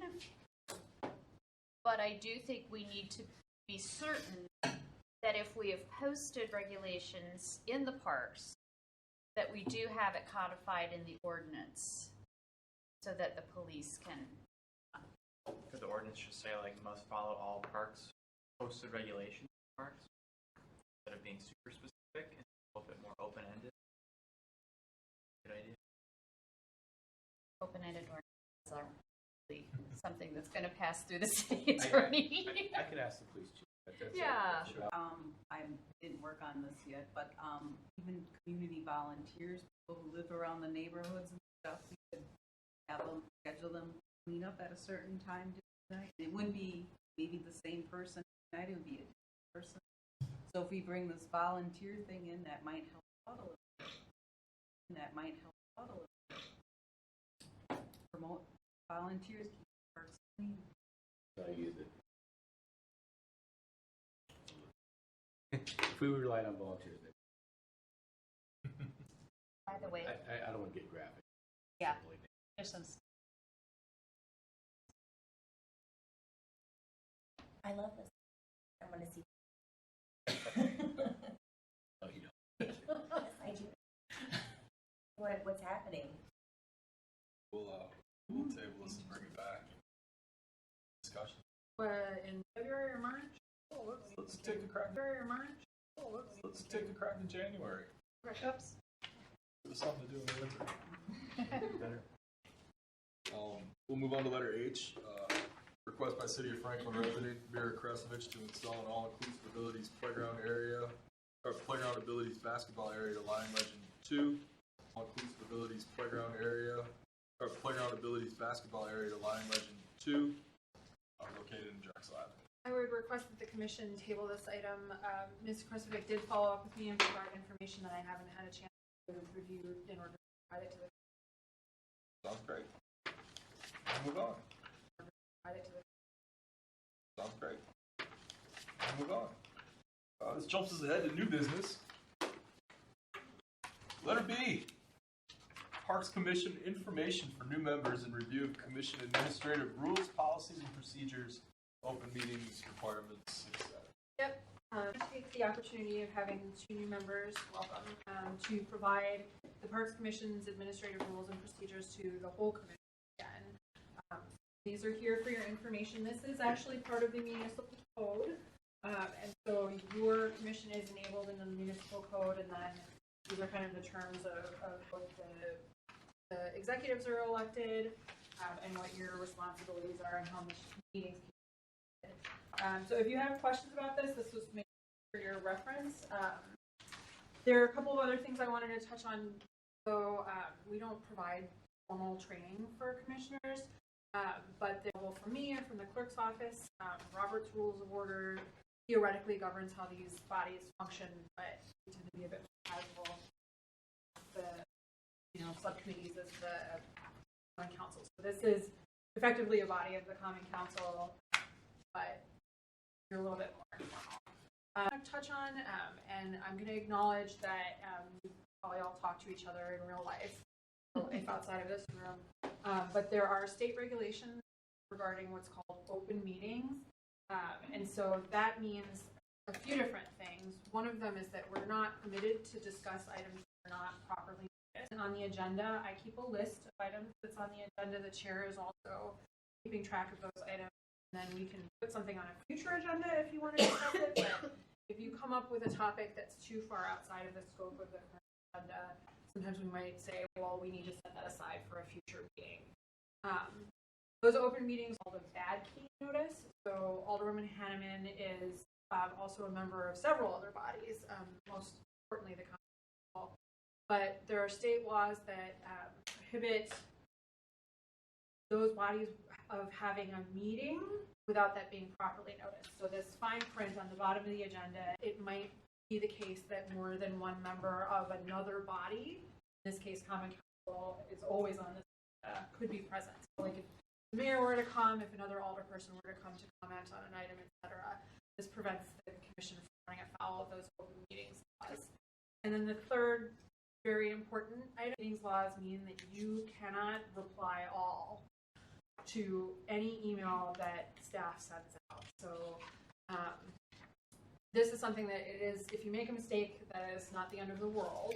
B: but I do think we need to be certain that if we have posted regulations in the parks, that we do have it codified in the ordinance so that the police can.
J: Could the ordinance just say like must follow all parks posted regulations for parks instead of being super specific and a little bit more open-ended? Good idea.
B: Open-ended ordinances are
D: something that's gonna pass through the city attorney.
L: I could ask the police chief. That's
D: Yeah.
L: Sure.
F: I didn't work on this yet, but, even community volunteers, people who live around the neighborhoods and stuff, we could have them, schedule them clean up at a certain time during the night. It wouldn't be maybe the same person tonight, it would be a different person. So if we bring this volunteer thing in, that might help out a little bit. That might help out a little bit. Promote volunteers, keep parks clean.
L: So I use it. If we relied on volunteers,
D: By the way,
L: I don't want to get graphic.
D: yeah, there's some.
K: I love this. I want to see.
L: Oh, you don't.
K: Yes, I do. What's happening?
A: We'll table this and bring it back. Discussion.
E: In February or March?
A: Let's take a crack.
E: February or March?
A: Let's take a crack in January.
E: Oops.
A: There's something to do in the winter. Better. We'll move on to letter H. Request by City of Franklin resident Vera Kresovich to install an all-inclusive abilities playground area, or playground abilities basketball area to Lion Legend 2. All-inclusive abilities playground area, or playground abilities basketball area to Lion Legend 2, located in Drexel Avenue.
E: I would request that the commission table this item. Ms. Kresovic did follow up with me and provide information that I haven't had a chance to review in order to provide it to the.
A: Sounds great. We'll move on.
E: Provide it to the.
A: Sounds great. We'll move on. This jumps us ahead to new business. Letter B. Parks Commission information for new members and review of Commission administrative rules, policies, and procedures, open meetings requirements, etc.
E: Yep. Take the opportunity of having two new members, welcome, to provide the Parks Commission's administrative rules and procedures to the whole commission again. These are here for your information. This is actually part of the municipal code. And so your commission is enabled in the municipal code, and then these are kind of the terms of what the executives are elected, and what your responsibilities are and how much meetings can be. So if you have questions about this was made for your reference. There are a couple of other things I wanted to touch on. So we don't provide formal training for commissioners, but they're available from me or from the clerk's office. Robert's Rules of Order theoretically governs how these bodies function, but we tend to be a bit more casual. The subcommittees as the Common Council. So this is effectively a body of the Common Council, but you're a little bit more informal. I'm going to touch on, and I'm going to acknowledge that we probably all talk to each other in real life outside of this room, but there are state regulations regarding what's called open meetings, and so that means a few different things. One of them is that we're not permitted to discuss items that are not properly on the agenda. I keep a list of items that's on the agenda. The chair is also keeping track of those items, and then we can put something on a future agenda if you want to discuss it. But if you come up with a topic that's too far outside of the scope of the current agenda, sometimes we might say, well, we need to set that aside for a future meeting. Those open meetings are called a bad key notice. So Alderwoman Hanneman is also a member of several other bodies, most importantly the Common Council. But there are state laws that prohibit those bodies of having a meeting without that being properly noticed. So this fine print on the bottom of the agenda, it might be the case that more than one member of another body, in this case Common Council, is always on this, could be present. So like if the mayor were to come, if another alderperson were to come to comment on an item, etc., this prevents the commission from running afoul of those open meetings laws. And then the third very important item, meetings laws mean that you cannot reply all to any email that staff sends out. So this is something that it is, if you make a mistake, that is not the end of the world.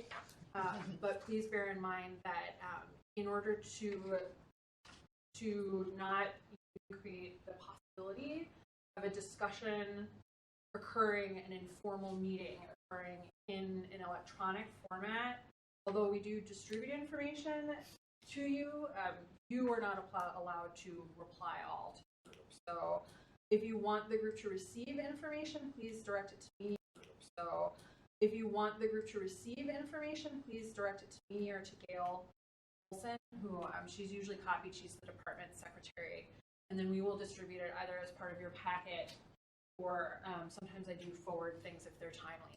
E: But please bear in mind that in order to not create the possibility of a discussion occurring, an informal meeting occurring in an electronic format, although we do distribute information, to you, you are not allowed to reply all to the group. So if you want the group to receive information, please direct it to me. So if you want the group to receive information, please direct it to me or to Gail Olson, who she's usually copied. She's the department secretary. And then we will distribute it either as part of your packet or sometimes I do forward things if they're timely.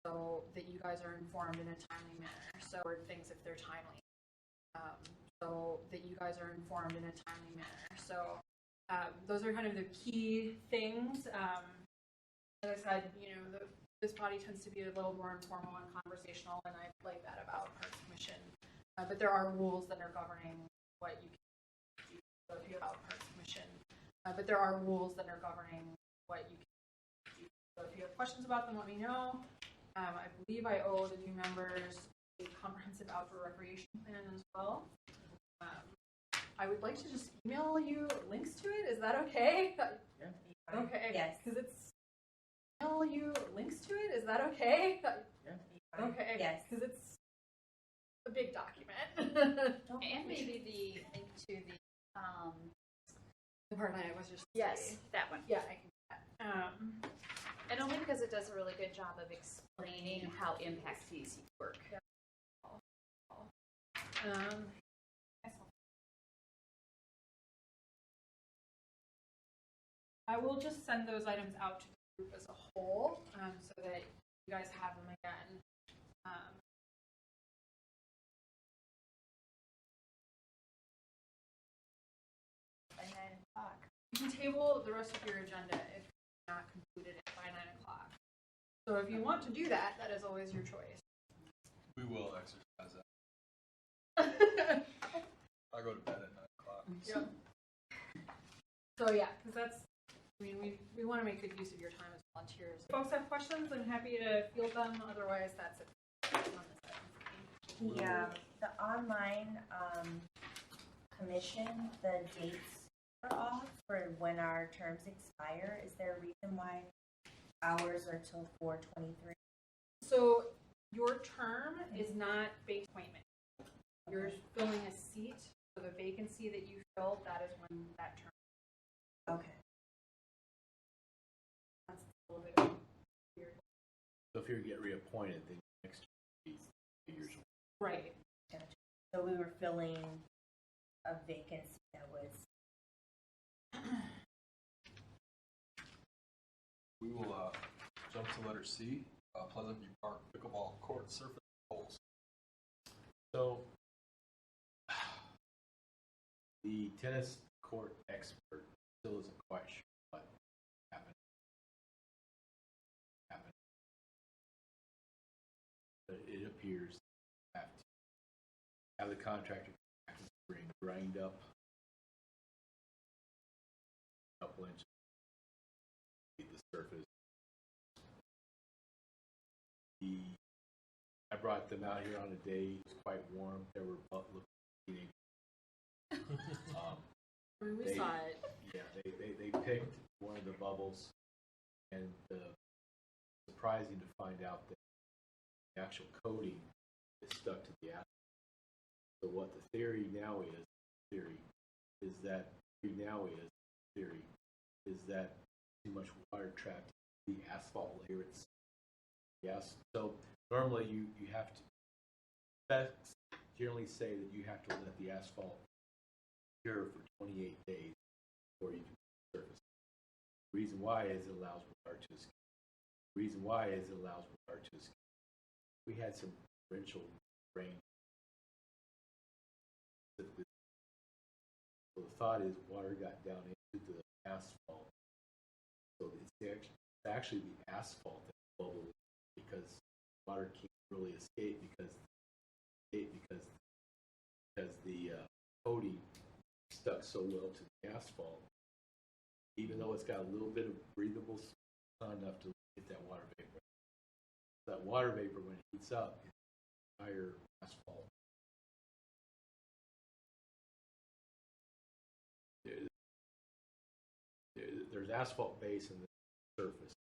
E: So that you guys are informed in a timely manner. So things if they're timely. So that you guys are informed in a timely manner. So those are kind of the key things. As I said, this body tends to be a little more informal and conversational, and I like that about Parks Commission. But there are rules that are governing what you can do. So if you have Parks Commission, but there are rules that are governing what you can do. So if you have questions about them, let me know. I believe I owe the new members a comprehensive outdoor recreation plan as well. I would like to just email you links to it. Is that okay?
L: Yeah.
E: Okay.
K: Yes.
E: Because it's email you links to it. Is that okay?
L: Yeah.
E: Okay.
K: Yes.
E: Because it's a big document.
B: And maybe the link to
E: the part that I was just
B: yes, that one.
E: Yeah, I can do that.
B: And only because it does a really good job of explaining how impact fees work.
E: I will just send those items out to the group as a whole, so that you guys have them again.
C: By 9 o'clock.
E: You can table the rest of your agenda if you're not concluded it by 9 o'clock. So if you want to do that, that is always your choice.
A: We will exercise that. I go to bed at 9 o'clock.
E: Yep. So yeah, because that's, we want to make good use of your time as volunteers. If folks have questions, I'm happy to field them. Otherwise, that's it.
K: The online commission, the dates are off for when our terms expire. Is there a reason why ours are till 4/23?
E: So your term is not base appointment. You're filling a seat. So the vacancy that you filled, that is when that term.
K: Okay.
E: That's a little bit weird.
L: So if you get reappointed, then next year's.
E: Right.
K: Gotcha. So we were filling a vacancy that was.
A: We will jump to letter C, Pleasant View Park pickleball court surface holes.
L: So the tennis court expert still isn't quite sure what happened. But it appears to have the contractor grind up a couple inches the surface. I brought them out here on a day. It was quite warm. They were looking.
E: We saw it.
L: Yeah, they picked one of the bubbles, and surprising to find out that the actual coating is stuck to the asphalt. So what the theory now is that too much water trapped in the asphalt layer itself. Yes. So normally you have to. Specs generally say that you have to let the asphalt cure for 28 days before you can surface. The reason why is it allows water to escape. We had some torrential rain. So the thought is water got down into the asphalt. So it's actually the asphalt that bubbled because water can't really escape because the coating stuck so well to the asphalt. Even though it's got a little bit of breathable, it's not enough to get that water vapor. That water vapor, when it heats up, it's higher asphalt. There's asphalt base and the surface.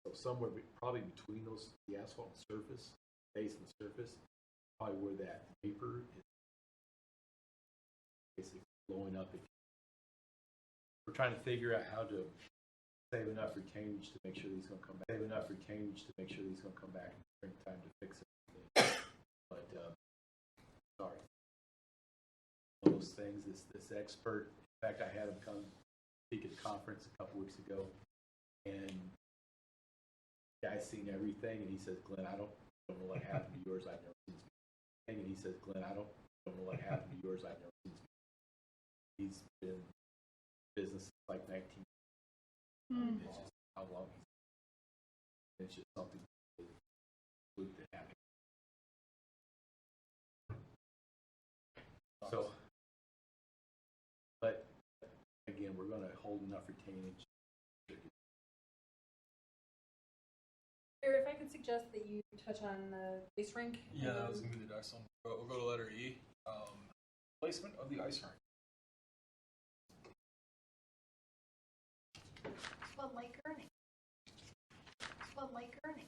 L: So somewhere probably between the asphalt and surface, base and surface, probably where that vapor is basically blowing up. We're trying to figure out how to save enough retainage to make sure he's going to come back. Save enough retainage to make sure he's going to come back in springtime to fix everything. But sorry, one of those things. This expert. In fact, I had him come speak at a conference a couple weeks ago, and the guy's seen everything, and he says, "Glenn, I don't know what happened to yours. I've never seen." And he says, "Glenn, I don't know what happened to yours. I've never seen." He's been in business since like 19. It's just how long it's just something that happened. So, but again, we're going to hold enough retainage.
E: If I could suggest that you touch on the ice rink.
A: Yeah, that was gonna be the next one. We'll go to letter E. Placement of the ice rink.
C: Well, Lake Ernie. Well, Lake Ernie.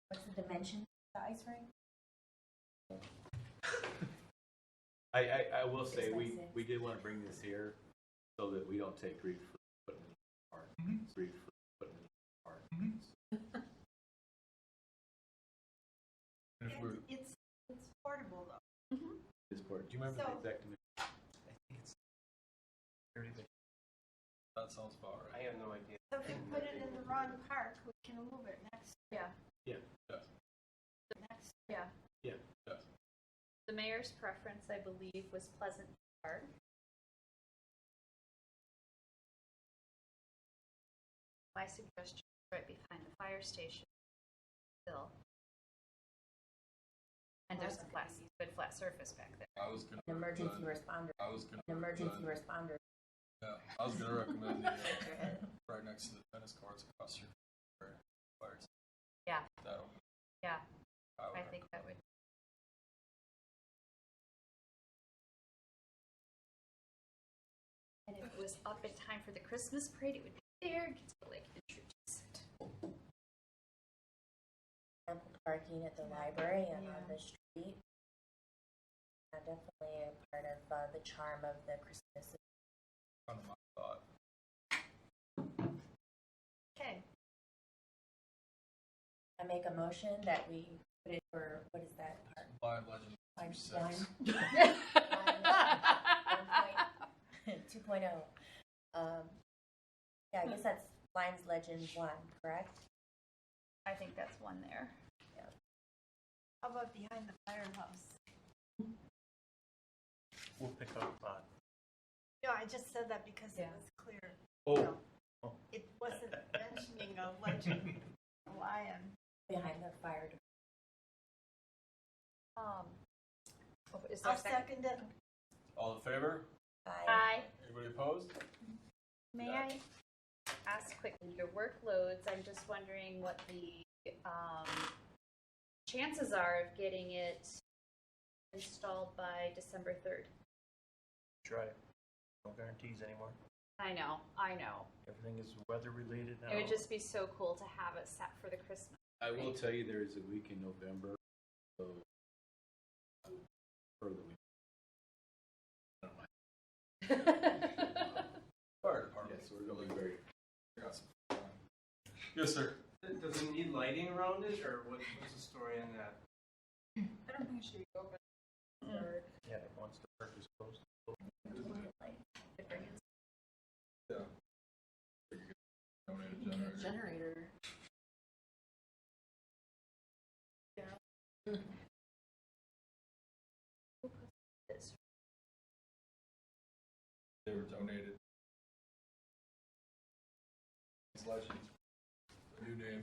K: What's the dimension of the ice rink?
L: I will say we did want to bring this here so that we don't take grief for putting it in the park. Grief for putting it in the park.
A: And if we're,
C: It's portable though.
L: This part. Do you remember
C: So-
L: the exact dimension?
H: I think it's 30 by
A: that sounds about
I: I
A: right.
I: have no idea.
C: So if we put it in the wrong park, we can move it next.
D: Yeah.
C: Next.
D: Yeah.
A: Yes.
B: The mayor's preference, I believe, was Pleasant Park. My suggestion is right behind the fire station. Still. And there's a good flat surface back there.
A: I was gonna
K: An emergency
A: recommend.
K: responder.
A: I was gonna
K: An emergency
A: recommend.
K: responder.
A: Yeah, I was gonna recommend the, right next to the tennis courts across your fires.
B: Yeah.
A: That'll.
B: Yeah,
A: I would
B: I think that would. And if it was up in time for the Christmas parade, it would be there, get to like introduce it.
K: Ample parking at the library and on the street. Definitely a part of the charm of the Christmas.
A: kind of my thought.
C: Okay.
K: I make a motion that we put it for, what is that part?
A: Lion Legend 6.
K: 2.0. Yeah, I guess that's Lions Legend 1, correct?
B: I think that's one there.
C: How about behind the firehouse?
H: We'll pick up
C: No, I just said that because it was clear.
L: Oh.
C: No, it wasn't mentioning a legend lion.
K: Behind the fire.
B: Is there
C: I'll
B: a second?
C: second it.
A: All in favor?
B: Aye.
A: Anybody opposed?
B: May I ask quickly, your workloads, I'm just wondering what the chances are of getting it installed by December 3rd.
H: try. No guarantees anymore.
B: I know.
H: Everything is weather related now.
B: It would just be so cool to have it set for the Christmas.
L: I will tell you there is a week in November, so for the week. I don't mind.
A: Fire department.
L: Yes, we're going to be very.
A: I got some fun. Yes, sir.
I: Does it need lighting around it, or what's the story on that?
E: I don't think it should be open. Or
H: Yeah, once the park is closed.
A: Yeah.
E: generator.
B: This.
A: They were donated. These legends, a new name.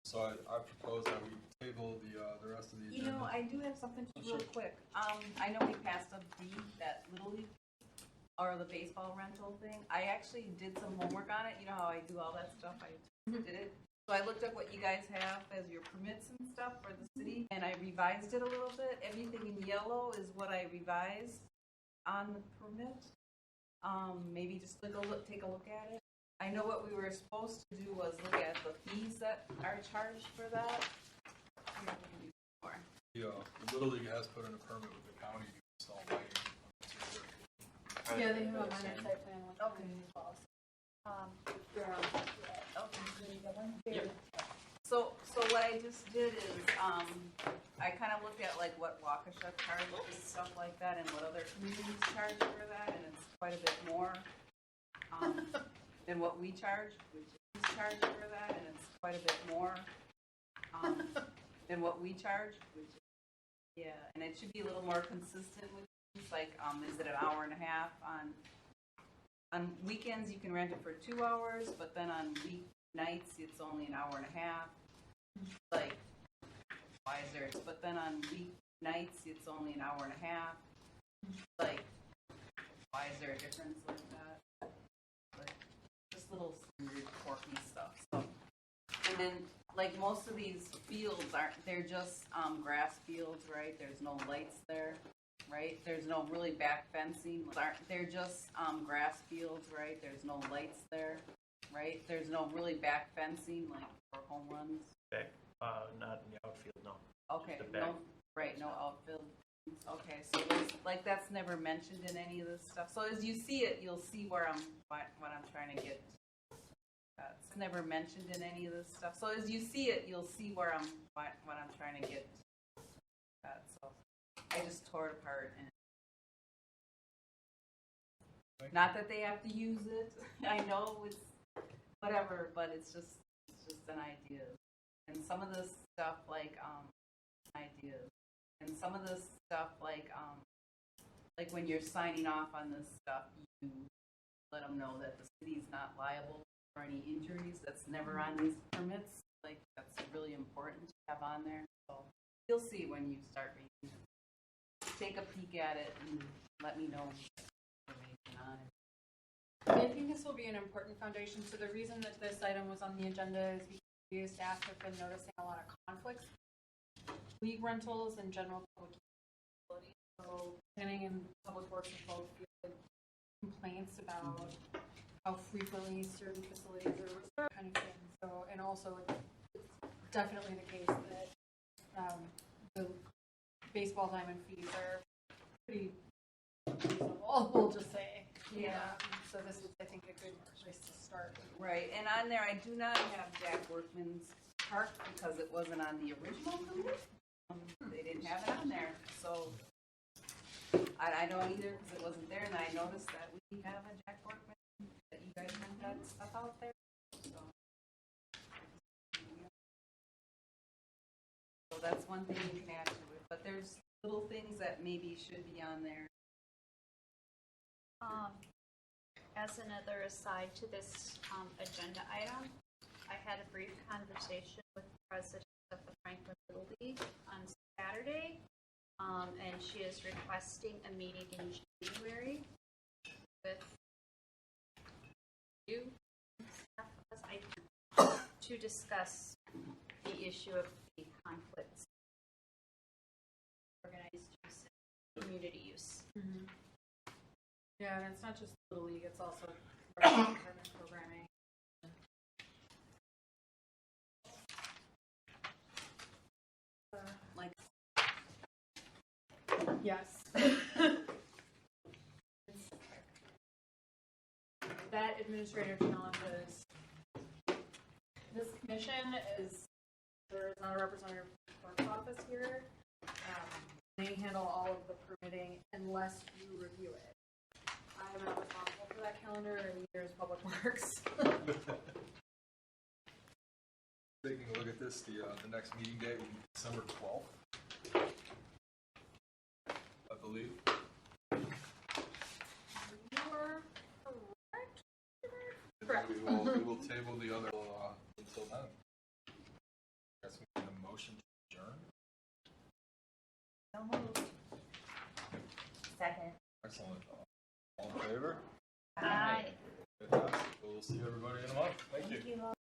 A: So I propose that we table the rest of the
F: You
A: agenda.
F: know, I do have something real quick. I know we passed a deed, that Little League, or the baseball rental thing. I actually did some homework on it. You know how I do all that stuff? I did it. So I looked up what you guys have as your permits and stuff for the city, and I revised it a little bit. Everything in yellow is what I revised on the permit. Maybe just take a look at it. I know what we were supposed to do was look at the fees that are charged for that.
A: The Little League has put in a permit with the county to install lighting.
E: Yeah, they have a minor site plan with community policy.
F: So what I just did is, I kind of looked at like what Waukesha charges and stuff like that, and what other communities charge for that, and it's quite a bit more than what we charge. We charge for that, and it's quite a bit more than what we charge. Yeah, and it should be a little more consistent with things, like, is it an hour and a half on weekends? You can rent it for 2 hours, but then on weeknights it's only an hour and a half. Like, why is there? But then on weeknights it's only an hour and a half. Like, why is there a difference like that? Like, just little weird quirky stuff. So, and then, like, most of these fields they're just grass fields, right? There's no lights there, right? There's no really back fencing. They're just grass fields, right? There's no lights there, right? There's no really back fencing, like, for home runs.
H: Back, not in the outfield, no.
F: Okay,
H: The back.
F: no, right, no outfield. Okay, so there's, like, that's never mentioned in any of this stuff. So as you see it, you'll see where what I'm trying to get. It's never mentioned in any of this stuff. So as you see it, you'll see where what I'm trying to get. So I just tore it apart, and not that they have to use it. I know it's whatever, but it's just an idea. And some of this stuff like ideas, and some of this stuff like when you're signing off on this stuff, you let them know that the city's not liable for any injuries. That's never on these permits. Like, that's really important to have on there. So you'll see when you start reading it. Take a peek at it and let me know information on it.
E: I think this will be an important foundation. So the reason that this item was on the agenda is because we as staff have been noticing a lot of conflicts, league rentals and general public utilities. So planning and public works have both fielded complaints about how frequently certain facilities are restored, kind of thing. So, and also it's definitely the case that the baseball diamond fees are pretty reasonable, we'll just say.
F: Yeah.
E: So this is, I think, a good place to start.
F: Right, and on there, I do not have Jack Workman's Park because it wasn't on the original permit. They didn't have it on there, so I don't either because it wasn't there, and I noticed that we have a Jack Workman, that you guys have that stuff out there. So that's one thing you can add to it, but there's little things that maybe should be on there.
B: As another aside to this agenda item, I had a brief conversation with the president of the Franklin Little League on Saturday, and she is requesting a meeting in January with you to discuss the issue of the conflicts, organized use, and community use.
E: Mm-hmm. Yeah, and it's not just Little League, it's also department programming.
F: Like,
E: yes. That administrative challenges. This commission there is not a representative from the clerk's office here. They handle all of the permitting unless you review it. I am not responsible for that calendar, and neither is Public Works.
A: Taking a look at this, the next meeting date will be December 12th, I believe.
E: You are correct.
A: And then we will table the other until then. Guess we need a motion to adjourn.
C: So moved.
K: Second.
A: Excellent. All in favor?
B: Aye.
A: Fantastic. We'll see everybody in a month. Thank you.
K: Thank you.